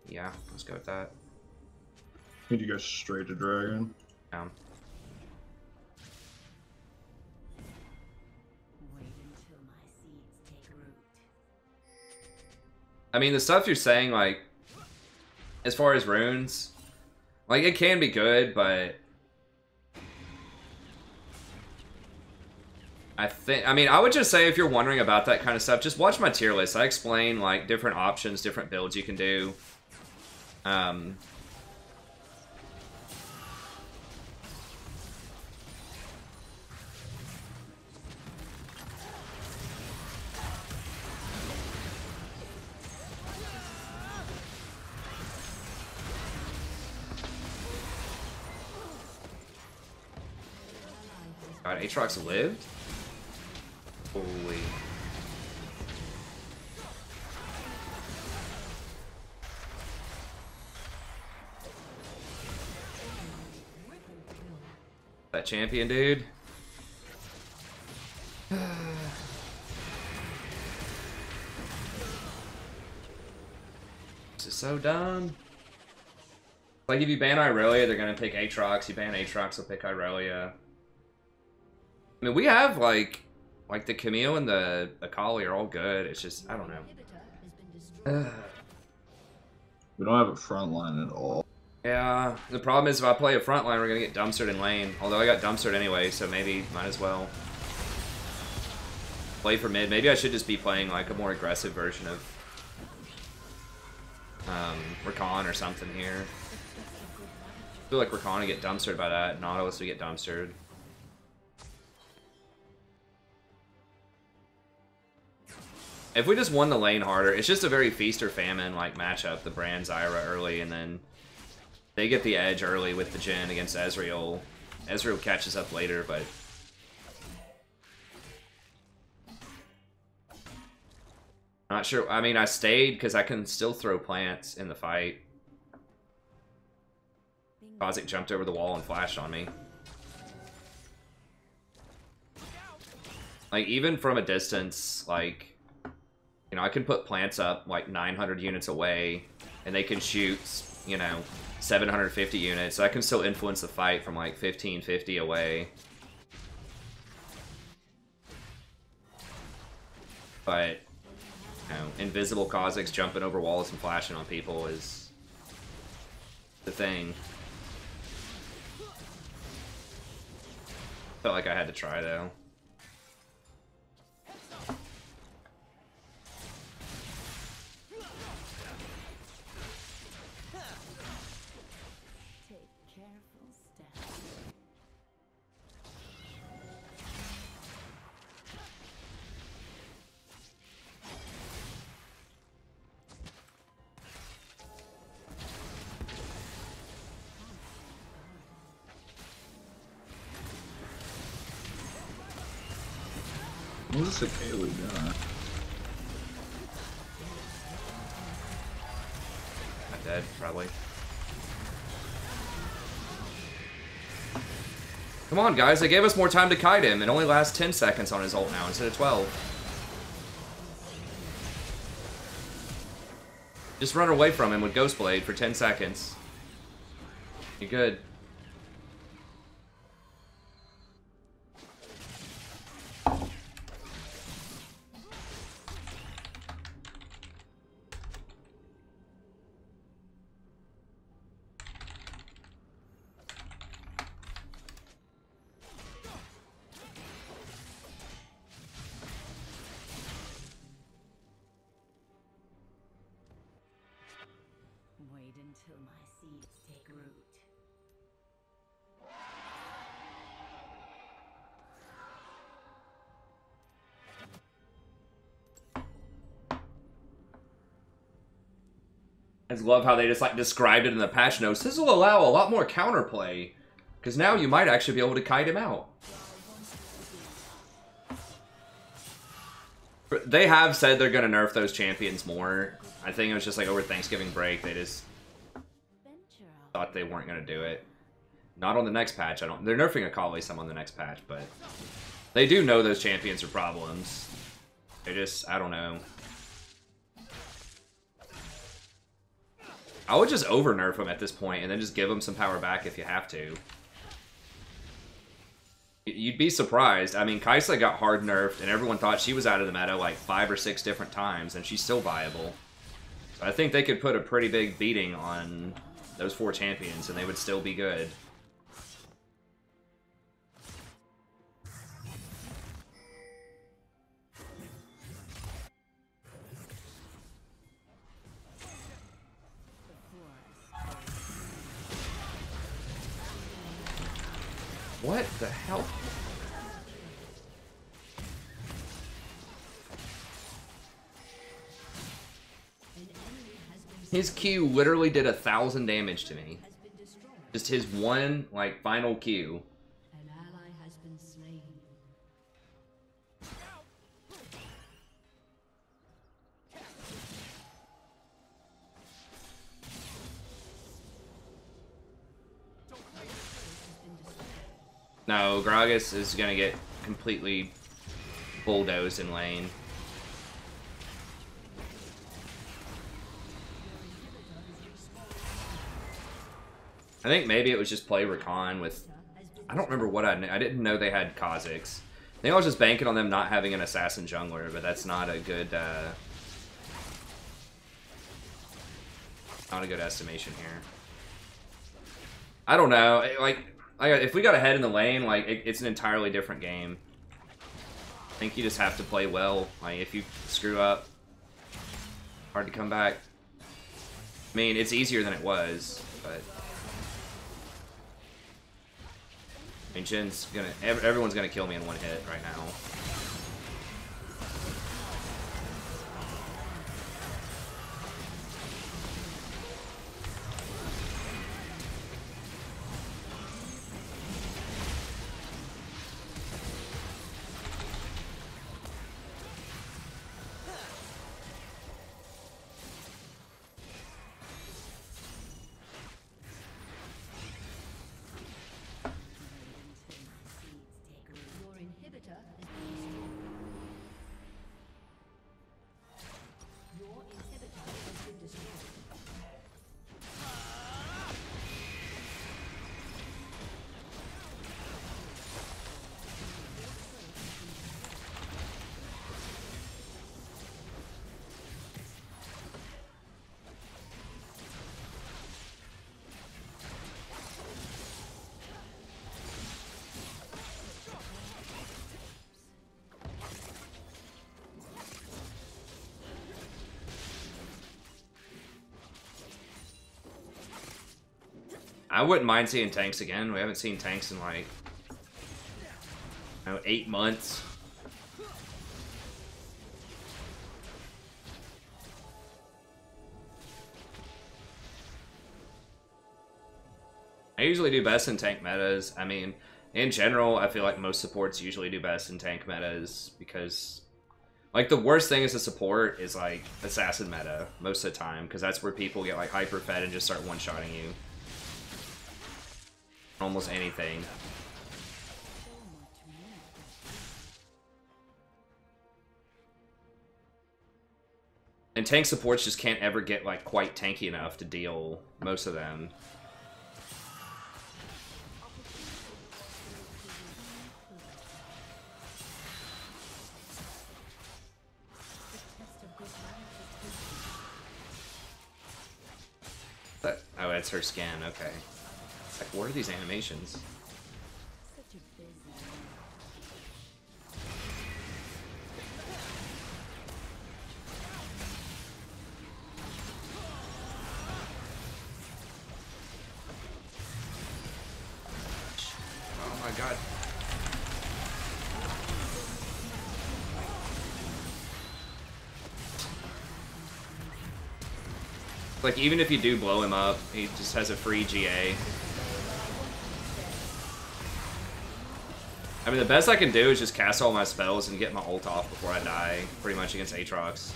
Yeah, let's go with that. Need to go straight to dragon. Down. Wait until my seeds take root. I mean, the stuff you're saying, like, as far as runes, like, it can be good, but I mean, I would just say if you're wondering about that kind of stuff, just watch my tier list. I explain, like, different options, different builds you can do. God, Aatrox lived? Holy. That champion, dude. This is so dumb. Like, if you ban Irelia, they're gonna pick Aatrox. You ban Aatrox, they'll pick Irelia. I mean, we have, like the Camille and the Akali are all good. It's just, I don't know. We don't have a front line at all. Yeah, the problem is if I play a front line, we're gonna get dumpstered in lane. Although I got dumpstered anyway, so maybe might as well play for mid. Maybe I should just be playing like a more aggressive version of Rakan or something here. I feel like Rakan would get dumpstered by that. Nautilus would get dumpstered. If we just won the lane harder, it's just a very feast or famine like matchup. The Brand Zyra early, and then they get the edge early with the Jhin against Ezreal. Ezreal catches up later, but not sure. I mean, I stayed because I can still throw plants in the fight. Kha'Zix jumped over the wall and flashed on me. Like, even from a distance, like, you know, I can put plants up like 900 units away, and they can shoot, you know, 750 units. So I can still influence the fight from like 1550 away. But, you know, invisible Kha'Zix jumping over walls and flashing on people is the thing. Felt like I had to try though. What's this Kaylee doing? I'm dead, probably. Come on, guys, they gave us more time to kite him. It only lasts 10 seconds on his ult now instead of 12. Just run away from him with Ghostblade for 10 seconds. You're good. Wait until my seeds take root. I just love how they just like described it in the patch notes. This will allow a lot more counterplay, because now you might actually be able to kite him out. They have said they're going to nerf those champions more. I think it was just like over Thanksgiving break, they just thought they weren't going to do it. Not on the next patch. They're nerfing Akali some on the next patch, but they do know those champions are problems. They just, I don't know. I would just over nerf him at this point and then just give him some power back if you have to. You'd be surprised. I mean, Kaisa got hard nerfed and everyone thought she was out of the meta like 5 or 6 different times and she's still viable. So I think they could put a pretty big beating on those 4 champions and they would still be good. What the hell? His Q literally did 1,000 damage to me. Just his one, like, final Q. An ally has been slain. No, Gragas is gonna get completely bulldozed in lane. I think maybe it was just play Rakan with... I don't remember what I didn't know they had Kazakhs. I think I was just banking on them not having an assassin jungler, but that's not a good... not a good estimation here. I don't know. Like, if we got ahead in the lane, like, it's an entirely different game. I think you just have to play well. Like, if you screw up, hard to come back. I mean, it's easier than it was, but... I mean, Jin's gonna... Everyone's gonna kill me in one hit right now. Your inhibitor has been destroyed. Your inhibitor has been destroyed. I wouldn't mind seeing tanks again. We haven't seen tanks in like, 8 months. I usually do best in tank metas. I mean, in general, I feel like most supports usually do best in tank metas because, like, the worst thing as a support is like assassin meta most of the time because that's where people get like hyper fed and just start one-shotting you. Almost anything. And tank supports just can't ever get like quite tanky enough to deal most of them. But, oh, that's her skin, okay. Like, what are these animations? Oh my god. Like, even if you do blow him up, he just has a free GA. I mean, the best I can do is just cast all my spells and get my ult off before I die, pretty much against Aatrox.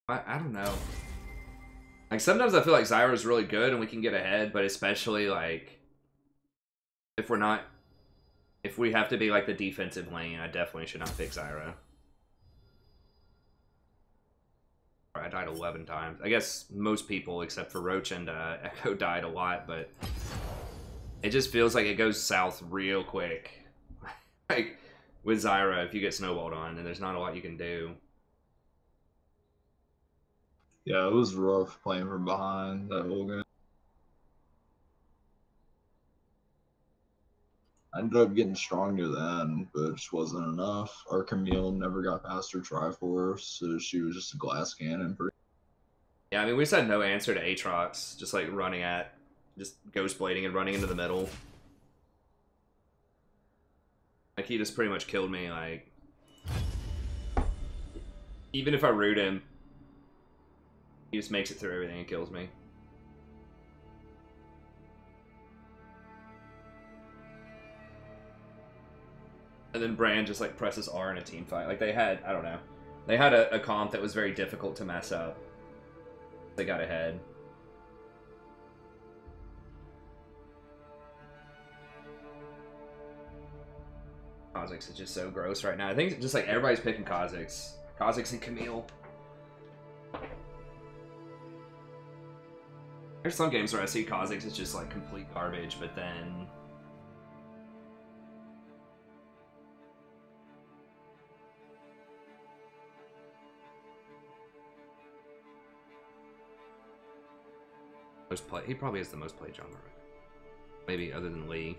I don't know. Like, sometimes I feel like Zyra's really good and we can get ahead, but especially, like, if we have to be, like, the defensive lane, I definitely should not pick Zyra. I died 11 times. I guess most people, except for Roach and Echo, died a lot, but it just feels like it goes south real quick. Like, with Zyra, if you get snowballed on, and there's not a lot you can do. Yeah, it was rough playing from behind that whole game. I ended up getting strong near the end, but it just wasn't enough. Our Camille never got past her Triforce, so she was just a glass cannon. Yeah, I mean, we just had no answer to Aatrox, just like just ghost blading and running into the middle. Like, he just pretty much killed me, like, even if I root him, he just makes it through everything and kills me. And then Brand just, like, presses R in a team fight. Like, they had, I don't know, they had a comp that was very difficult to mess up. They got ahead. Kha'Zix is just so gross right now. I think just like everybody's picking Kha'Zix. Kha'Zix and Camille. There's some games where I see Kha'Zix is just like complete garbage, but then most play. He probably has the most played genre. Maybe other than Lee.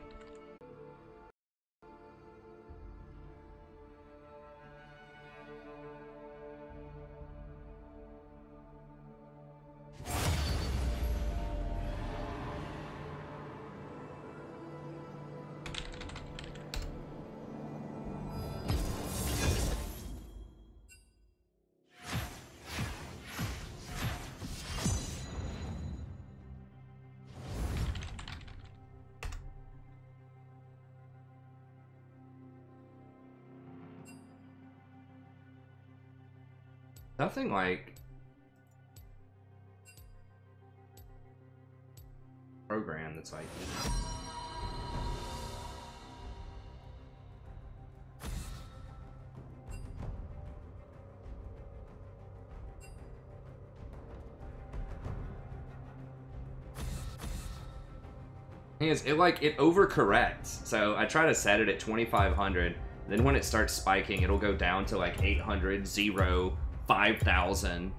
Nothing like program that's like thing is, it overcorrects. So I try to set it at 2500. Then when it starts spiking, it'll go down to like 800, 0, 5000.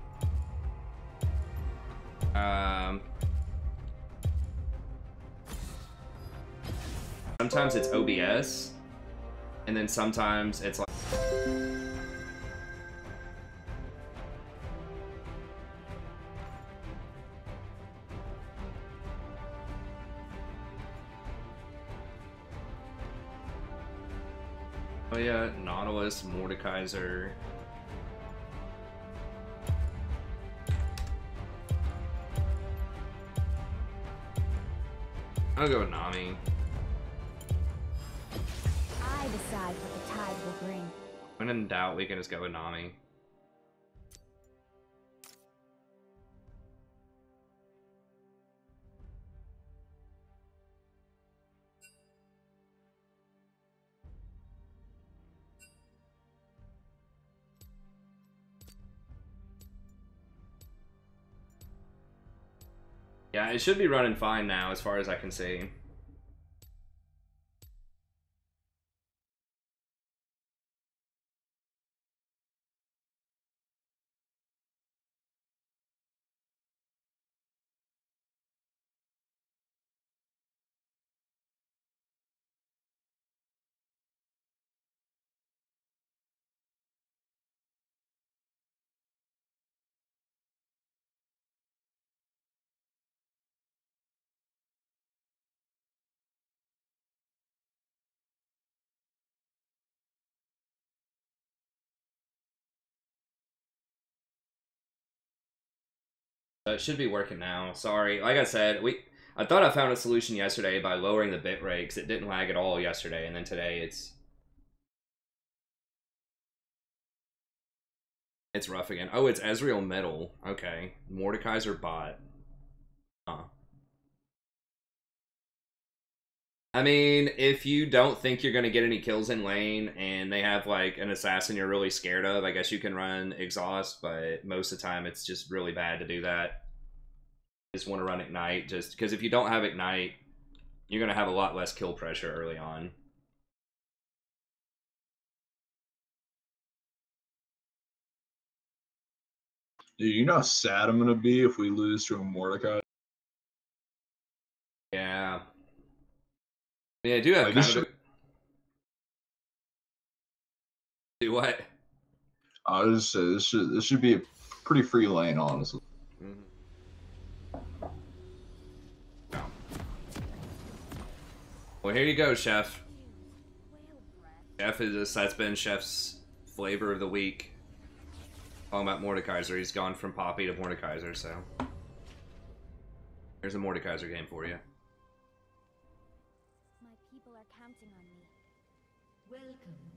Sometimes it's OBS, and then sometimes it's like oh yeah, Nautilus, Mordekaiser. I'll go with Nami. I decide what the tide will bring. When in doubt, we can just go with Nami. Yeah, it should be running fine now, as far as I can see. It should be working now. Sorry. Like I said, I thought I found a solution yesterday by lowering the bitrate because it didn't lag at all yesterday, and then today It's rough again. Oh, it's Ezreal middle. Okay. Mordekaiser bot. Huh. I mean, if you don't think you're going to get any kills in lane and they have like an assassin you're really scared of, I guess you can run Exhaust, but most of the time it's just really bad to do that. You just want to run Ignite, just because if you don't have Ignite, you're going to have a lot less kill pressure early on. Dude, you know how sad I'm gonna be if we lose to a Mordecai? Yeah. Yeah, I do have Like, kind this of a... Do what? I was just say this should be a pretty free lane, honestly. Mm-hmm. Well, here you go, Chef. Chef is that's been Chef's flavor of the week. Talking about Mordekaiser, he's gone from Poppy to Mordekaiser, so here's a Mordekaiser game for you. My people are counting on me. Welcome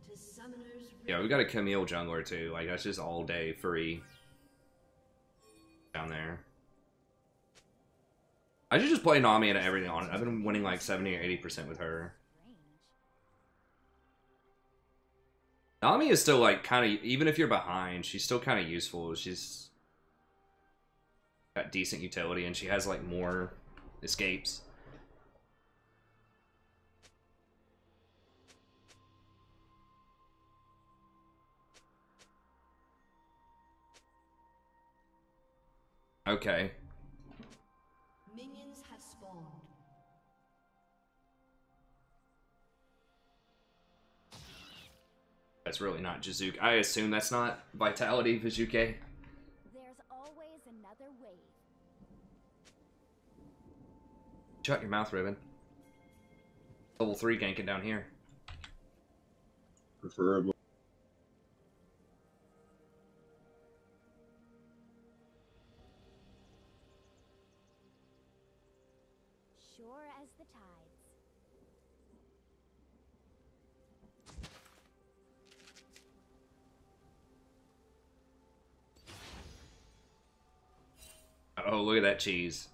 to Summoner's Yeah, we got a Camille jungler too. Like that's just all day free down there. I should just play Nami and everything on it. I've been winning like 70 or 80% with her. Nami is still like kind of, even if you're behind, she's still kind of useful. She's got decent utility and she has like more escapes. Okay. Minions have spawned. That's really not Jizuke. I assume that's not Vitality Vizuke. There's always another wave. Shut your mouth, Ribbon. Level 3 ganking down here. Preferably. Sure as the tides. Oh, look at that cheese.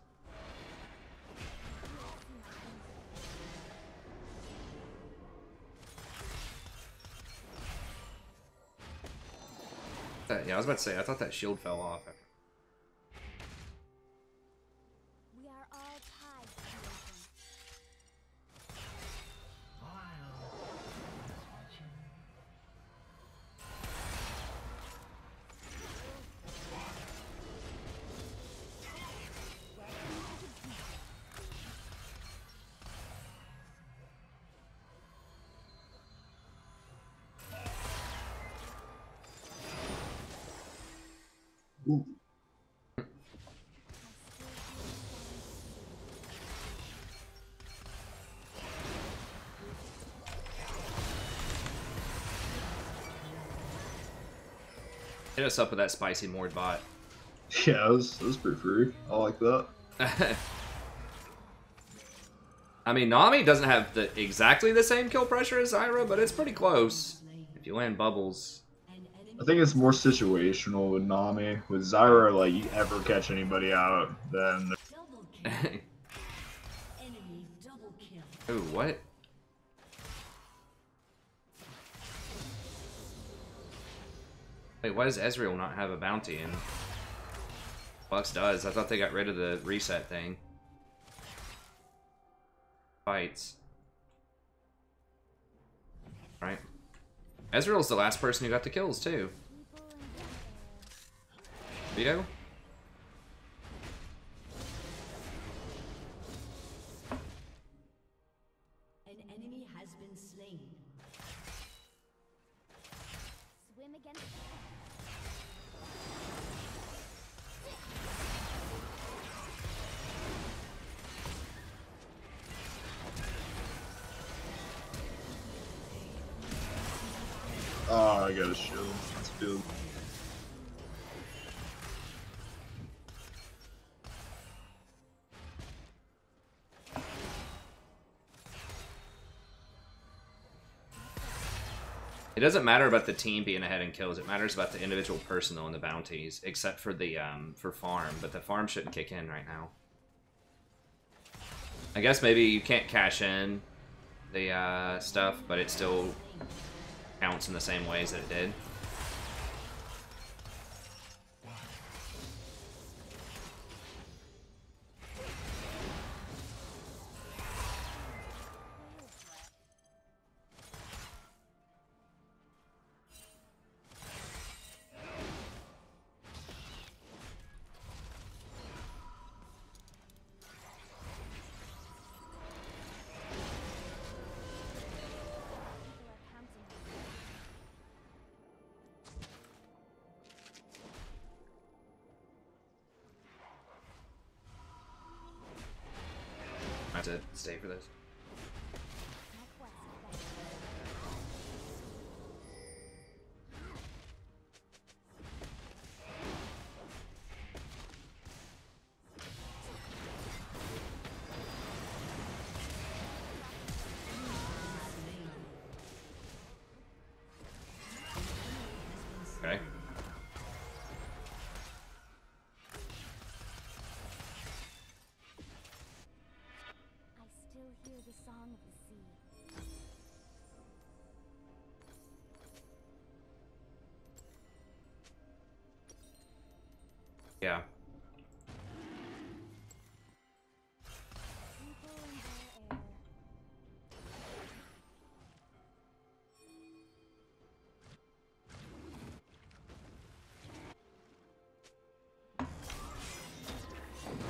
Yeah, I was about to say, I thought that shield fell off. We are all tied to the ocean. Ooh. Hit us up with that spicy Mord bot. Yeah, that was pretty free. I like that. I mean, Nami doesn't have exactly the same kill pressure as Zyra, but it's pretty close. If you land bubbles. I think it's more situational with Nami. With Zyra, like, you ever catch anybody out, then... Double kill. Enemy double kill. Ooh, what? Wait, why does Ezreal not have a bounty in? Bucks does. I thought they got rid of the reset thing. Fights. Right. Ezreal's the last person who got the kills, too. Vito? An enemy has been slain. Swim against Oh, I got a shield. That's good. It doesn't matter about the team being ahead in kills. It matters about the individual person though in the bounties, except for the for farm. But the farm shouldn't kick in right now. I guess maybe you can't cash in the stuff, but it still counts in the same ways that it did. I have to stay for this. Okay. I still hear the song of the sea. Yeah. People in their air.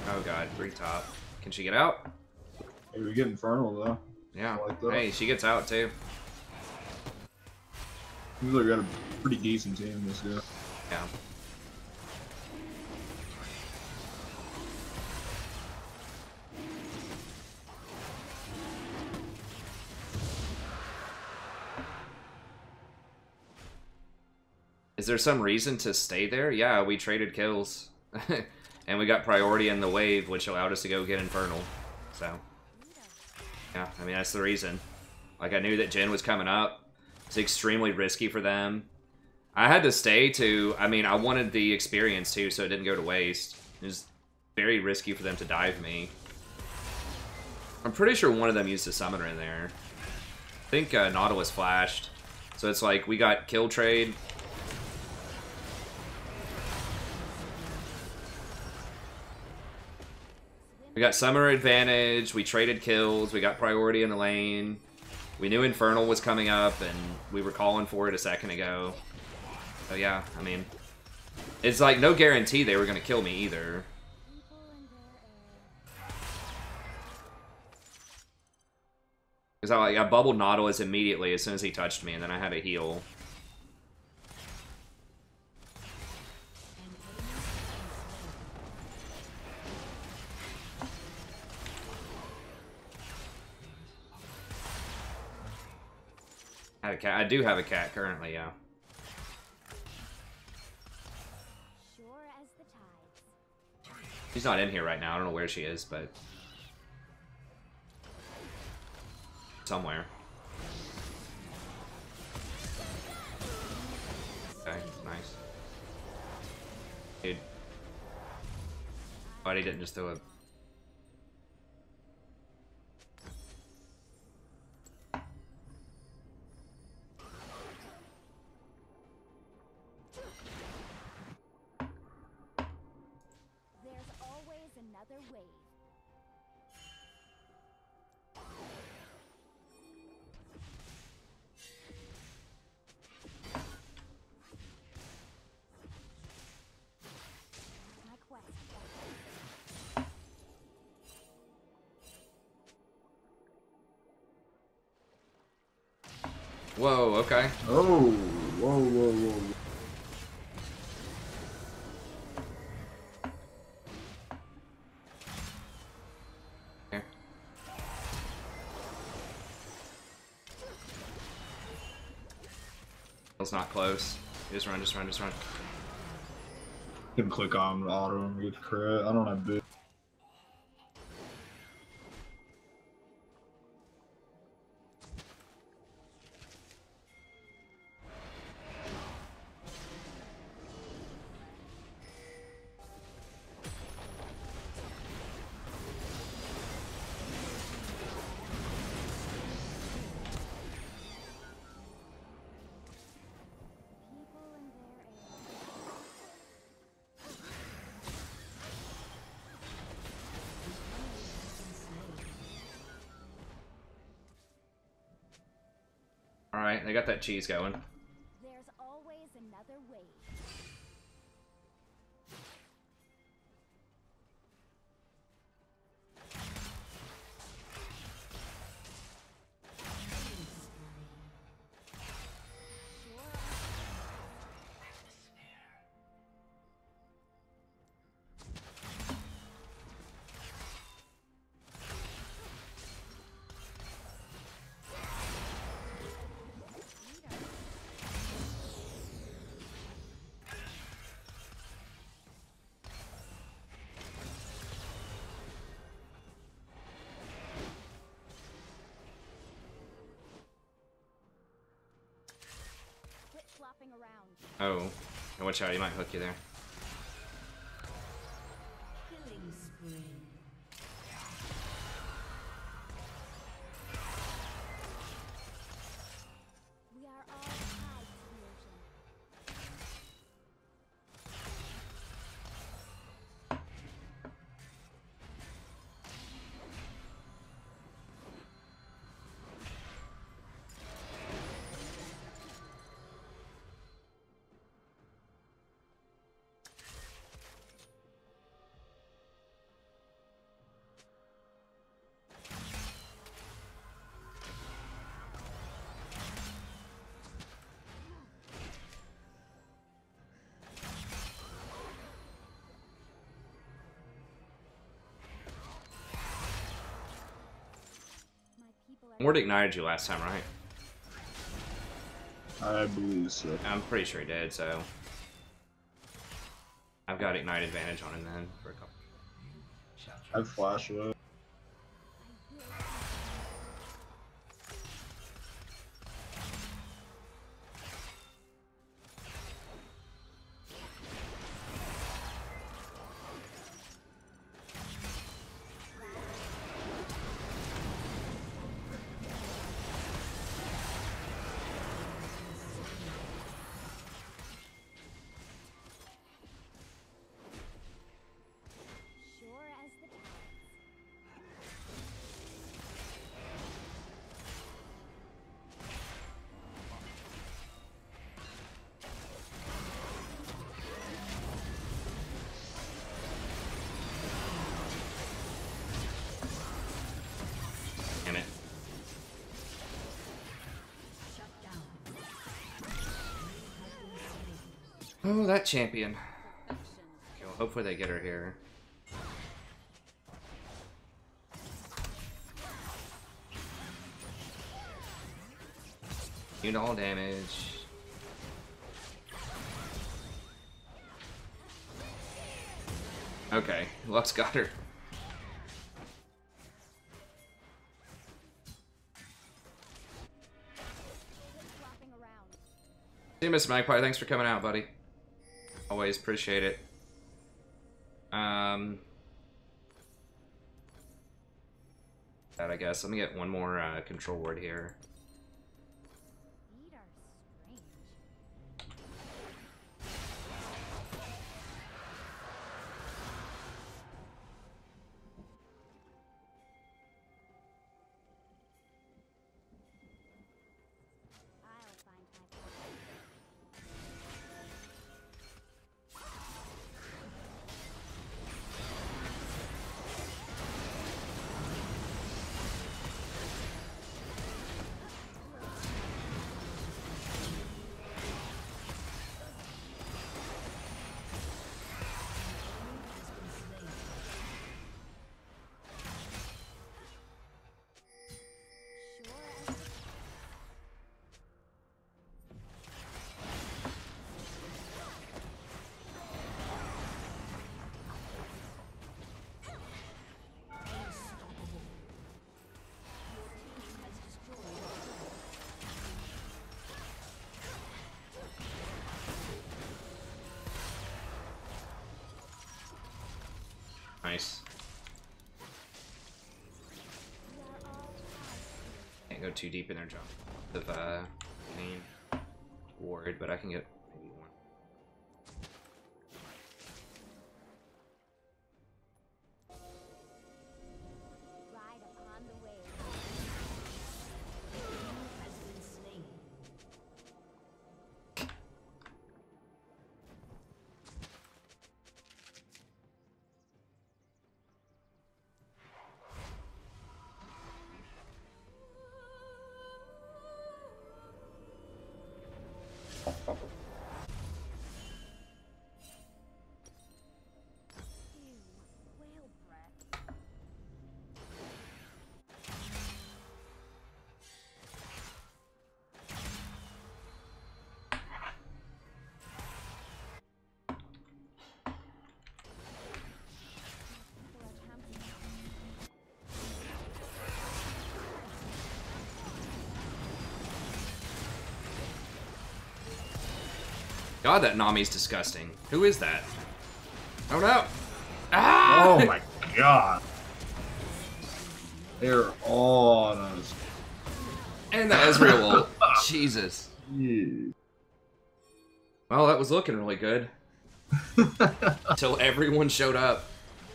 Oh god, free top. Can she get out? Hey, we get Infernal though. Yeah. I like that. Hey, she gets out too. Seems like we got a pretty decent team this year. Yeah. Is there some reason to stay there? Yeah, we traded kills. And we got priority in the wave, which allowed us to go get Infernal. So, yeah, I mean, that's the reason. Like, I knew that Jhin was coming up. It's extremely risky for them. I had to stay to... I mean, I wanted the experience, too, so it didn't go to waste. It was very risky for them to dive me. I'm pretty sure one of them used a summoner in there. I think Nautilus flashed. So it's like, we got kill trade... We got summoner advantage, we traded kills, we got priority in the lane. We knew Infernal was coming up, and we were calling for it a second ago. So yeah, I mean... It's like no guarantee they were going to kill me either. People in their air. Because I bubbled Nautilus immediately as soon as he touched me, and then I had a heal. I had a cat. I do have a cat currently, yeah. Sure as the tides. She's not in here right now. I don't know where she is, but... somewhere. Okay, nice. Dude. Why he didn't just throw a... There's always another wave. My quest. Whoa, okay. Oh, whoa, whoa, whoa. Here. It's not close. Just run, just run, just run. Can click on auto and get crit. I don't have big. Alright, they got that cheese going. There's always another way. Quit flopping around. Oh, and watch out, he might hook you there. Killing spree. We are all tied to the ocean. My people are Ward ignited you last time, right? I believe so. I'm pretty sure he did, so... I've got ignite advantage on him then, for a couple. I have flash away. sure as the tides. Damn it. Shut down. Oh, that champion. Okay, well, hopefully they get her here. Immune to all damage. Okay, Lux got her. Quit flopping around. See you, Miss Magpie. Thanks for coming out, buddy. Always appreciate it. That I guess. Let me get one more control word here. Feet are strange. I'll find my place. Sure as the Unstoppable. Your team has destroyed a turret. Nice. we are all tied to the ocean. Can't go too deep in their jump of main ward, but I can get maybe one. Ride upon the wave. Has been slain. God, that Nami's disgusting. Who is that? Oh no! Ah! Oh my god. They're all on us. And the Ezreal ult. Jesus. Yeah. Well, that was looking really good. Until everyone showed up.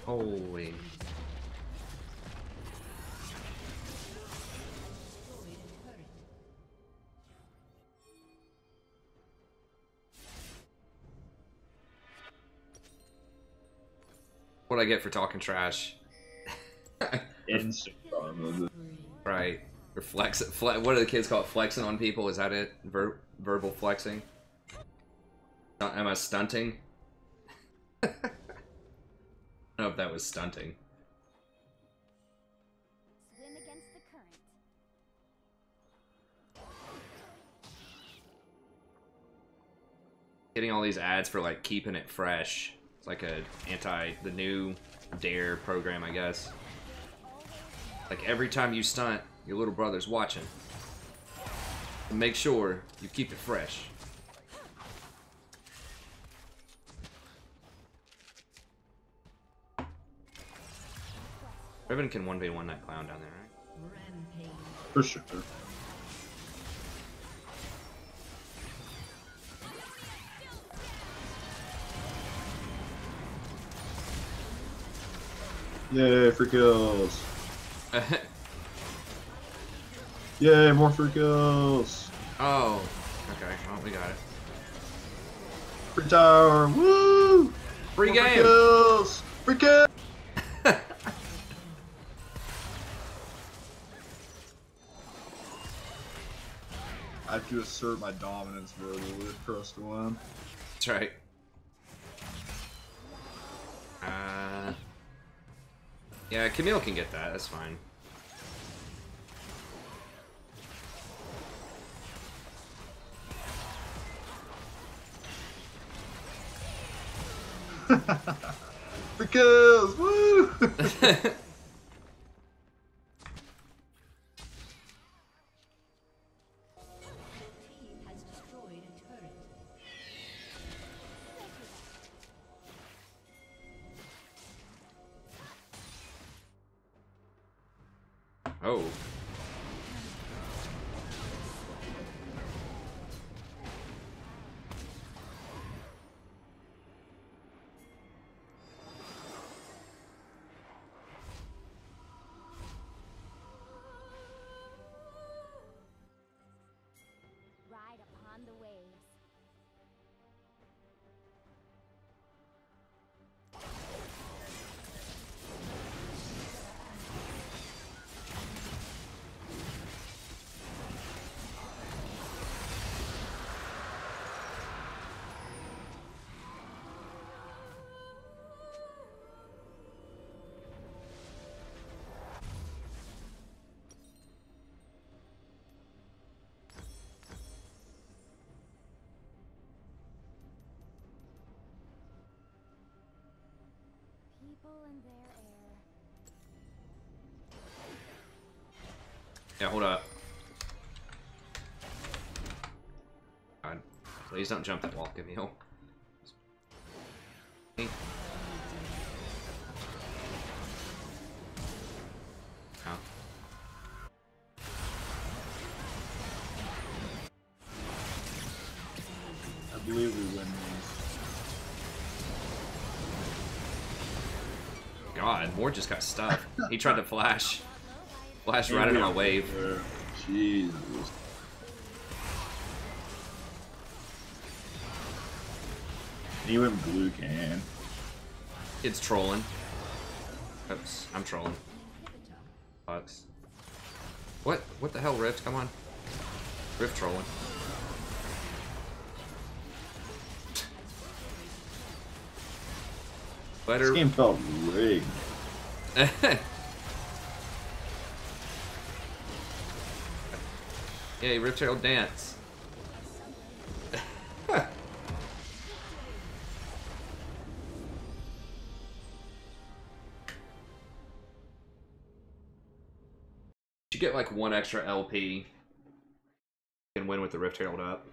Holy. What'd I get for talking trash? Instant karma. Right. Or what do the kids call it? Flexing on people? Is that it? Verbal flexing? Am I stunting? I don't know if that was stunting. Swim against the current. Getting all these ads for like keeping it fresh. It's like the new Dare program, I guess. Like every time you stunt, your little brother's watching. And make sure you keep it fresh. Riven can 1v1 that clown down there, right? Rampage. For sure. Yay, free kills. Yay, more free kills. Oh, okay. Well, we got it. Free tower. Woo! Free More game. Free kills. Free kills. I have to assert my dominance verbally across the line. That's right. Yeah, Camille can get that. That's fine. Free kills! Woo! Team has destroyed a turret. Oh. Ride upon the waves. People and their air. Yeah, hold up. God, please don't jump that wall, Camille. Hey. Oh. I believe we win these. God, Moore just got stuck. He tried to flash. Flash right into my wave. Jesus. He went blue can. It's trolling. Oops, I'm trolling. Bucks. What? What the hell, Rift? Come on. Rift trolling. This Better. game felt rigged. Yay, Rift Herald dance. You get like one extra LP. You can win with the Rift Herald up.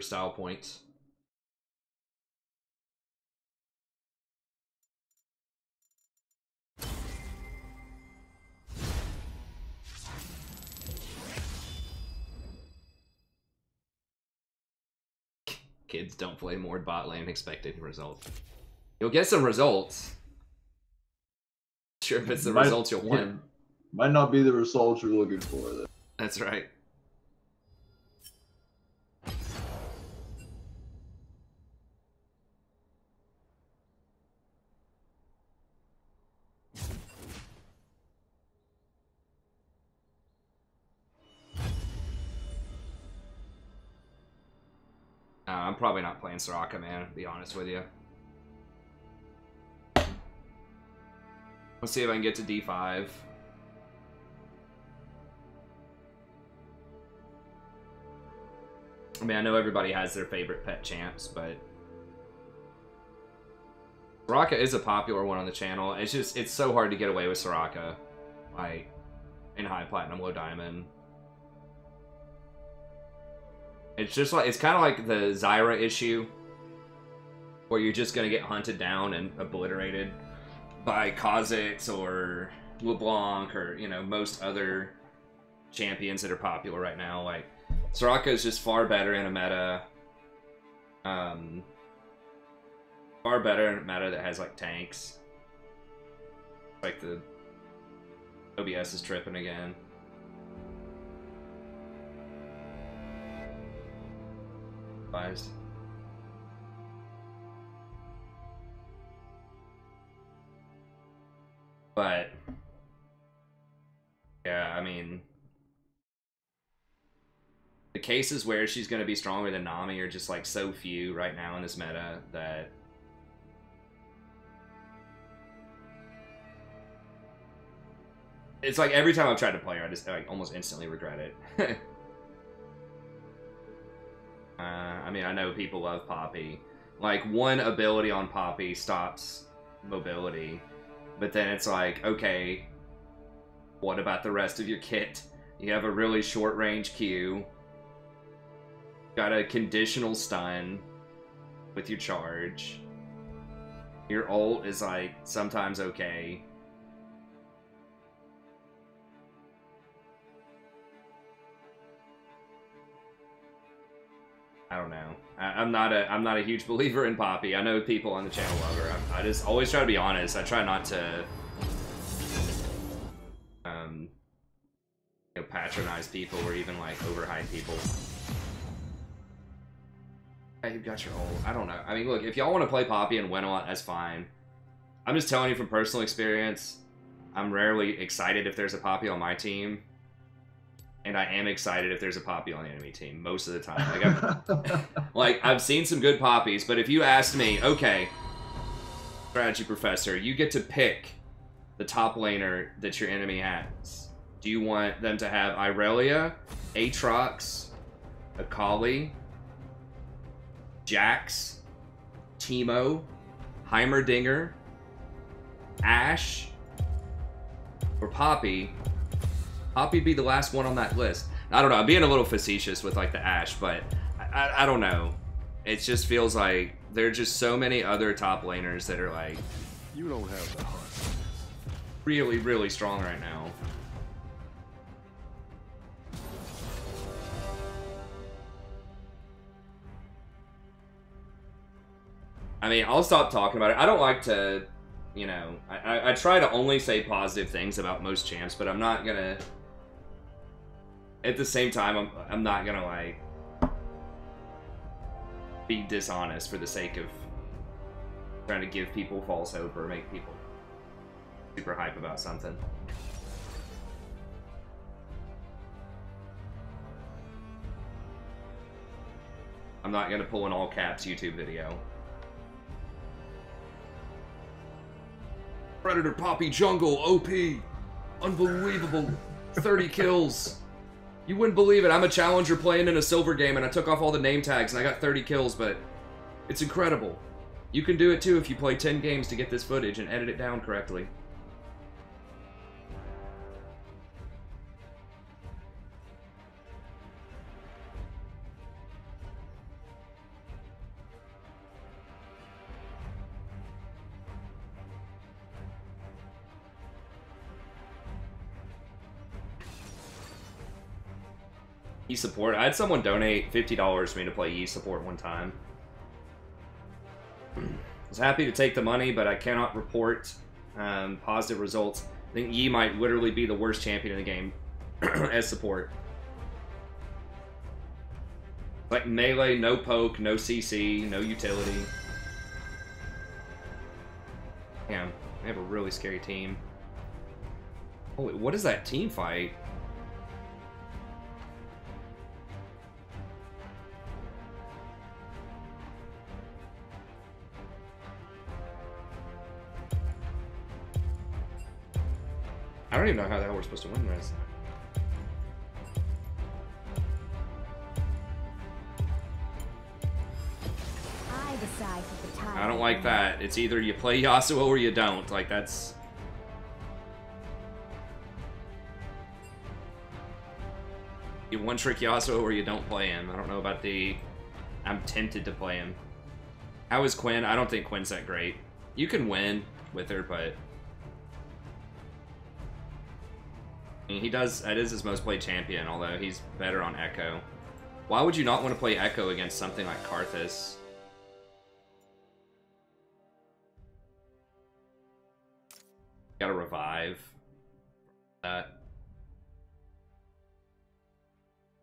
for style points. Kids don't play more bot lane expecting results. You'll get some results. Sure, if it's the results you'll want. Might not be the results you're looking for, though. That's right. I'm probably not playing Soraka, man, to be honest with you. Let's see if I can get to D5. I mean, I know everybody has their favorite pet champs, but Soraka is a popular one on the channel. It's just, it's so hard to get away with Soraka, like, in high platinum, low diamond. It's just like, it's kind of like the Zyra issue, where you're just going to get hunted down and obliterated by Kha'Zix or LeBlanc or, you know, most other champions that are popular right now. Like, Soraka is just far better in a meta. Far better in a meta that has, like, tanks. Like, the OBS is tripping again. Advised. But yeah, I mean, the cases where she's going to be stronger than Nami are just like so few right now in this meta that it's like every time I've tried to play her, I just like almost instantly regret it. I mean, I know people love Poppy. Like, one ability on Poppy stops mobility. But then it's like, okay, what about the rest of your kit? You have a really short range Q. Got a conditional stun with your charge. Your ult is like sometimes okay. I don't know. I'm not a huge believer in Poppy. I know people on the channel love her. I just always try to be honest. I try not to you know, patronize people or even like overhype people. Hey, you've got your ult. I don't know. I mean, look, if y'all want to play Poppy and win a lot, that's fine. I'm just telling you from personal experience, I'm rarely excited if there's a Poppy on my team. And I am excited if there's a Poppy on the enemy team most of the time. Like, I've seen some good Poppies, but if you asked me, okay, strategy professor, you get to pick the top laner that your enemy has. Do you want them to have Irelia, Aatrox, Akali, Jax, Teemo, Heimerdinger, Ashe, or Poppy? Poppy'd be the last one on that list. I don't know, I'm being a little facetious with like the Ashe, but I don't know. It just feels like there are just so many other top laners that are like You don't have the heart. really, really strong right now. I mean, I'll stop talking about it. I don't like to, you know, I try to only say positive things about most champs, but I'm not gonna, at the same time, I'm not gonna, like, be dishonest for the sake of trying to give people false hope or make people super hype about something. I'm not gonna pull an all caps YouTube video. Predator Poppy Jungle OP, unbelievable, 30 kills. You wouldn't believe it. I'm a challenger playing in a silver game and I took off all the name tags and I got 30 kills, but it's incredible. You can do it too if you play 10 games to get this footage and edit it down correctly. support. I had someone donate $50 for me to play E support one time. I was happy to take the money, but I cannot report positive results. I think Yi might literally be the worst champion in the game as support. Like melee, no poke, no CC, no utility. Damn, I have a really scary team. Holy, what is that team fight? I don't even know how the hell we're supposed to win this. I decide what the time. I don't like that. It's either you play Yasuo or you don't. Like, that's... You one-trick Yasuo or you don't play him. I don't know about the... I'm tempted to play him. How is Quinn? I don't think Quinn's that great. You can win with her, but... I mean, he does... That is his most played champion, although he's better on Echo. Why would you not want to play Echo against something like Karthus? Gotta revive that.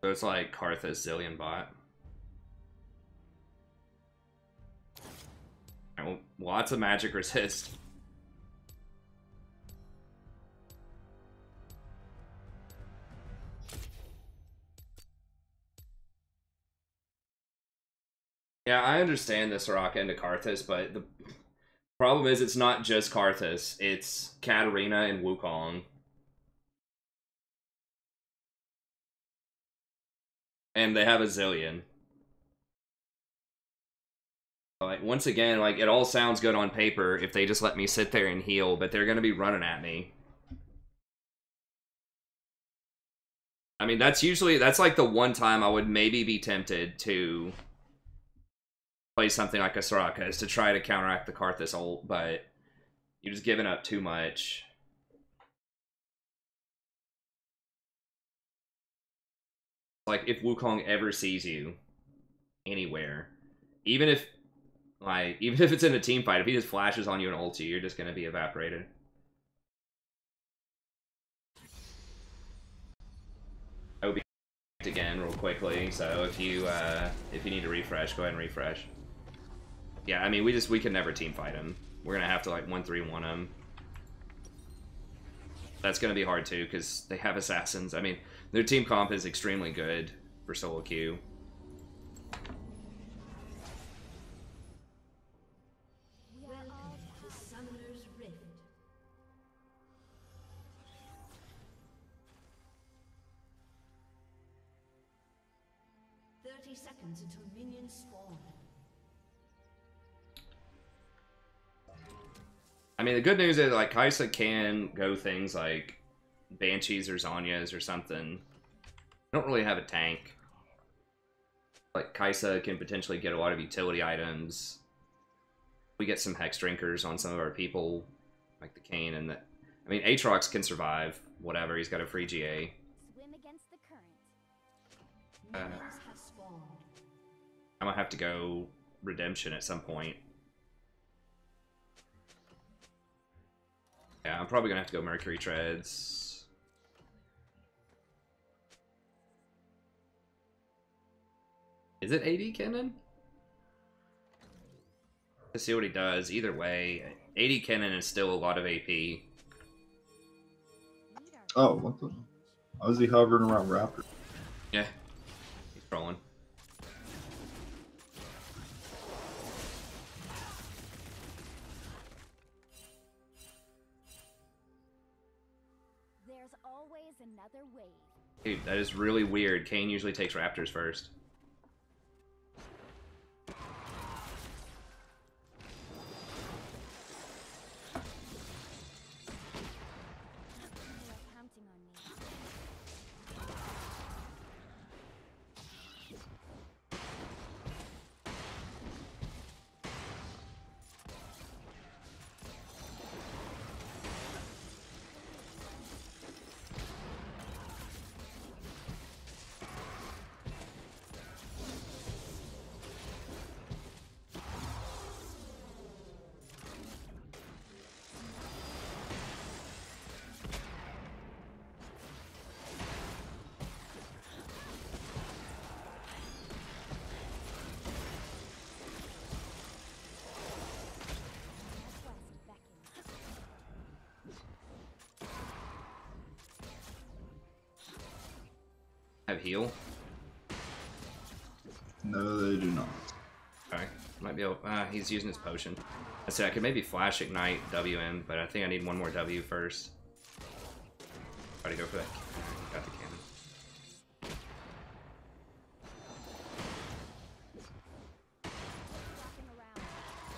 So it's like Karthus Zillion bot. Well, lots of magic resist. Yeah, I understand the Soraka into Karthus, but the problem is it's not just Karthus, it's Katarina and Wukong. And they have a Zillion. Like, once again, like, it all sounds good on paper if they just let me sit there and heal, but they're gonna be running at me. I mean, that's like the one time I would maybe be tempted to play something like a Soraka, is to try to counteract the Karthus ult, but you're just giving up too much. Like, if Wukong ever sees you anywhere, even if it's in a team fight, if he just flashes on you and ults you, you're just gonna be evaporated. OB again real quickly, so if you need to refresh, go ahead and refresh. Yeah, I mean, we can never team fight him. We're gonna have to like 1-3-1 him. That's gonna be hard too, because they have assassins. I mean, their team comp is extremely good for solo queue. Welcome to Summoner's Rift. 30 seconds until minions spawn. I mean, the good news is, like, Kai'Sa can go things like Banshees or Zhonya's or something. I don't really have a tank. Like, Kai'Sa can potentially get a lot of utility items. We get some Hex Drinkers on some of our people, like the Kayn and the... I mean, Aatrox can survive, whatever, he's got a free GA. Swim against the current. Minions have spawned. I'm gonna have to go Redemption at some point. Yeah, I'm probably gonna have to go Mercury Treads. Is it AD Kennen? Let's see what he does. Either way, AD Kennen is still a lot of AP. Oh, what the? How is he hovering around Raptor? Yeah, he's trolling. There's always another wave. Dude, that is really weird. Kayn usually takes Raptors first. You are counting on me. have heal? No, they do not. Okay. Might be able. He's using his potion. I said I could maybe flash ignite WM, but I think I need one more W first. Try to go for that. Got the cannon.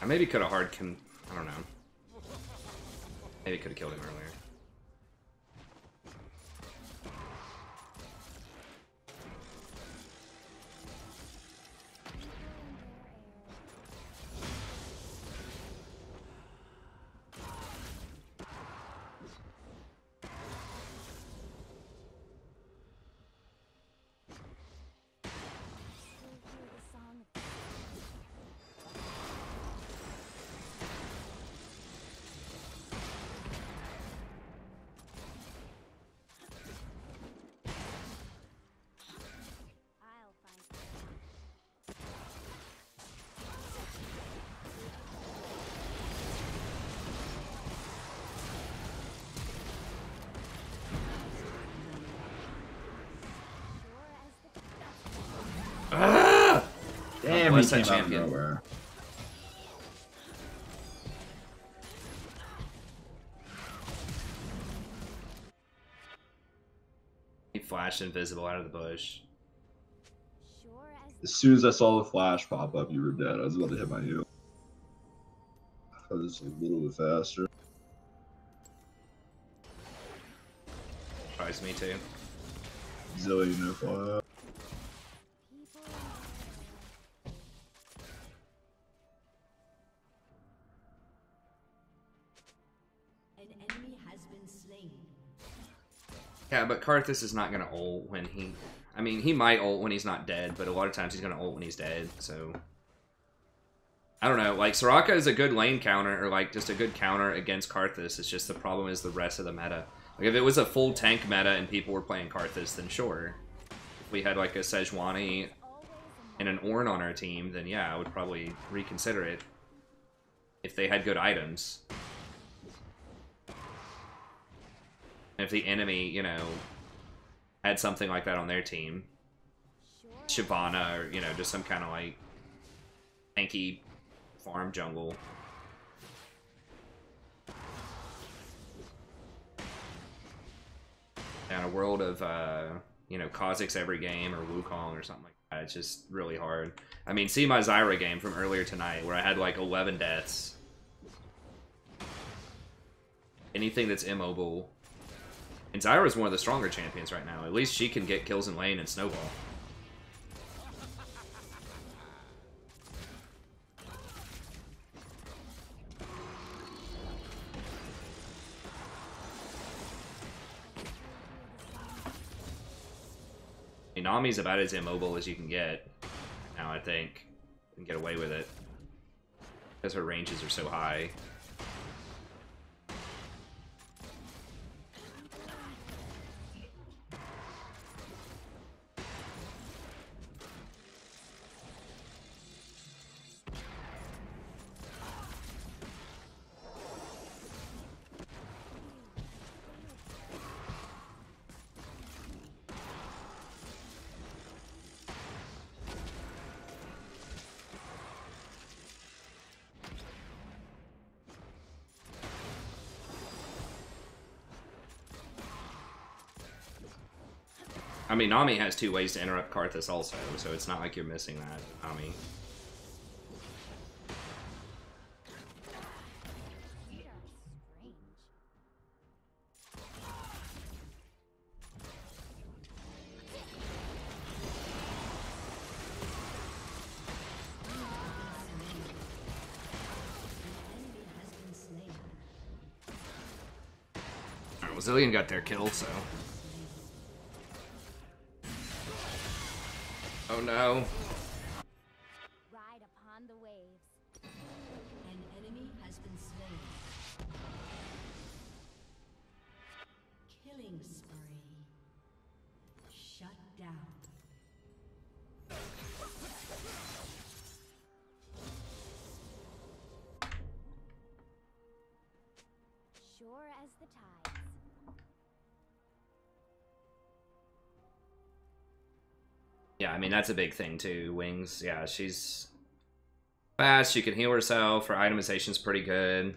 I maybe could have hard I don't know. Maybe could have killed him earlier. Damn, he bless came that out of champion. nowhere. He flashed invisible out of the bush. As soon as I saw the flash pop up, you were dead. I was about to hit my heal. I was just a little bit faster. Surprised me too. Zillion no flash. An enemy has been slain. Yeah, but Karthus is not gonna ult when he. I mean, he might ult when he's not dead, but a lot of times he's gonna ult when he's dead. So I don't know. Like Soraka is a good lane counter, or like just a good counter against Karthus. It's just the problem is the rest of the meta. Like if it was a full tank meta and people were playing Karthus, then sure. If we had like a Sejuani and an Ornn on our team, then yeah, I would probably reconsider it. If they had good items. And if the enemy, you know, had something like that on their team. Shyvana, or, you know, just some kind of like tanky farm jungle. In a world of, you know, Kha'Zix every game or Wukong or something like that, it's just really hard. I mean, see my Zyra game from earlier tonight where I had like 11 deaths. Anything that's immobile. And Zyra is one of the stronger champions right now. At least she can get kills in lane and snowball. Nami's about as immobile as you can get now, I think, and get away with it because her ranges are so high. I mean, Nami has two ways to interrupt Karthus also, so it's not like you're missing that, Nami. Alright, well, Zillion got their kill, so... Oh no. Ride upon the waves. An enemy has been slain. Killing spree. Shut down. Sure as the tides. mean, that's a big thing too. Wings, yeah, she's fast. She can heal herself. Her itemization's pretty good.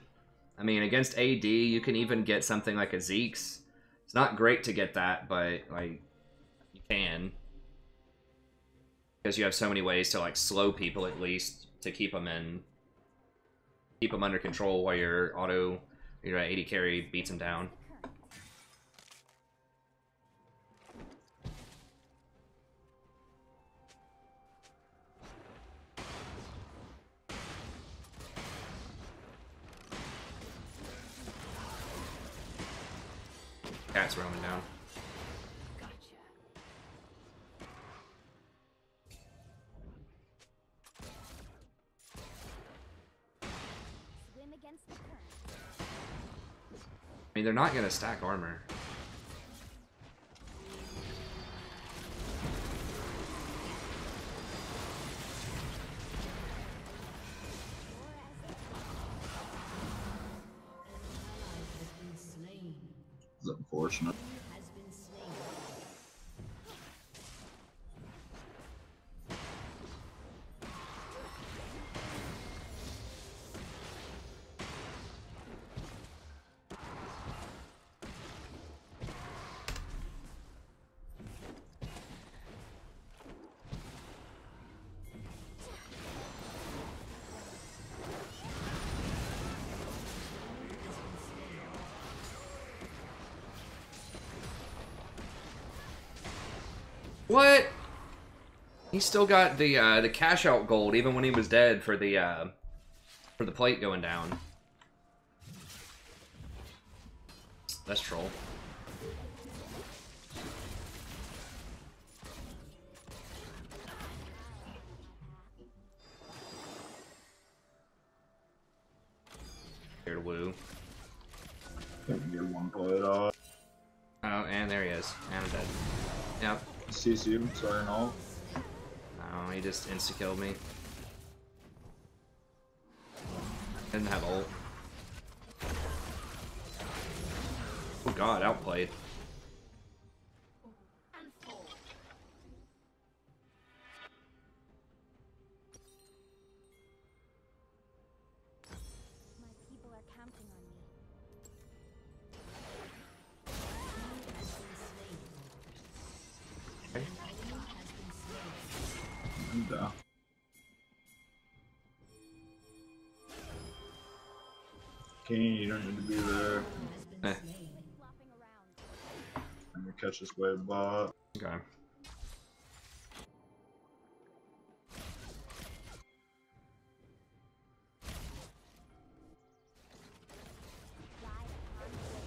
I mean, against AD, you can even get something like a Zeke's. It's not great to get that, but, like, you can. Because you have so many ways to, like, slow people, at least, to keep them under control while your AD carry beats them down. Cat's roaming down. Swim against the current. I mean, they're not gonna stack armor. It's unfortunate. What? He still got the cash out gold even when he was dead for the plate going down. That's troll. Here to woo. Can't get one plate off. Oh, and there he is. And I'm dead. Yep. CC him, sorry, no. No, he just insta-killed me. Didn't have ult. Oh god, outplayed. My people are counting on me. I'm down. Kane, you don't need to be there. Eh, Flopping around. I'm gonna catch this wave bot. okay. Ride upon the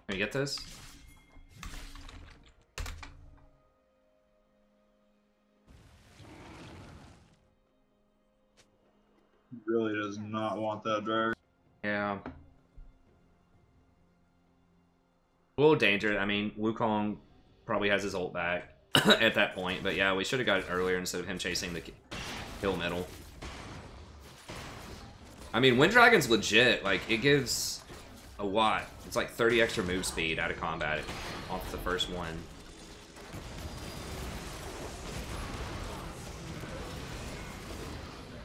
Can we get this? Really does not want that dragon. Yeah. A little danger. I mean, Wukong probably has his ult back at that point, but yeah, we should have got it earlier instead of him chasing the kill middle. I mean, Wind Dragon's legit. Like, it gives a lot. It's like 30 extra move speed out of combat off the first one.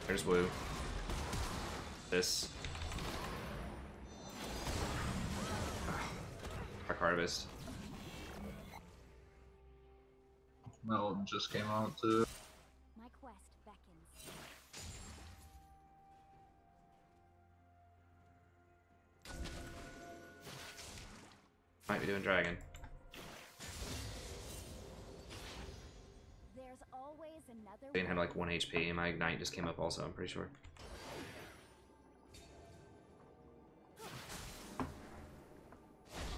There's Wu. This. Dark Harvest. That one just came out too. My quest beckons. Might be doing Dragon. There's always another Bane had like 1 HP, and my Ignite just came up also, I'm pretty sure.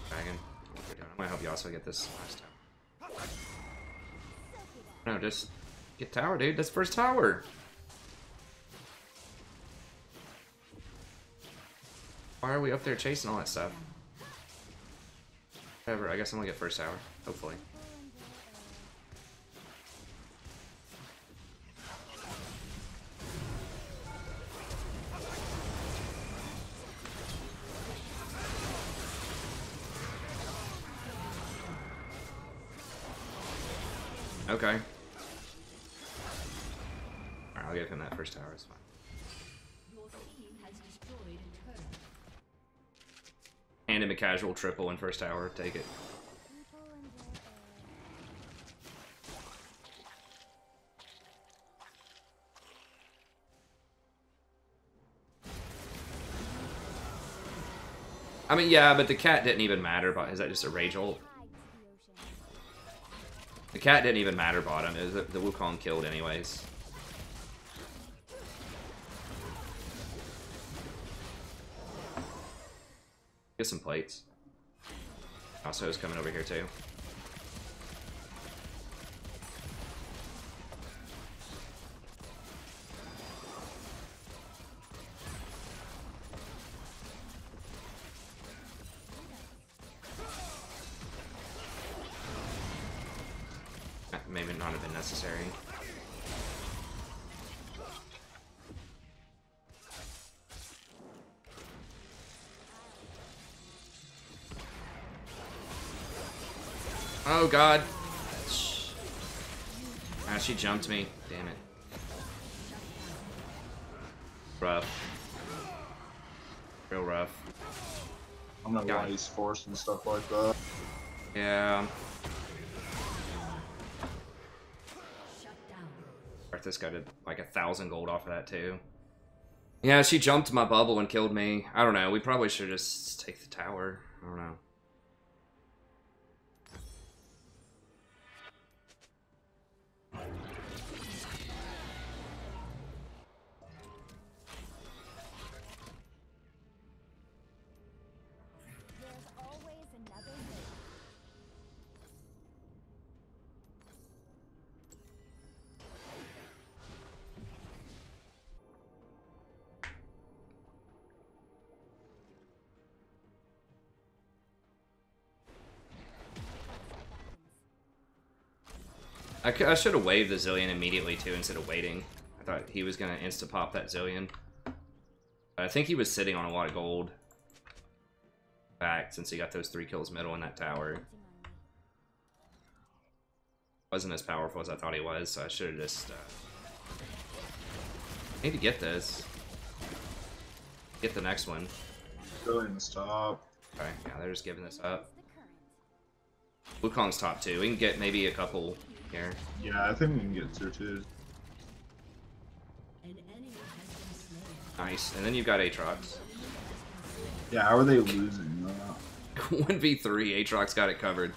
Dragon. What we're doing. I'm gonna help you also get this last time. No, just get tower, dude. That's first tower. Why are we up there chasing all that stuff? Whatever, I guess I'm gonna get first tower, hopefully. Okay. Alright, I'll give him that first tower, it's fine. Your team has destroyed a turret. Hand him a casual triple in first tower, take it. People and their I mean, yeah, but the cat didn't even matter, but is that just a rage ult? tide to the ocean. The cat didn't even matter bottom, it was the Wukong killed anyways. Get some plates. Also is coming over here too. That may not have been necessary. Oh god. Ah, she jumped me. Damn it. Rough. Real rough. I don't know why he's forced and stuff like that. Yeah. Shut down. Arthas got like 1,000 gold off of that too. Yeah, she jumped my bubble and killed me. I don't know. We probably should just take the tower. I don't know. There's always another way. I should have waved the Zillion immediately too instead of waiting. I thought he was gonna insta pop that Zillion. But I think he was sitting on a lot of gold. Back since he got those 3 kills middle in that tower. Counting on me. Wasn't as powerful as I thought he was, so I should have just need to get this. Get the next one. Going to stop. Okay, yeah, they're just giving this up. The current. Wukong's top 2. We can get maybe a couple here. Yeah, I think we can get 2-2. An enemy has been slain. Nice. And then you've got Aatrox. Yeah, how are they losing? 1v3, Aatrox got it covered.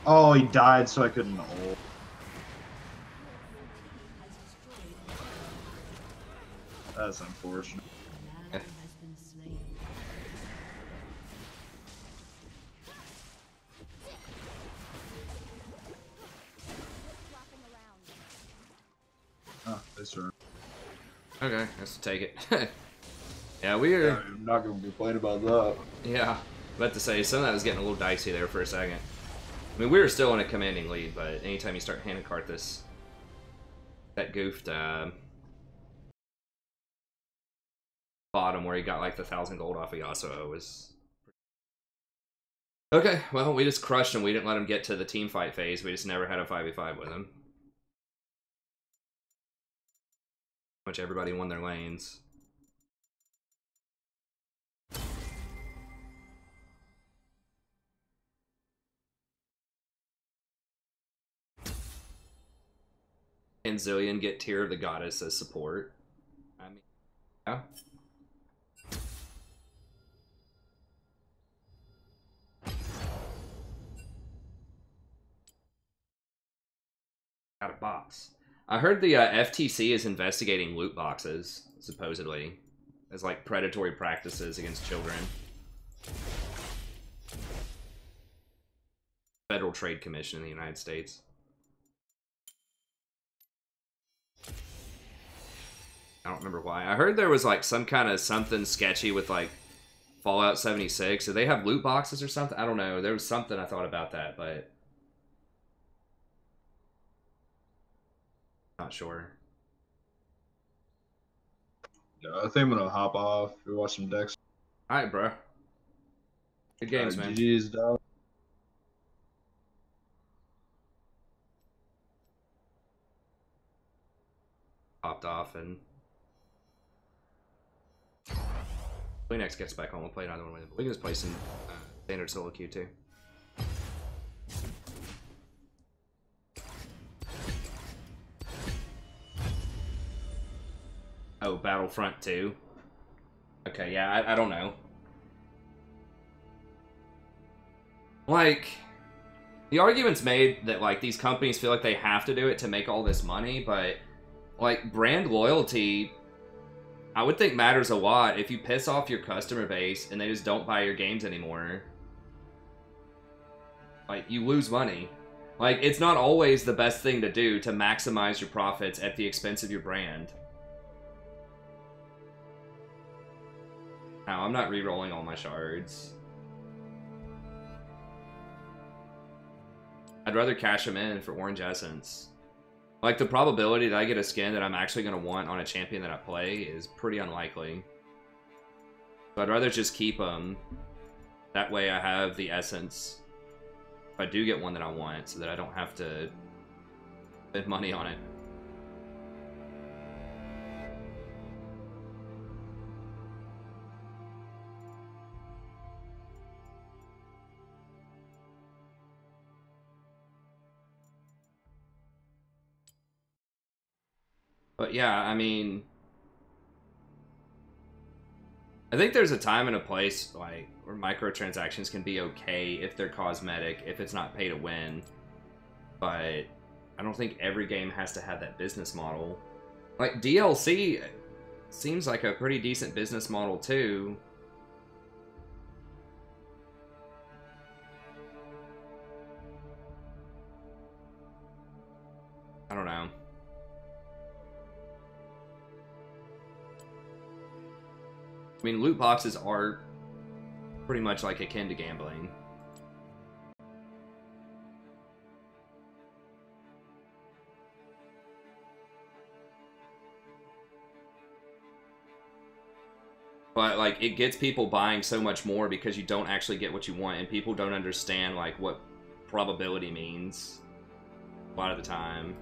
Oh, he died, so I couldn't ult. That's unfortunate. An ally has been slain. Flopping around. Oh, this turn. Okay, let's take it. Yeah, we're... I'm not gonna complain about that. Yeah, about to say, some of that was getting a little dicey there for a second. I mean, we were still in a commanding lead, but anytime you start handing Karthus that goofed bottom where he got like the 1,000 gold off of Yasuo was... Okay, well, we just crushed him. We didn't let him get to the team fight phase. We just never had a 5v5 with him. Much everybody won their lanes. And Zillion get Tear of the Goddess as support. I mean, yeah. Got a box. I heard the FTC is investigating loot boxes, supposedly, as like predatory practices against children. Federal Trade Commission in the United States. I don't remember why. I heard there was like some kind of something sketchy with like Fallout 76. Do they have loot boxes or something? I don't know. There was something I thought about that, but not sure. Yeah, I think I'm gonna hop off. We watch some decks. Alright, bro. Good games, man. GG's, dog. Popped off and next gets back home. We'll play another one with him. We can just play some standard solo queue too. Oh, Battlefront 2. Okay, yeah, I don't know. Like, the argument's made that like these companies feel like they have to do it to make all this money, but like brand loyalty, I would think matters a lot. If you piss off your customer base and they just don't buy your games anymore, like, you lose money. Like, it's not always the best thing to do to maximize your profits at the expense of your brand. Now, I'm not re-rolling all my shards. I'd rather cash them in for orange essence. Like, the probability that I get a skin that I'm actually going to want on a champion that I play is pretty unlikely. So I'd rather just keep them. That way I have the essence if I do get one that I want, so that I don't have to spend money on it. But yeah, I mean, I think there's a time and a place like where microtransactions can be okay if they're cosmetic, if it's not pay to win. But I don't think every game has to have that business model. Like, DLC seems like a pretty decent business model too. I don't know. I mean, loot boxes are pretty much like akin to gambling. But, like, it gets people buying so much more because you don't actually get what you want, and people don't understand, like, what probability means a lot of the time.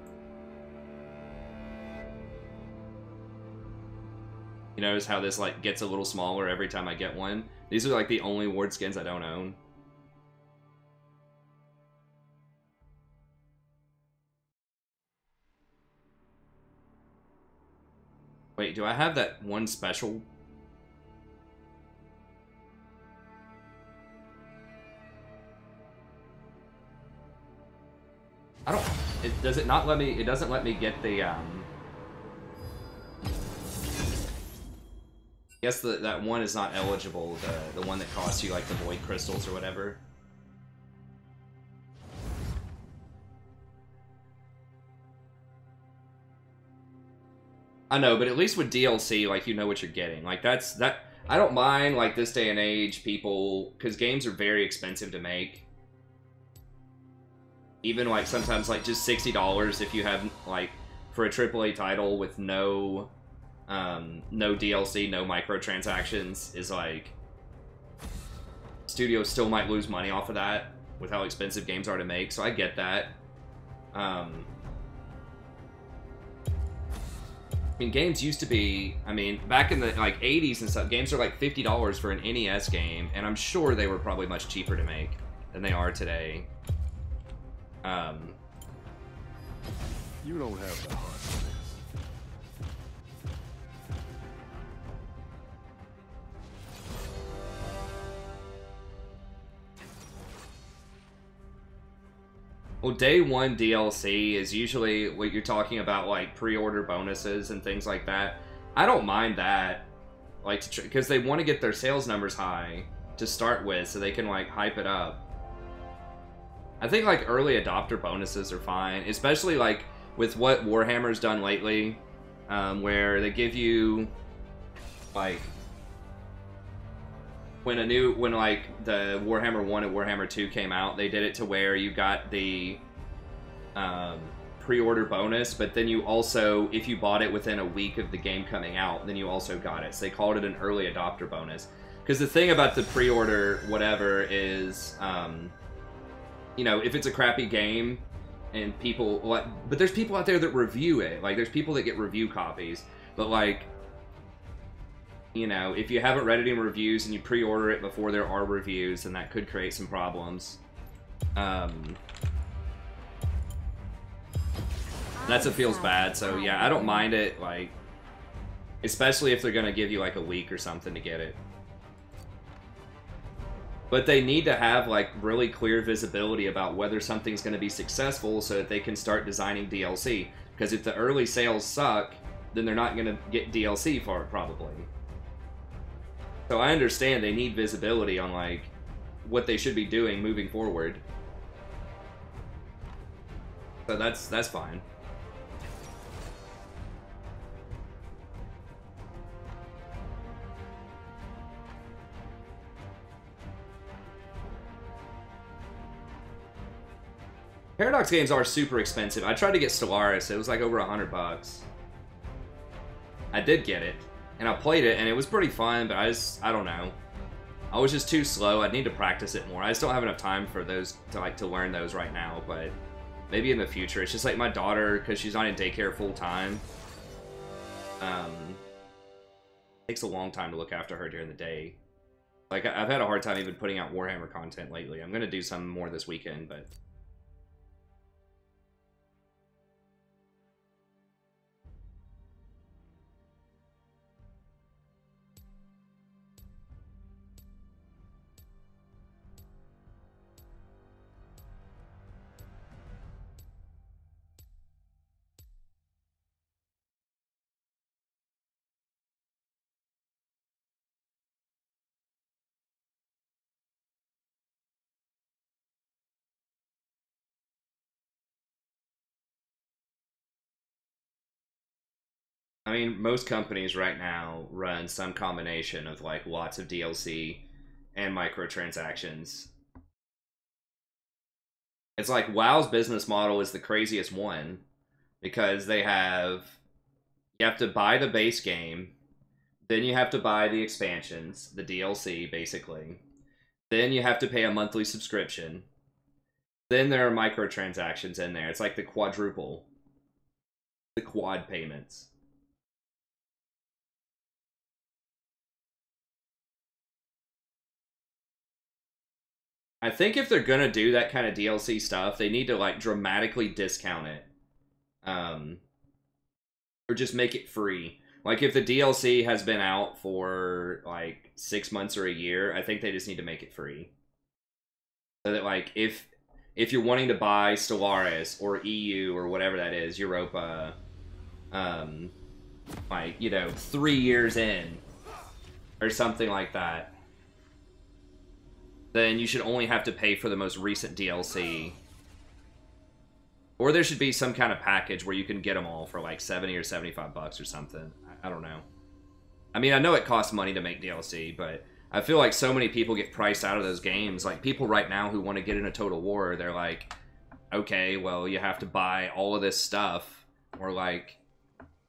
You notice how this, like, gets a little smaller every time I get one? These are, like, the only ward skins I don't own. Wait, do I have that one special? I don't... Does it not let me... It doesn't let me get the, I guess that one is not eligible, the one that costs you, like, the void crystals or whatever. I know, but at least with DLC, like, you know what you're getting. Like, that... I don't mind, like, this day and age, people... Because games are very expensive to make. Even, like, sometimes, like, just $60 if you have, like, for a AAA title with no... no DLC, no microtransactions is like... Studios still might lose money off of that with how expensive games are to make, so I get that. I mean, games used to be... I mean, back in the, like, 80s and stuff, games are like $50 for an NES game, and I'm sure they were probably much cheaper to make than they are today. You don't have the heart for this. Well, day one DLC is usually what you're talking about, like pre-order bonuses and things like that. I don't mind that, like, because they want to get their sales numbers high to start with, so they can, like, hype it up. I think, like, early adopter bonuses are fine, especially, like, with what Warhammer's done lately, where they give you, like, when like the Warhammer 1 and Warhammer 2 came out, they did it to where you got the pre-order bonus, but then you also, if you bought it within a week of the game coming out, then you also got it. So they called it an early adopter bonus. Because the thing about the pre-order whatever is, you know, if it's a crappy game and people like, but there's people out there that review it. Like, there's people that get review copies, but like, you know, if you haven't read any reviews and you pre-order it before there are reviews, then that could create some problems. That's what feels bad. So yeah, I don't mind it, like, especially if they're gonna give you like a week or something to get it. But they need to have like really clear visibility about whether something's going to be successful so that they can start designing DLC. Because if the early sales suck, then they're not going to get DLC for it probably. So I understand they need visibility on like what they should be doing moving forward. So that's fine. Paradox games are super expensive. I tried to get Stellaris. It was like over $100. I did get it, and I played it, and it was pretty fun, but I don't know. I was just too slow. I'd need to practice it more. I just don't have enough time for those to learn those right now, but maybe in the future. It's just like my daughter, because she's not in daycare full time. Takes a long time to look after her during the day. Like, I've had a hard time even putting out Warhammer content lately. I'm gonna do some more this weekend, but. I mean, most companies right now run some combination of like lots of DLC and microtransactions. It's like WoW's business model is the craziest one because you have to buy the base game, then you have to buy the expansions, the DLC basically. Then you have to pay a monthly subscription. Then there are microtransactions in there. It's like the quad payments. I think if they're gonna do that kind of DLC stuff, they need to like dramatically discount it, or just make it free. Like if the DLC has been out for like 6 months or a year, I think they just need to make it free. So that like if you're wanting to buy Stellaris or EU or whatever that is, Europa, like, you know, 3 years in or something like that, then you should only have to pay for the most recent DLC. Or there should be some kind of package where you can get them all for like 70 or 75 bucks or something. I don't know. I mean, I know it costs money to make DLC, but I feel like so many people get priced out of those games. Like people right now who want to get into Total War, they're like, okay, well, you have to buy all of this stuff. Or like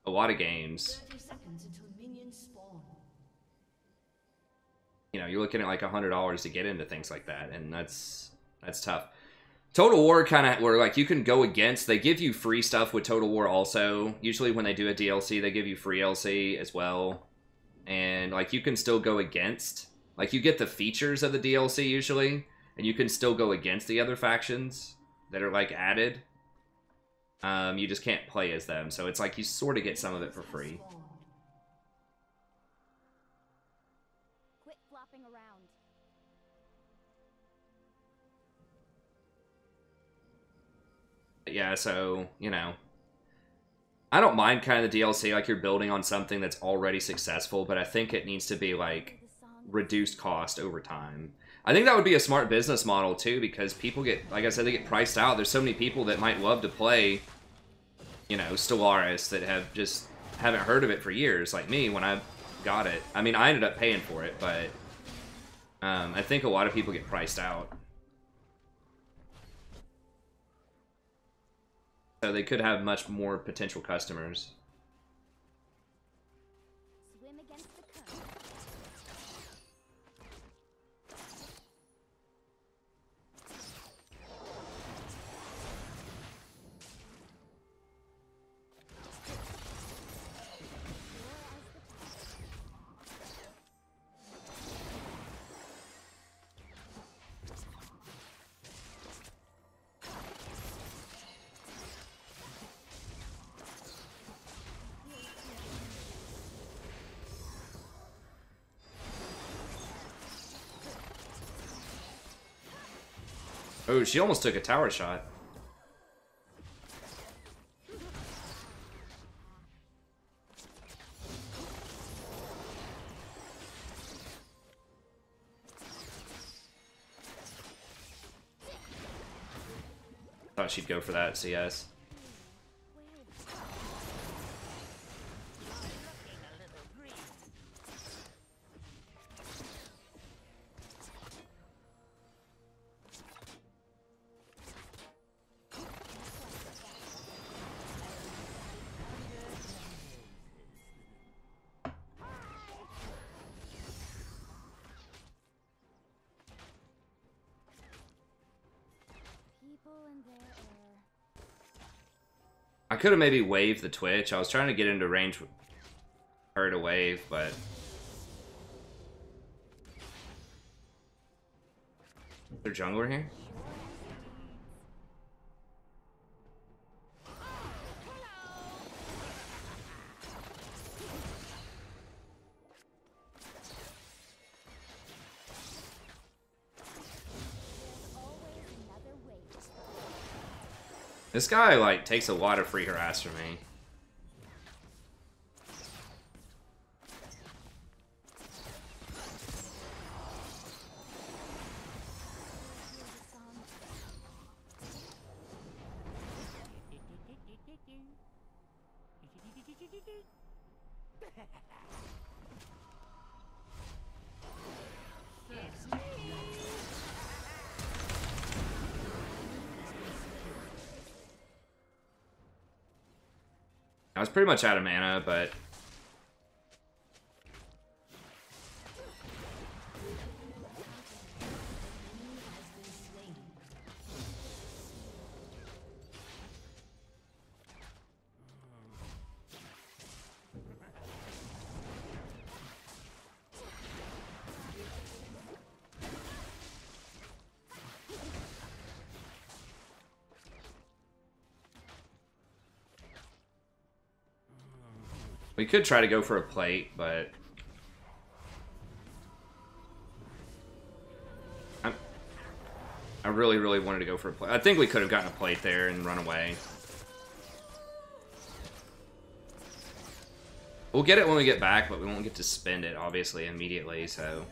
a lot of games. 30 seconds until minions spawn. You know, you're looking at like $100 to get into things like that, and that's tough. Total War kind of where like you can go against. They give you free stuff with Total War also. Usually when they do a DLC, they give you free LC as well, and like you can still go against. Like you get the features of the DLC usually, and you can still go against the other factions that are like added. You just can't play as them, so it's like you sort of get some of it for free. Quit flopping around. Yeah, so, you know, I don't mind kind of the DLC, like you're building on something that's already successful, but I think it needs to be like reduced cost over time. I think that would be a smart business model too, because people get, like I said, they get priced out. There's so many people that might love to play, you know, Stellaris that haven't heard of it for years, like me when I got it. I mean, I ended up paying for it, but I think a lot of people get priced out. So they could have much more potential customers. Swim against the current. Oh, she almost took a tower shot. Thought she'd go for that CS. People in their air. I could have maybe waved the Twitch. I was trying to get into range with her to wave, but... Is there jungler here? This guy, like, takes a lot of free harass from me. I was pretty much out of mana, but... We could try to go for a plate, but... I really, really wanted to go for a plate. I think we could have gotten a plate there and run away. We'll get it when we get back, but we won't get to spend it, obviously, immediately, so...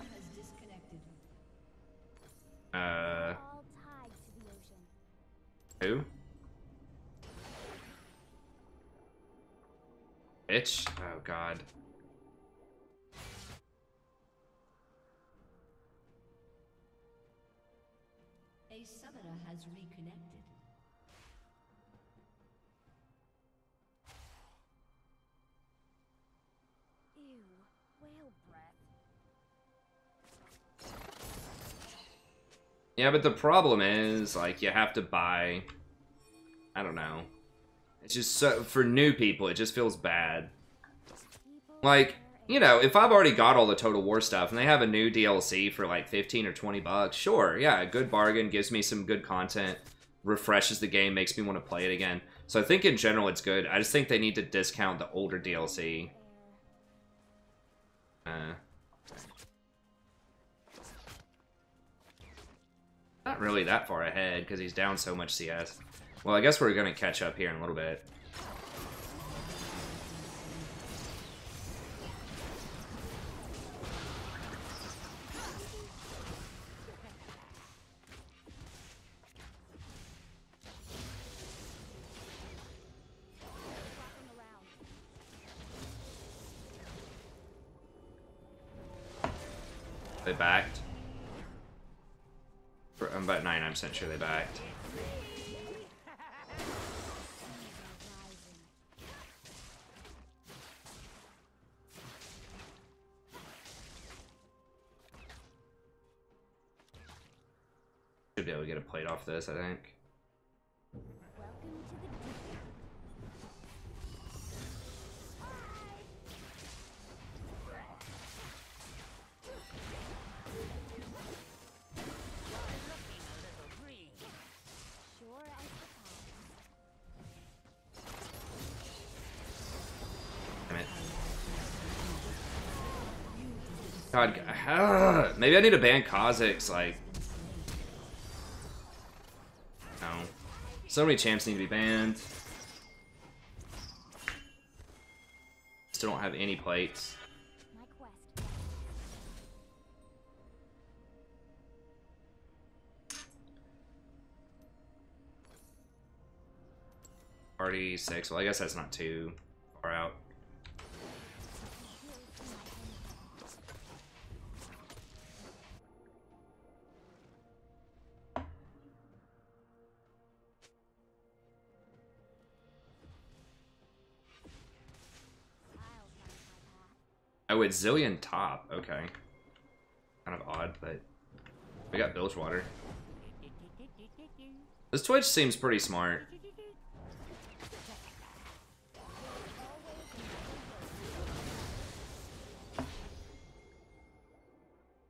Who? Bitch? Oh, God. A summoner has reconnected. Ew, whale breath. Yeah, but the problem is, like, you have to buy... I don't know. It's just so, for new people, it just feels bad. Like, you know, if I've already got all the Total War stuff and they have a new DLC for like 15 or 20 bucks, sure, yeah, a good bargain, gives me some good content, refreshes the game, makes me want to play it again. So I think in general it's good. I just think they need to discount the older DLC. Not really that far ahead because he's down so much CS. Well, I guess we're going to catch up here in a little bit. They backed. I'm about 99% sure they backed. Should be able to get a plate off this, I think. God, maybe I need to ban Kha'Zix, like... No. So many champs need to be banned. Still don't have any plates. My quest. Party 6. Well, I guess that's not too far out. Oh, it's Zillion top. Okay. Kind of odd, but we got Bilgewater. This Twitch seems pretty smart.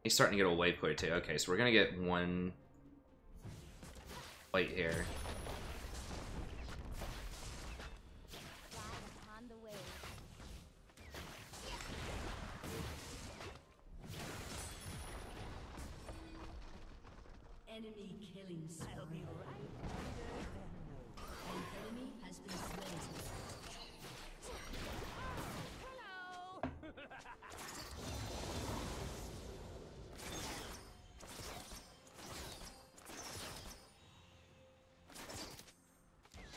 He's starting to get a wave clear too. Okay, so we're gonna get one plate here. On the way. Enemy killing spree. An enemy has been slain.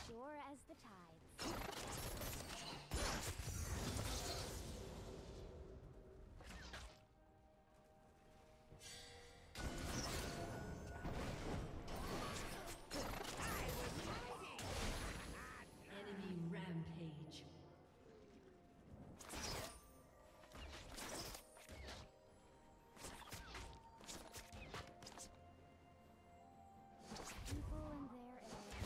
Sure as the tides. Enemy rampage. People and their air.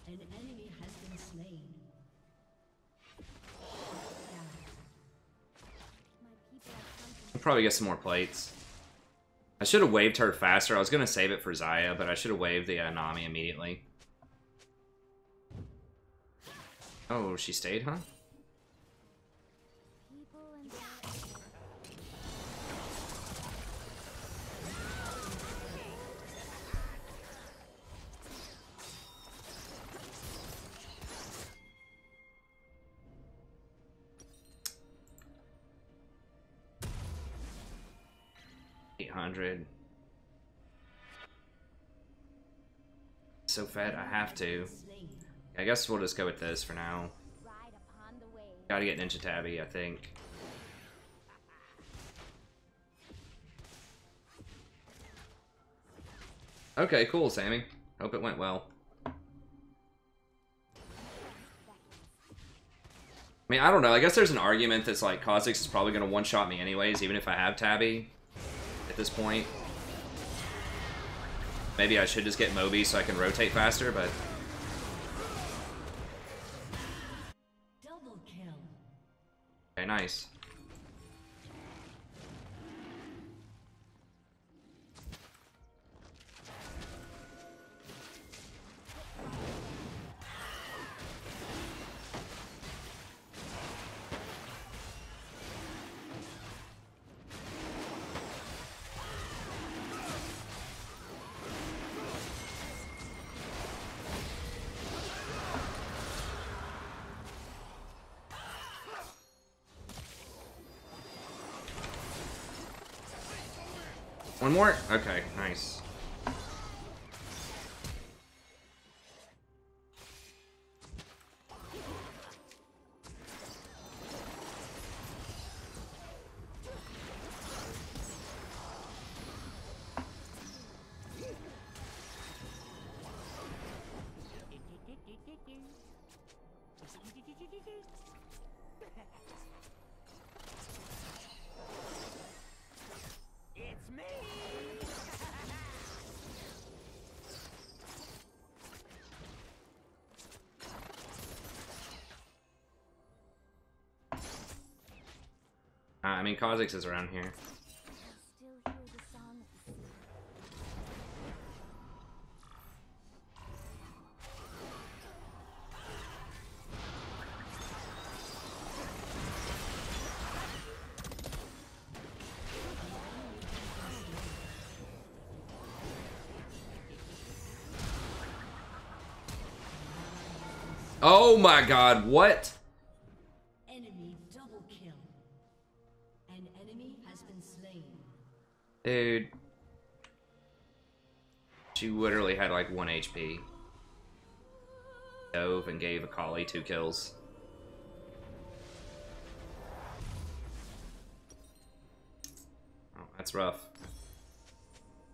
An enemy has been slain. Down. My people have come We'll probably get some more plates. I should have waved her faster. I was gonna save it for Xayah, but I should have waved the Nami immediately. Oh, she stayed, huh? people and their air. $800. So fed, I have to. Slain. I guess we'll just go with this for now. Ride upon the wave. Gotta get Ninja Tabby, I think. Okay, cool, Sammy. Hope it went well. I mean, I don't know. I guess there's an argument that's like Kha'Zix is probably going to one-shot me anyways, even if I have Tabby at this point. Maybe I should just get Moby so I can rotate faster, but... Double kill. Okay, nice. One more? Okay, nice. I mean, Kha'Zix is around here. I still hear the song of the sea. Oh my god, what? Enemy double kill. An enemy has been slain. Dude. She literally had like 1 HP. Dove and gave Akali 2 kills. Oh, that's rough.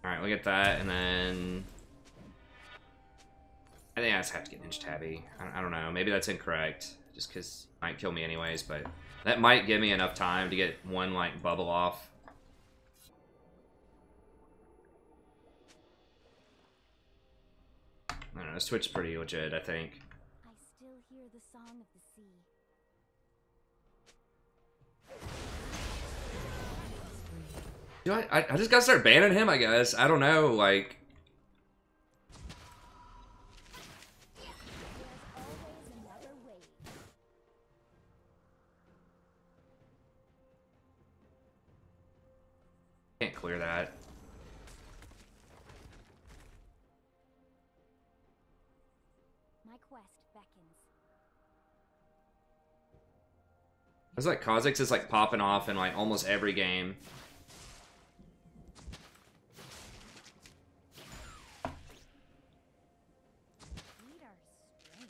Alright, we get that, and then... I think I just have to get Ninja Tabby. I don't know, maybe that's incorrect. Just because it might kill me anyways, but... That might give me enough time to get one, like, bubble off. I don't know, Switch's pretty legit, I think. I still hear the song of the sea. Dude, I just gotta start banning him, I guess. I don't know, like... There's always another way. Can't clear that. My quest beckons. It's like Kha'Zix is like popping off in like almost every game. We are strange.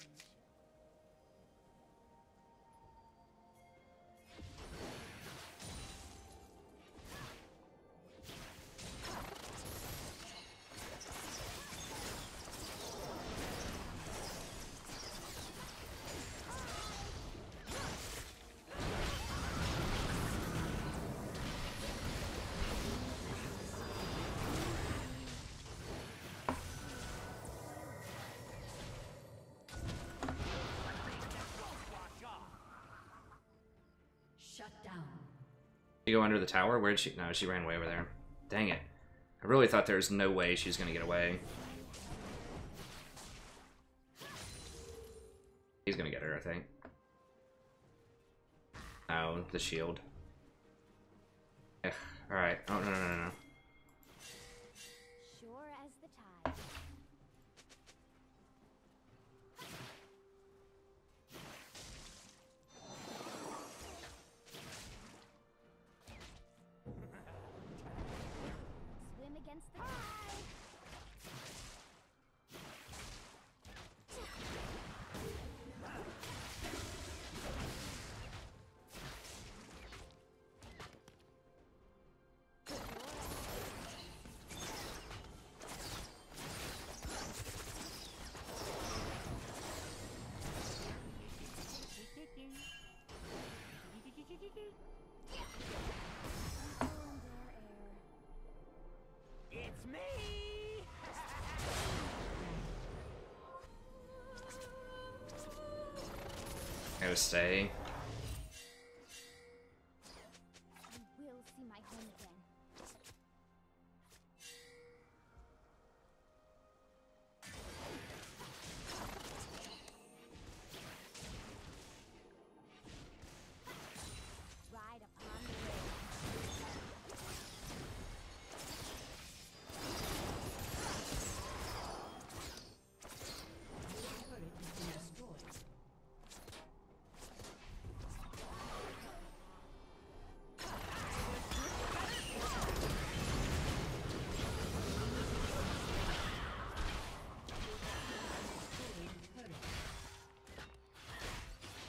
Shut down. You go under the tower? Where'd she? No, she ran way over there. Dang it. I really thought there was no way she was gonna get away. He's gonna get her, I think. Oh, the shield. Ugh, alright. Oh, no. Sure as the tide. Swim against the tide. It's me! I gotta stay. I will see my home again. Ride upon the wave. Turret has been destroyed.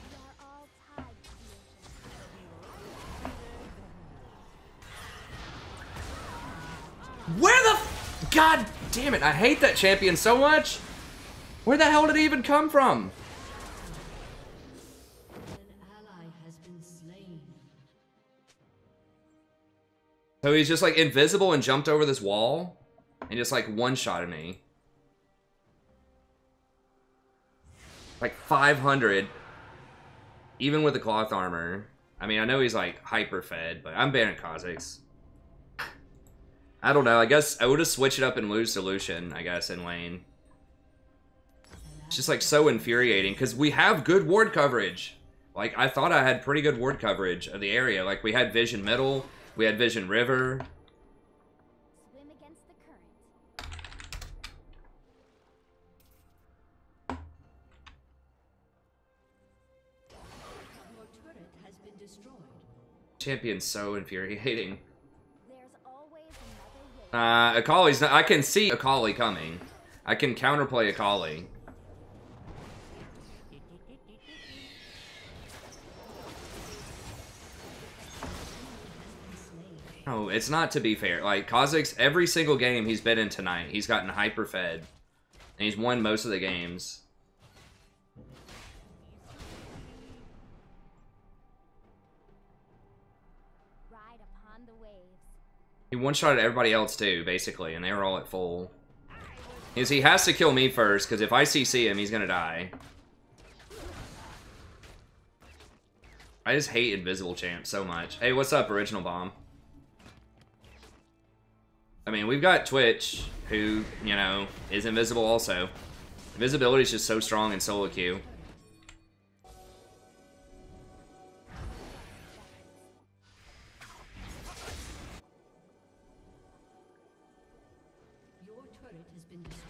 We are all tied to the ocean. Where the God damn it, I hate that champion so much! Where the hell did he even come from? An ally has been slain. So he's just like invisible and jumped over this wall and just like one-shotted me. Like 500. Even with the cloth armor. I mean, I know he's like hyper fed, but I'm banning Kha'Zix. I don't know. I guess I would just switch it up and lose Solution, I guess, in lane. It's just like so infuriating because we have good ward coverage. Like, I thought I had pretty good ward coverage of the area. Like, we had Vision Middle, we had Vision River. Swim against the current. Your turret has been destroyed. Champion's so infuriating. There's always another way. Akali's not, I can see Akali coming. I can counterplay Akali. No, it's not, to be fair. Like, Kha'Zix, every single game he's been in tonight, he's gotten hyper-fed. And he's won most of the games. Ride upon the waves. He one-shotted everybody else, too, basically, and they were all at full. Because he has to kill me first, because if I CC him, he's gonna die. I just hate Invisible Champ so much. Hey, what's up, Original Bomb? I mean, we've got Twitch, who, you know, is invisible also. Invisibility is just so strong in solo queue. Your turret has been destroyed.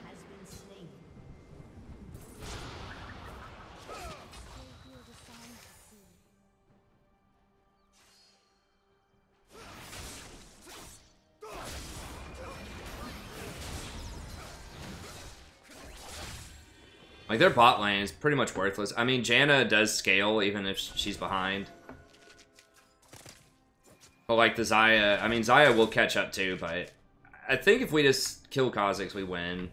Has been slain. Still hear the song of the sea. Like, their bot lane is pretty much worthless. I mean, Janna does scale even if she's behind. But, like, the Xayah... I mean, Xayah will catch up, too, but... I think if we just kill Kha'Zix, we win.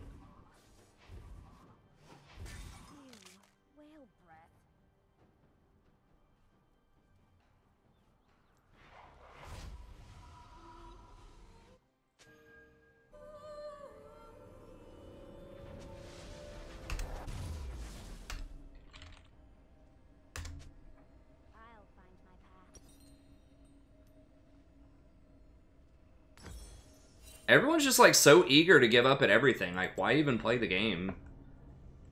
Whale breath. I'll find my path. Everyone's just, like, so eager to give up at everything. Like, why even play the game?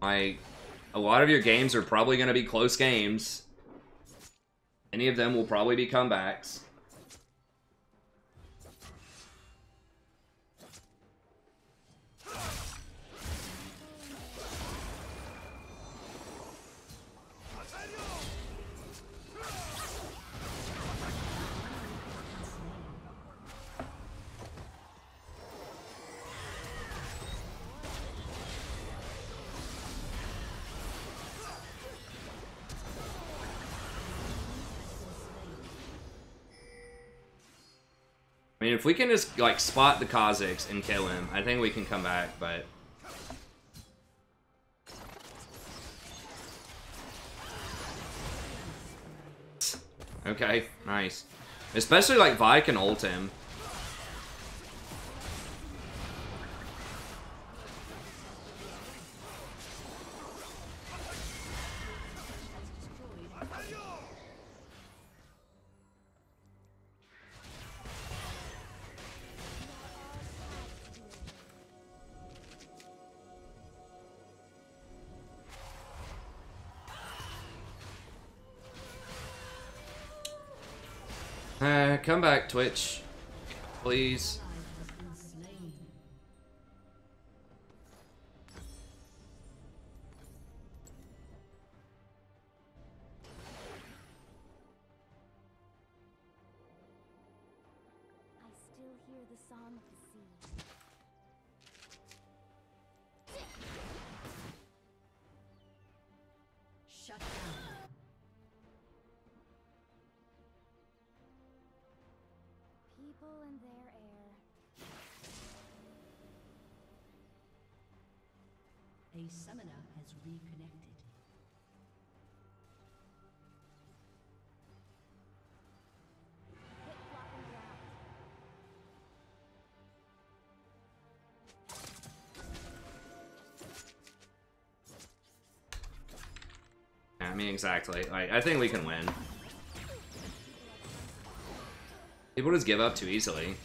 Like, a lot of your games are probably going to be close games. Any of them will probably be comebacks. I mean, if we can just, like, spot the Kha'Zix and kill him, I think we can come back, but... Okay, nice. Especially, like, Vi can ult him. Come back, Twitch. Please. Has been slain. I still hear the song of the sea. Shut down. People and their air. A summoner has reconnected. mean, exactly. Like, I think we can win. People just give up too easily.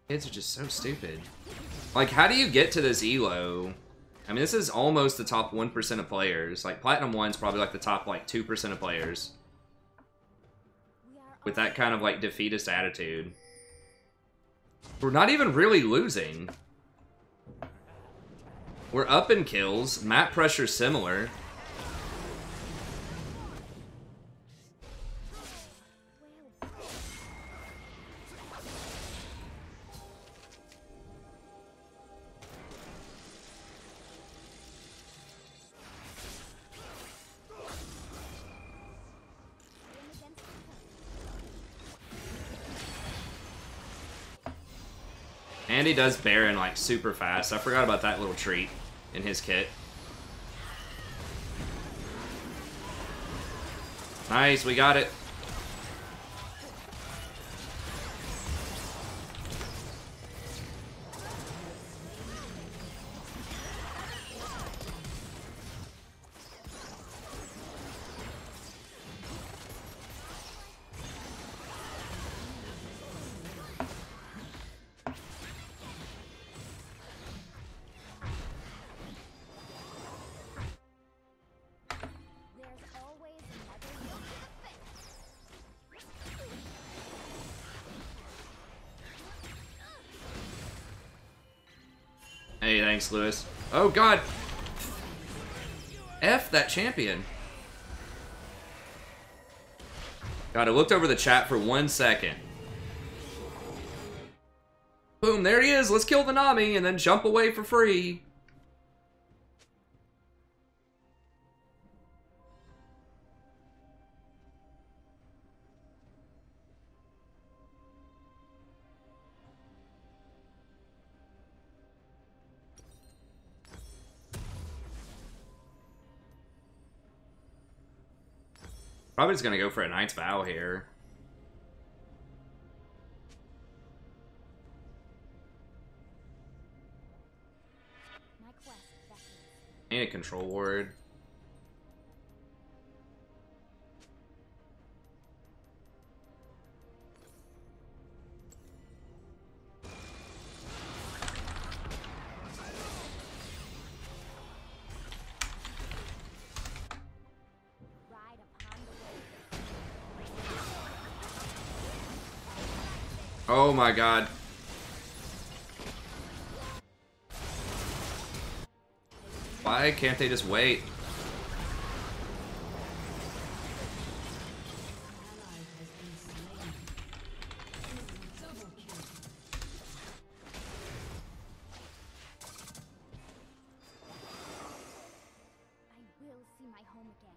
Kids are just so stupid. Like, how do you get to this elo? I mean, this is almost the top 1% of players. Like, Platinum 1's probably like the top, like, 2% of players. With that kind of, like, defeatist attitude. We're not even really losing. We're up in kills. Map pressure's similar. And he does Baron, like, super fast. I forgot about that little treat in his kit. Nice, we got it. Hey, thanks, Lewis. Oh, God. F that champion. God, I looked over the chat for 1 second. Boom, there he is. Let's kill the Nami and then jump away for free. Probably just gonna go for a Knight's Vow here. And a control ward. Oh my God. Why can't they just wait? I will see my home again.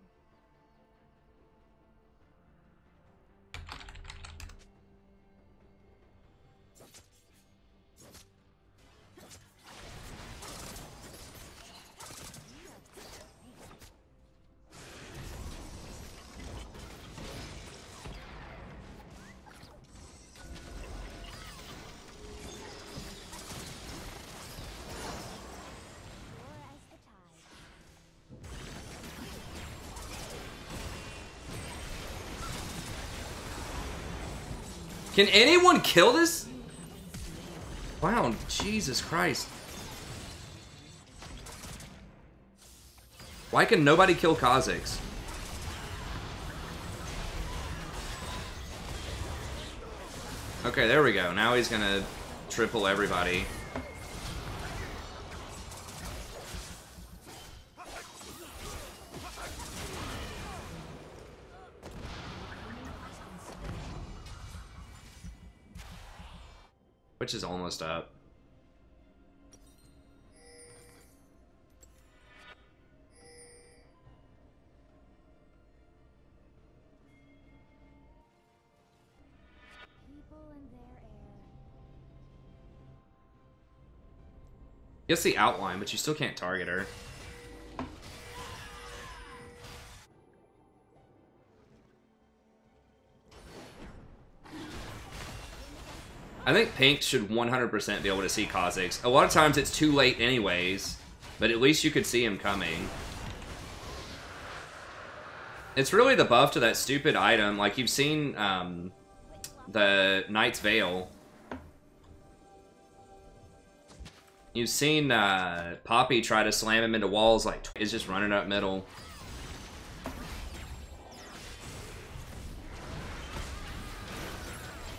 Can anyone kill this? Wow, Jesus Christ. Why can nobody kill Kha'Zix? Okay, there we go. Now he's gonna triple everybody. Which is almost up. People in their air. You see outline, but you still can't target her. I think Pink should 100% be able to see Kha'Zix. A lot of times it's too late anyways, but at least you could see him coming. It's really the buff to that stupid item. Like, you've seen the Knight's Veil. You've seen Poppy try to slam him into walls, like, is just running up middle.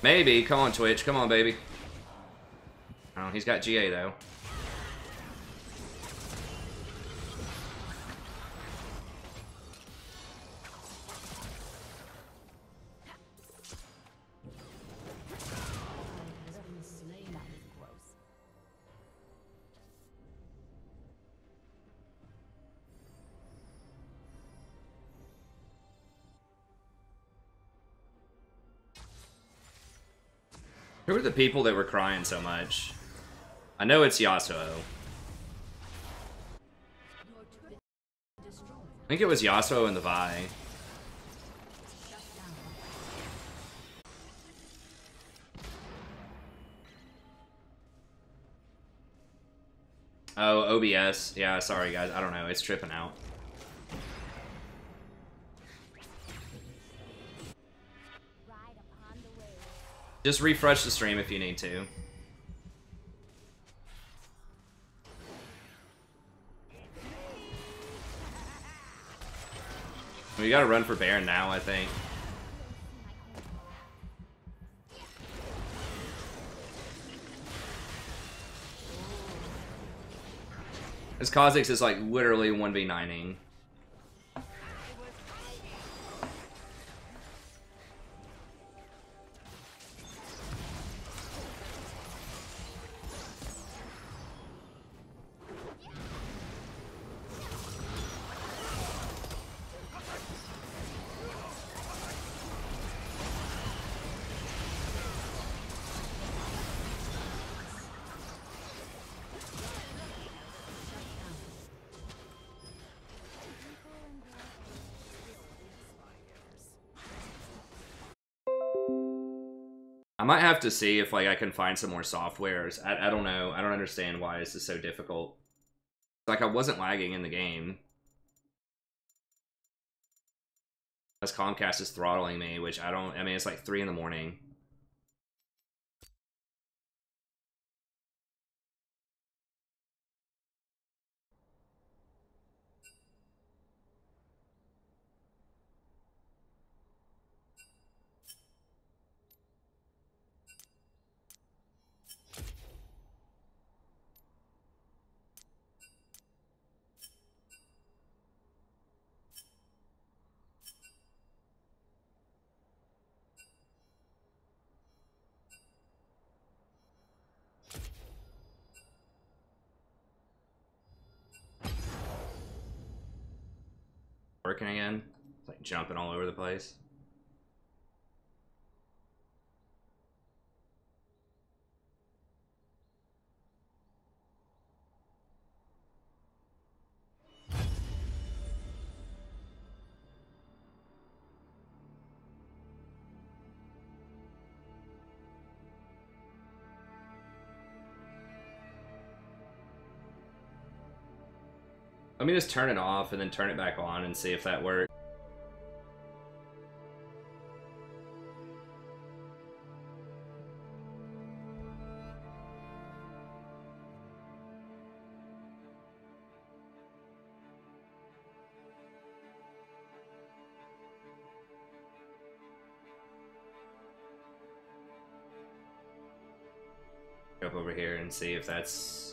Maybe. Come on, Twitch. Come on, baby. Oh, he's got GA, though. Who were the people that were crying so much? I know it's Yasuo. I think it was Yasuo and the Vi. Oh, OBS. Yeah, sorry guys. I don't know. It's tripping out. Just refresh the stream if you need to. We gotta run for Baron now, I think. This Kha'Zix is like literally 1v9ing. I might have to see if like I can find some more softwares. I don't know. I don't understand why this is so difficult. Like I wasn't lagging in the game. As Comcast is throttling me, which I mean, it's like 3 in the morning. Working again? It's like jumping all over the place. Let me just turn it off and then turn it back on and see if that works. Up over here and see if that's...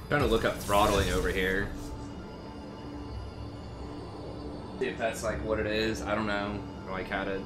Trying to look up throttling over here. See if that's like what it is. I don't know. Or like how to.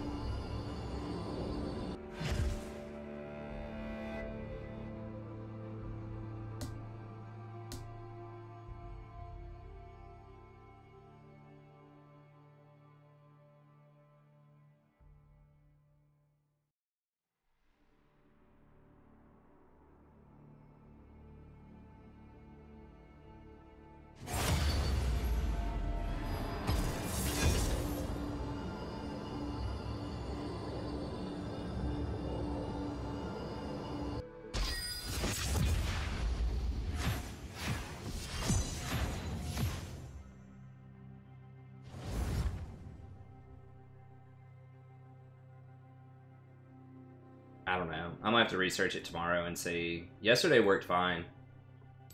I don't know. I might have to research it tomorrow and see. Yesterday worked fine.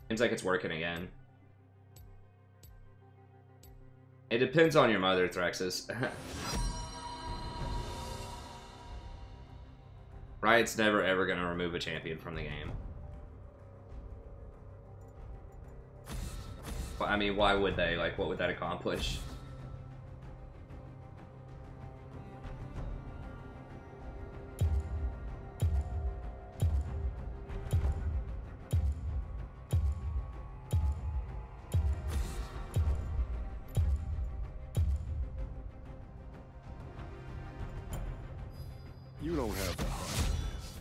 Seems like it's working again. It depends on your mother, Threxus. Riot's never ever gonna remove a champion from the game. Well, I mean, why would they? Like, what would that accomplish? You don't have the heart for this.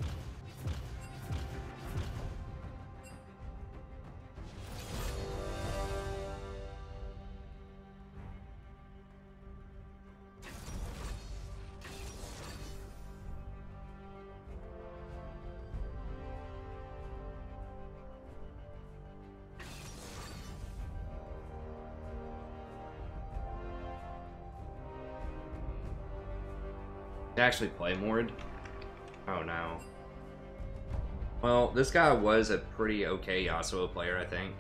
To actually play Mord? Oh no. Well, this guy was a pretty okay Yasuo player, I think.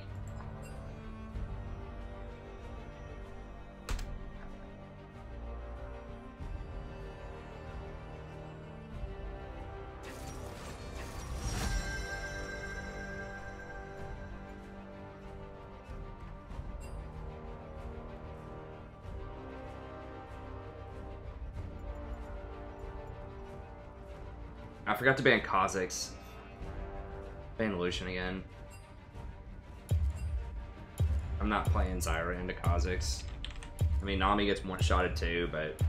I forgot to ban Kha'Zix. Ban Lucian again. I'm not playing Zyra into Kha'Zix. I mean, Nami gets one-shotted too, but...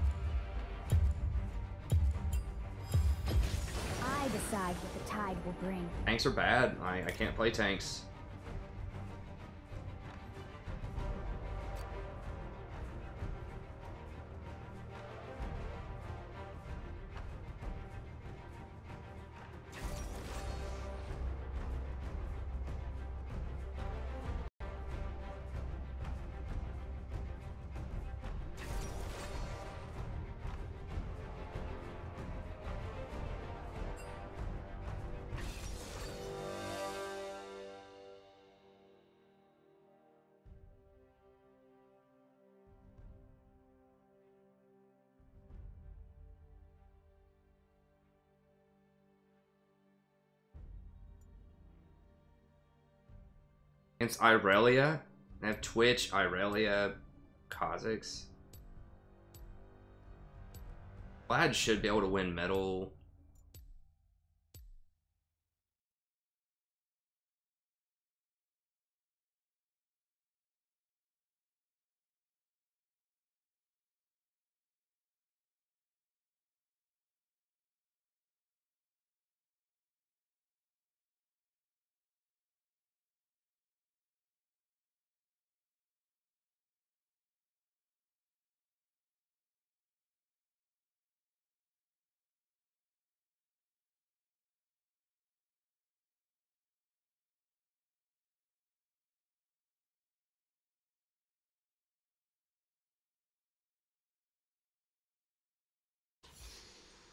I decide what the tide will bring. Tanks are bad. I can't play tanks. Against Irelia? I have Twitch, Irelia, Kha'Zix. Vlad should be able to win metal.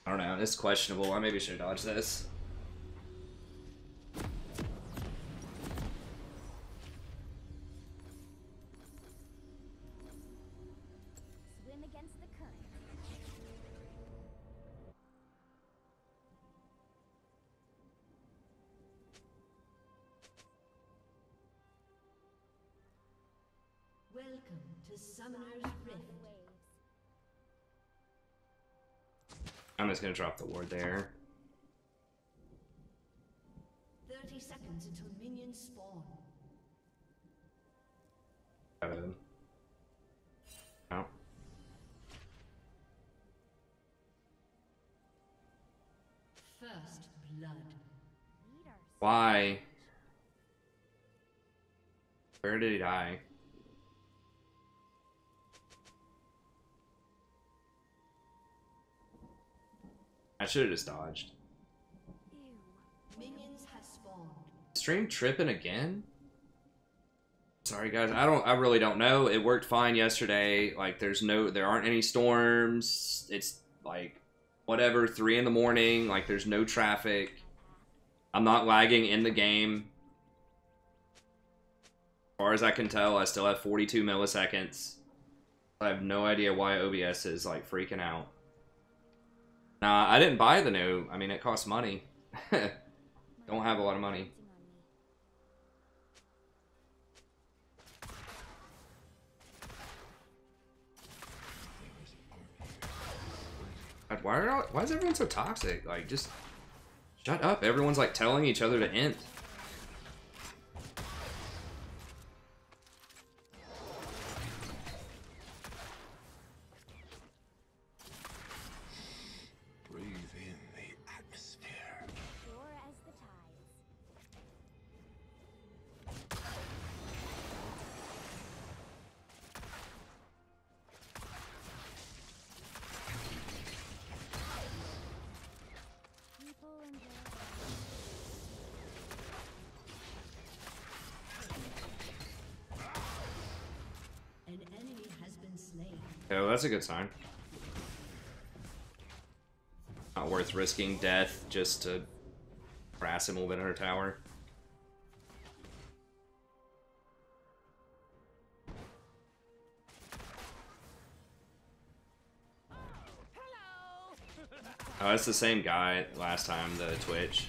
I don't know, it's questionable. I maybe should dodge this. Swim against the current. Welcome to Summoner's Rift. Waves. I'm just gonna drop the ward there. 30 seconds until minions spawn. No. First blood. Leaders. Why? Where did he die? I should have just dodged. Ew. Minions have spawned. Stream tripping again? Sorry guys, I really don't know. It worked fine yesterday. Like there aren't any storms. It's like whatever, 3 in the morning, like there's no traffic. I'm not lagging in the game. As far as I can tell, I still have 42 milliseconds. I have no idea why OBS is like freaking out. Nah, I didn't buy the new. I mean, it costs money. Don't have a lot of money. God, why is everyone so toxic? Like, just shut up. Everyone's like telling each other to end. Breathe in the atmosphere. Pure as the tides. People and An enemy has been slain. Oh, that's a good sign. Not worth risking death just to harass him a little bit in her tower. Oh, that's the same guy last time, the Twitch.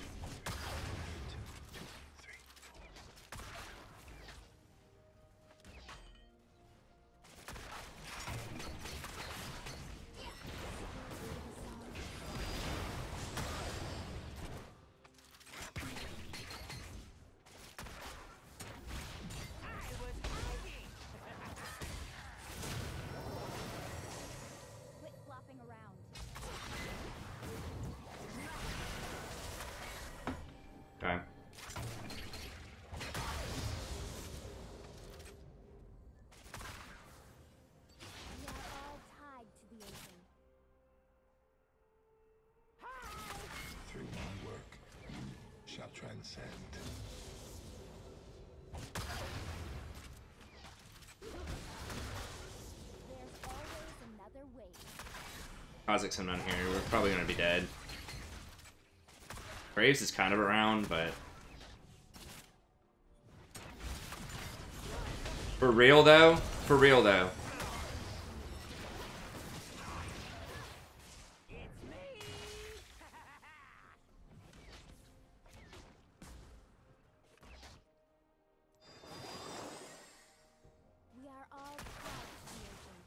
quit flopping around. Okay. We are all tied to the ocean. Through my work, you shall transcend. There's always another way. Kazakh's on here. We're probably gonna be dead. Graves is kind of around, but for real though. For real though. It's me. We are all tied to the ocean.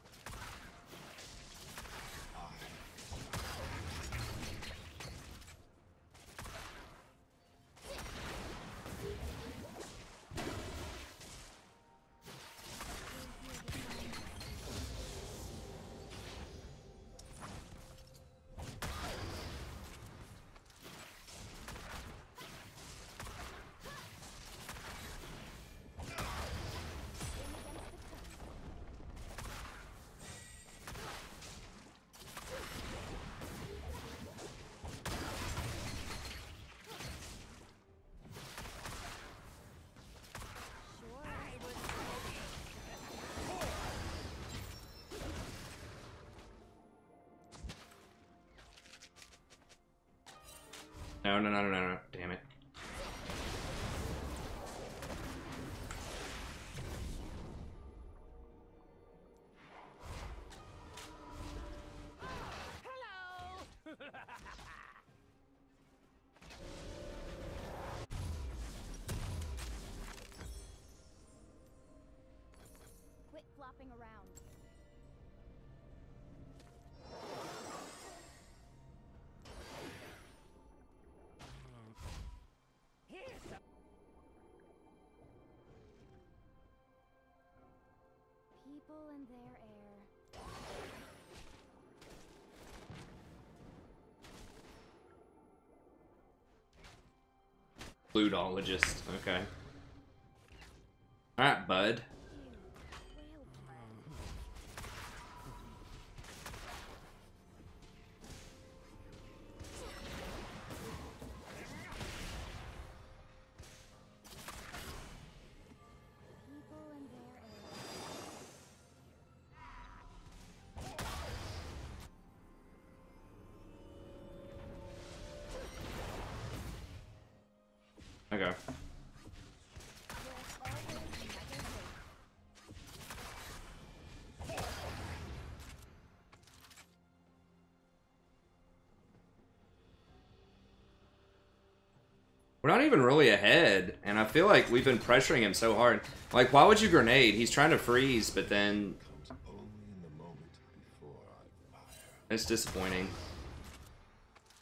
No, no, no, no, no, no. Damn it. Quit flopping People and their air. Ludologist. Okay. Alright, bud. People and their air. Okay. We're not even really ahead, and I feel like we've been pressuring him so hard. Like, why would you grenade? He's trying to freeze, but then it's disappointing.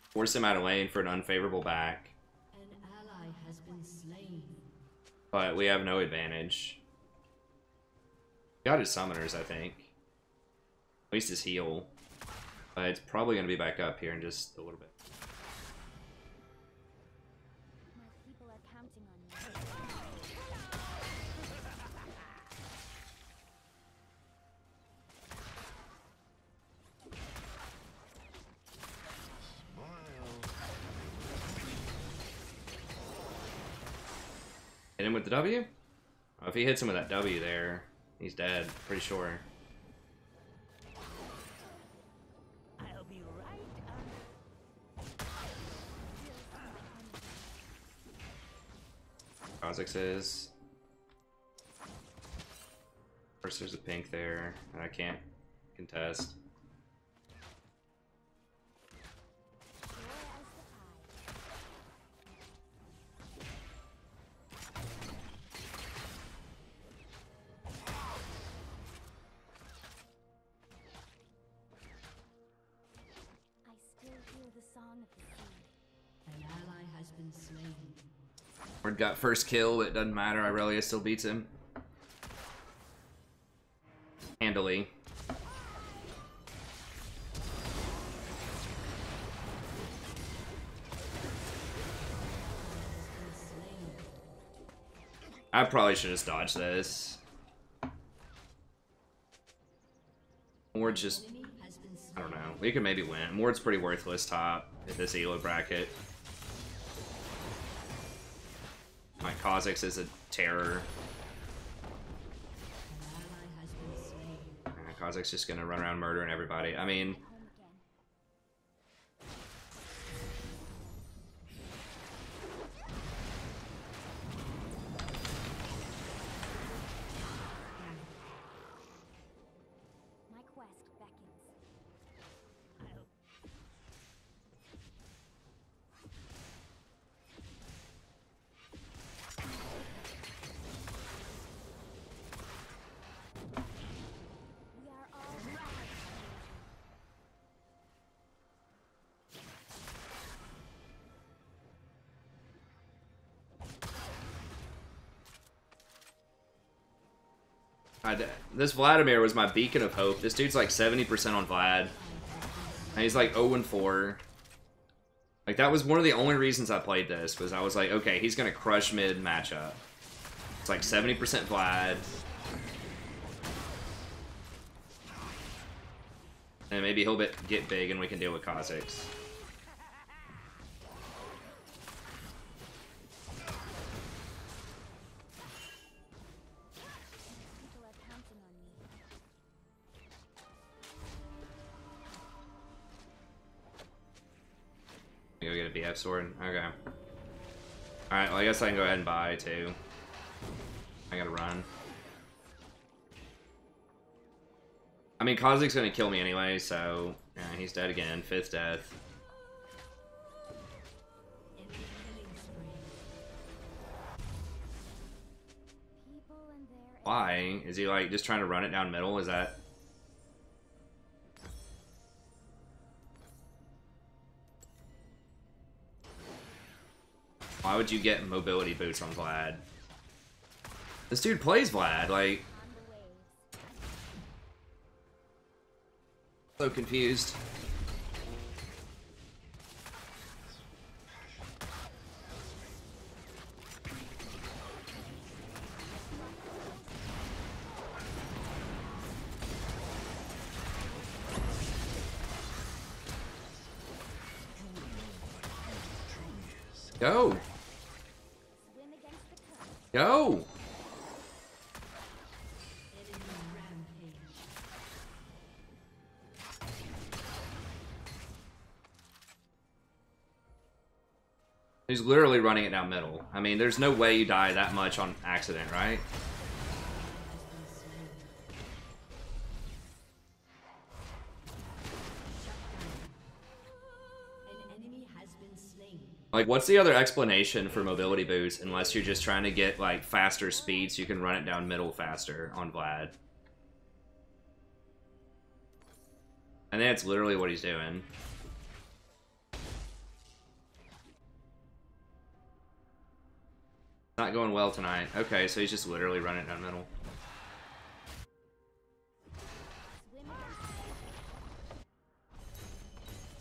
Force him out of lane for an unfavorable back. An ally has been slain. But we have no advantage. Got his summoners, I think. At least his heal. But it's probably going to be back up here in just a little bit. My people are counting on me. Hit him with the W? Oh, if he hits him with that W there, he's dead. Pretty sure. I'll be right Kha'Zix is. Of course, there's a pink there, and I can't contest. I still hear the song of the sea. An ally has been slain. Ward got first kill, it doesn't matter. Irelia still beats him. Handily. I probably should have dodged this. Ward's just... Enemy has been slain. I don't know. We could maybe win. Ward's pretty worthless top in this elo bracket. My Kha'Zix is a terror. An ally has been slain. Kha'Zix just gonna run around murdering everybody. I mean, Home again. My quest beckons. We are all rise. this Vladimir was my beacon of hope. This dude's like 70% on Vlad. And he's like 0-4. Like, that was one of the only reasons I played this, was I was like, okay, he's gonna crush mid matchup. It's like 70% Vlad. And maybe he'll get big and we can deal with Kha'Zix. People are counting on me. Go get a BF sword? Okay. Alright, well, I guess I can go ahead and buy, too. I gotta run. I mean, Kha'Zix's gonna kill me anyway, so... Yeah, he's dead again. 5th death. In the killing spree. People and their Why? Is he, like, just trying to run it down middle? Is that... Why would you get mobility boots on Vlad? This dude plays Vlad, like... on the waves. So confused. Go. Swim against the current. Go. Enemy rampage. He's literally running it down middle. I mean, there's no way you die that much on accident, right? An enemy has been slain. Like, what's the other explanation for mobility boost unless you're just trying to get, like, faster speed so you can run it down middle faster on Vlad? I think that's literally what he's doing. Not going well tonight. Okay, so he's just literally running it down middle. Swim against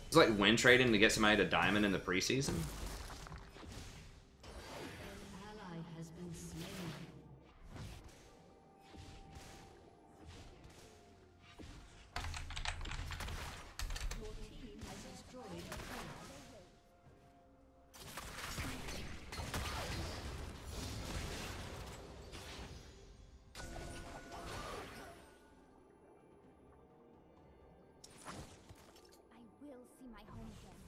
It's like win trading to get somebody to diamond in the preseason. An ally has been slain. Your team has destroyed a turret. I will see my home again.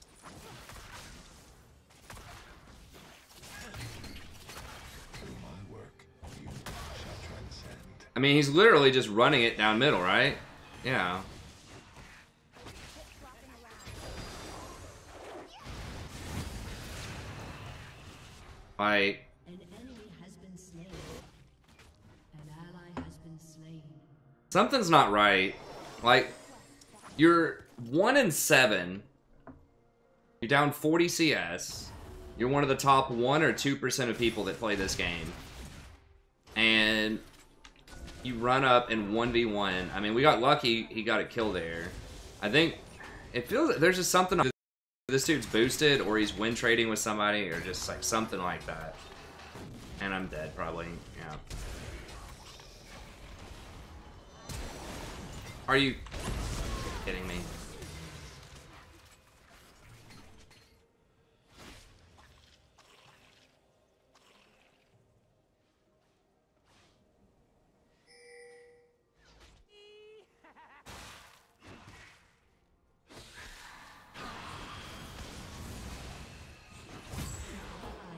My work, you shall transcend. I mean, he's literally just running it down middle, right? Yeah. Like, An enemy has been slain. An ally has been slain. something's not right. Like, you're 1-7. You're down 40 CS. You're one of the top 1 or 2% of people that play this game. And you run up in 1v1. I mean, we got lucky he got a kill there. I think it feels like there's just something. This dude's boosted, or he's win trading with somebody, or just like something like that. And I'm dead, probably. Yeah. Are you kidding me?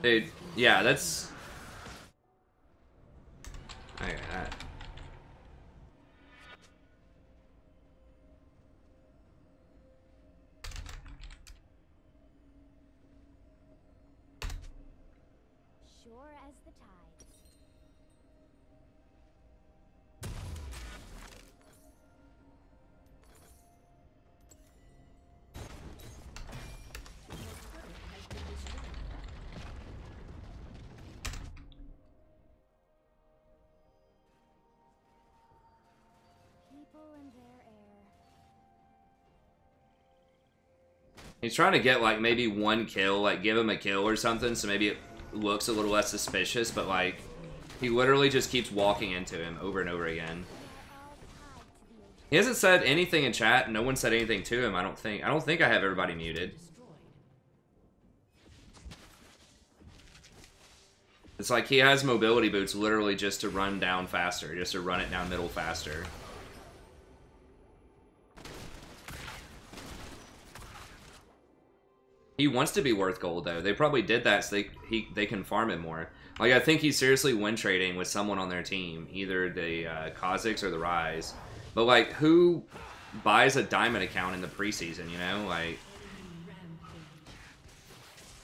Dude, yeah, that's... I got that. Sure as the tides. People and their air. He's trying to get, like, maybe one kill, like, give him a kill or something, so maybe it looks a little less suspicious, but, like, he literally just keeps walking into him over and over again. All tied to the ocean. He hasn't said anything in chat. No one said anything to him, I don't think. I don't think I have everybody muted. It's like he has mobility boots literally just to run down faster, just to run it down middle faster. He wants to be worth gold, though. They probably did that so they can farm him more. Like, I think he's seriously win trading with someone on their team, either the Kha'Zix or the Rise. But, like, who buys a diamond account in the preseason, you know? Like,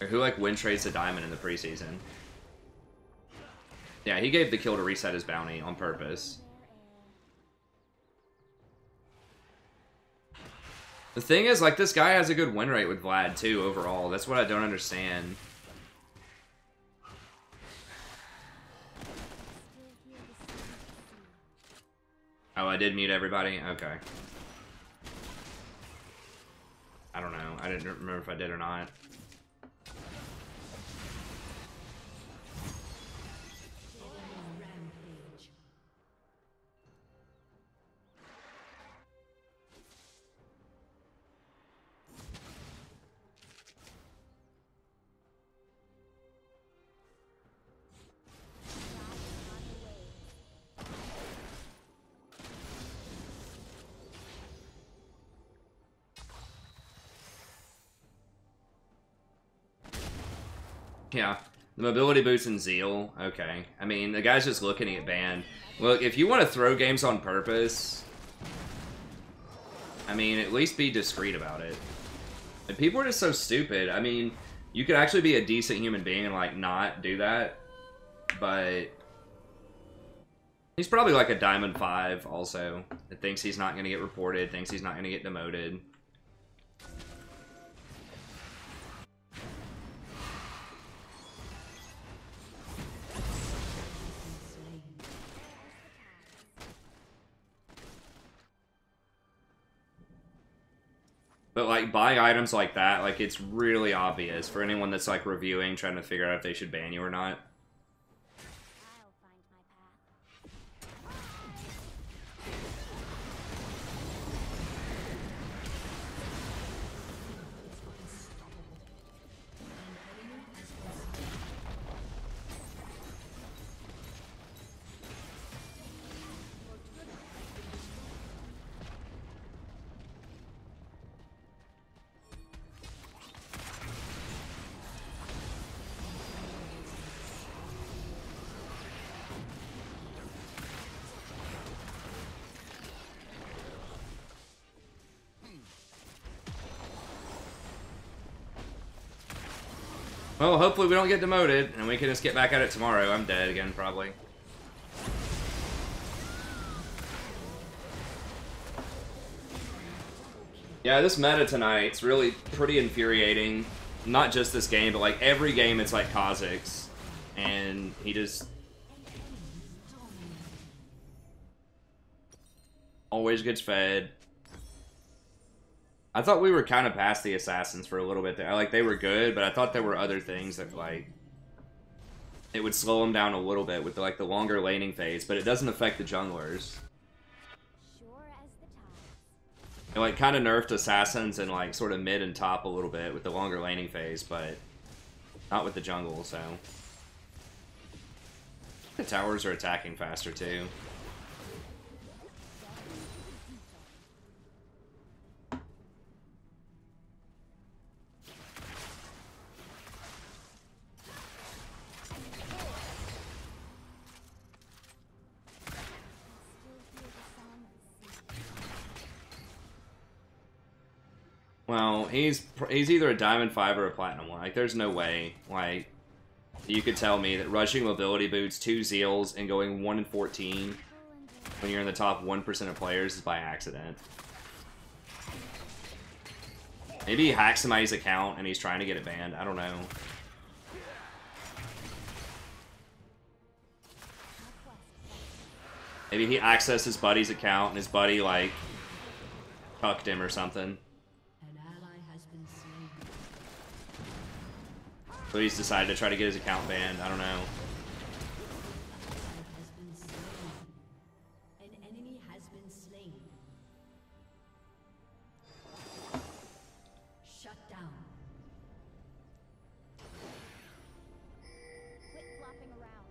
or who, like, win trades a diamond in the preseason? Yeah, he gave the kill to reset his bounty on purpose. The thing is, like, this guy has a good win rate with Vlad, too, overall. That's what I don't understand. Oh, I did mute everybody? Okay. I didn't remember if I did or not. Rampage. Yeah. The mobility boost and Zeal, okay. I mean, the guy's just looking to get banned. Look, if you want to throw games on purpose, I mean, at least be discreet about it. And people are just so stupid. I mean, you could actually be a decent human being and, like, not do that. But he's probably like a Diamond 5 also. That thinks he's not going to get reported, thinks he's not going to get demoted. But, like, buying items like that, like, it's really obvious for anyone that's, like, reviewing, trying to figure out if they should ban you or not. I'll find my path. Well, hopefully we don't get demoted, and we can just get back at it tomorrow. I'm dead again, probably. Yeah, this meta tonight's really pretty infuriating. Not just this game, but like every game it's like Kha'Zix. And he just always gets fed. I thought we were kind of past the assassins for a little bit there. Like, they were good, but I thought there were other things that, like, it would slow them down a little bit with, like, the longer laning phase, but it doesn't affect the junglers. Sure as the tides. It, like, kind of nerfed assassins and, like, sort of mid and top a little bit with the longer laning phase, but not with the jungle, so. The towers are attacking faster, too. Well, he's either a Diamond 5 or a Platinum 1. Like, there's no way, like, you could tell me that rushing mobility boots, 2 Zeals, and going 1 in 14 when you're in the top 1% of players is by accident. Maybe he hacked somebody's account and he's trying to get it banned. I don't know. Maybe he accessed his buddy's account and his buddy, like, cucked him or something. So he's decided to try to get his account banned. I don't know. An enemy has been slain. Shut down. Quit flopping around.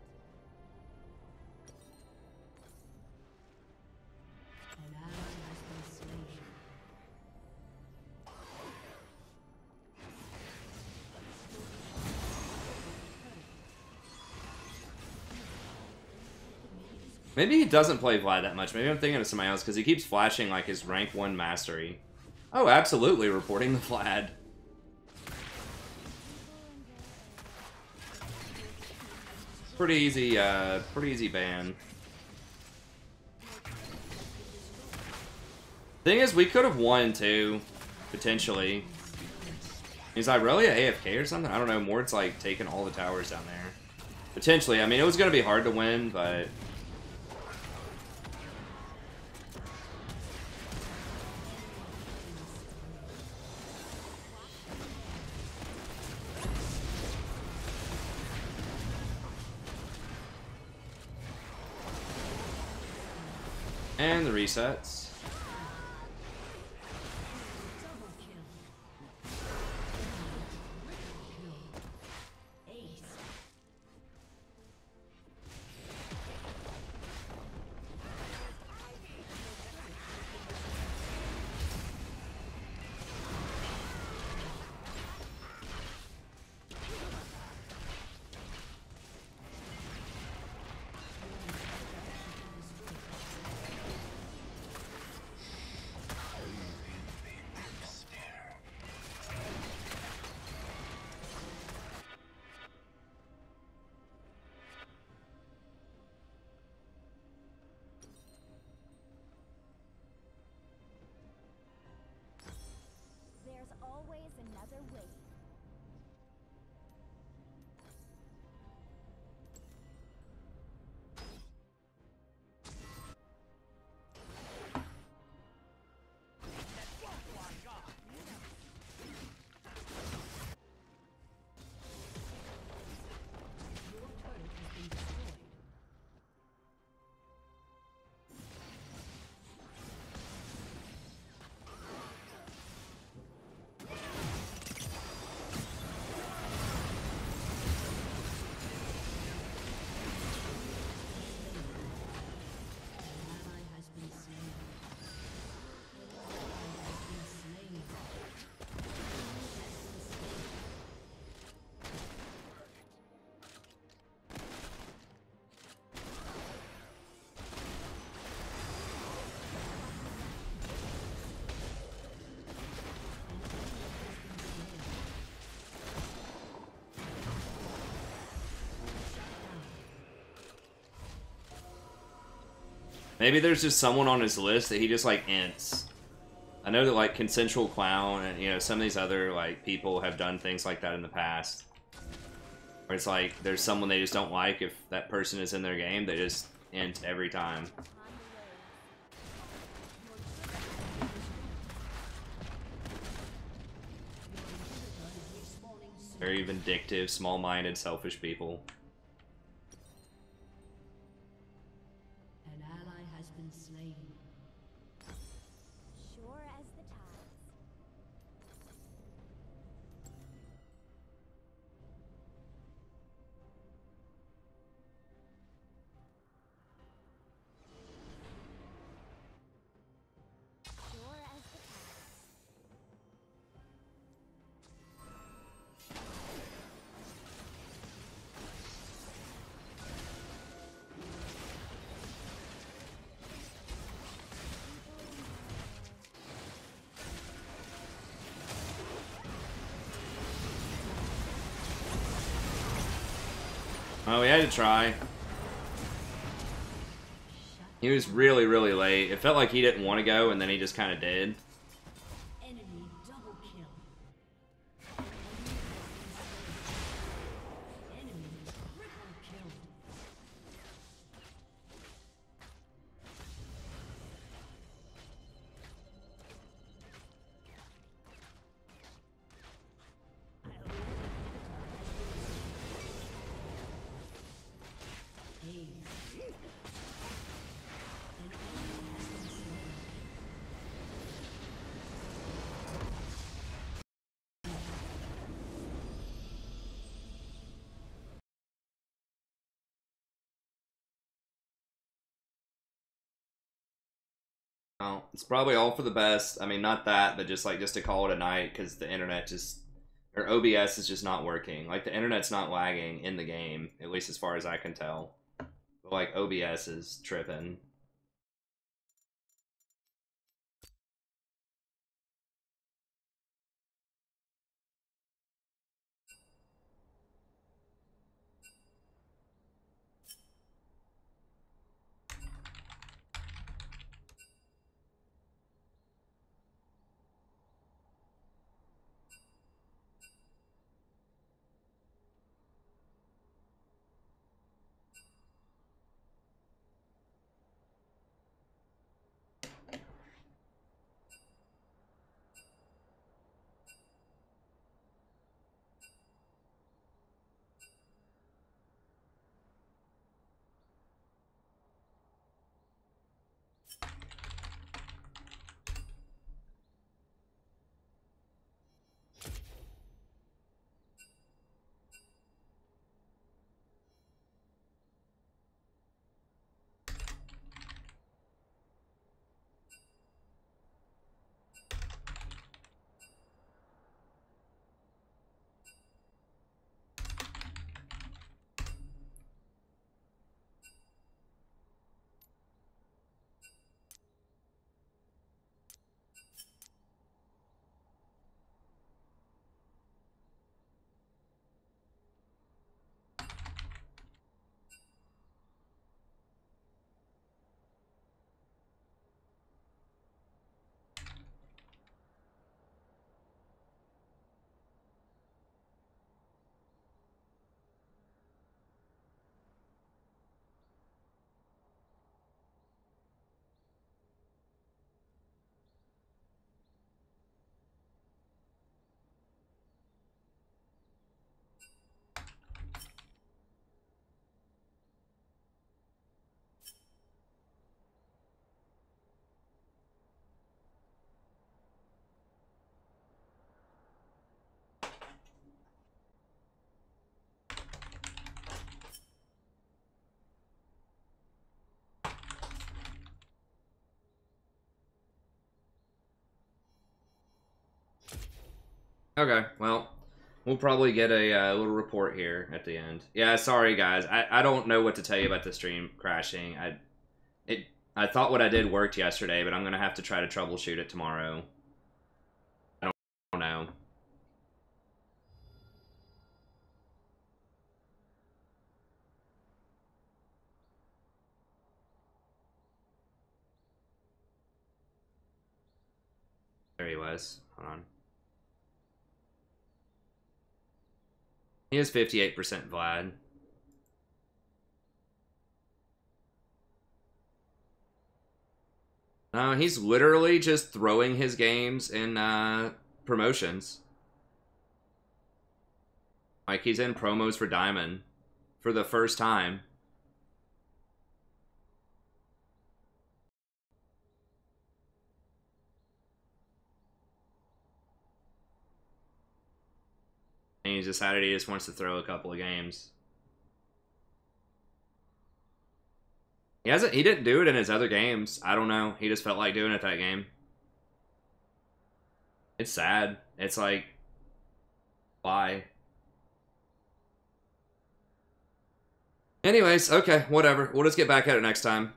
An ally has been slain. Maybe he doesn't play Vlad that much. Maybe I'm thinking of somebody else because he keeps flashing like his rank 1 mastery. Oh, absolutely reporting the Vlad. Pretty easy ban. Thing is, we could have won too, potentially. Is Irelia AFK or something? I don't know. Mord's like taking all the towers down there. Potentially. I mean, it was going to be hard to win, but And the resets. Double kill. Ace. There's always another way. Your turret has been destroyed. An ally has been slain. An ally has been slain. Maybe there's just someone on his list that he just like ints. I know that like Consensual Clown and you know some of these other like people have done things like that in the past. Where it's like there's someone they just don't like if that person is in their game, they just int every time. Very vindictive, small-minded, selfish people. An ally has been slain. Sure as the tides. Sure as the tides. Oh, we had to try. He was really, really late. It felt like he didn't want to go, and then he just kind of did. Enemy double kill. Enemy triple kill. Ace. An enemy has been slain. Well, it's probably all for the best. I mean, not that, but just to call it a night because the internet just or OBS is just not working. Like the internet's not lagging in the game, at least as far as I can tell. But like OBS is tripping. Okay, well, we'll probably get a little report here at the end. Yeah, sorry guys. I don't know what to tell you about the stream crashing. I thought what I did worked yesterday, but I'm gonna have to try to troubleshoot it tomorrow. I don't know. There he was. Hold on. He is 58% Vlad. No, he's literally just throwing his games in promotions. Like, he's in promos for Diamond for the first time. And he's decided he just wants to throw a couple of games. He didn't do it in his other games. I don't know. He just felt like doing it that game. It's sad. It's like, why? Anyways, okay, whatever. We'll just get back at it next time.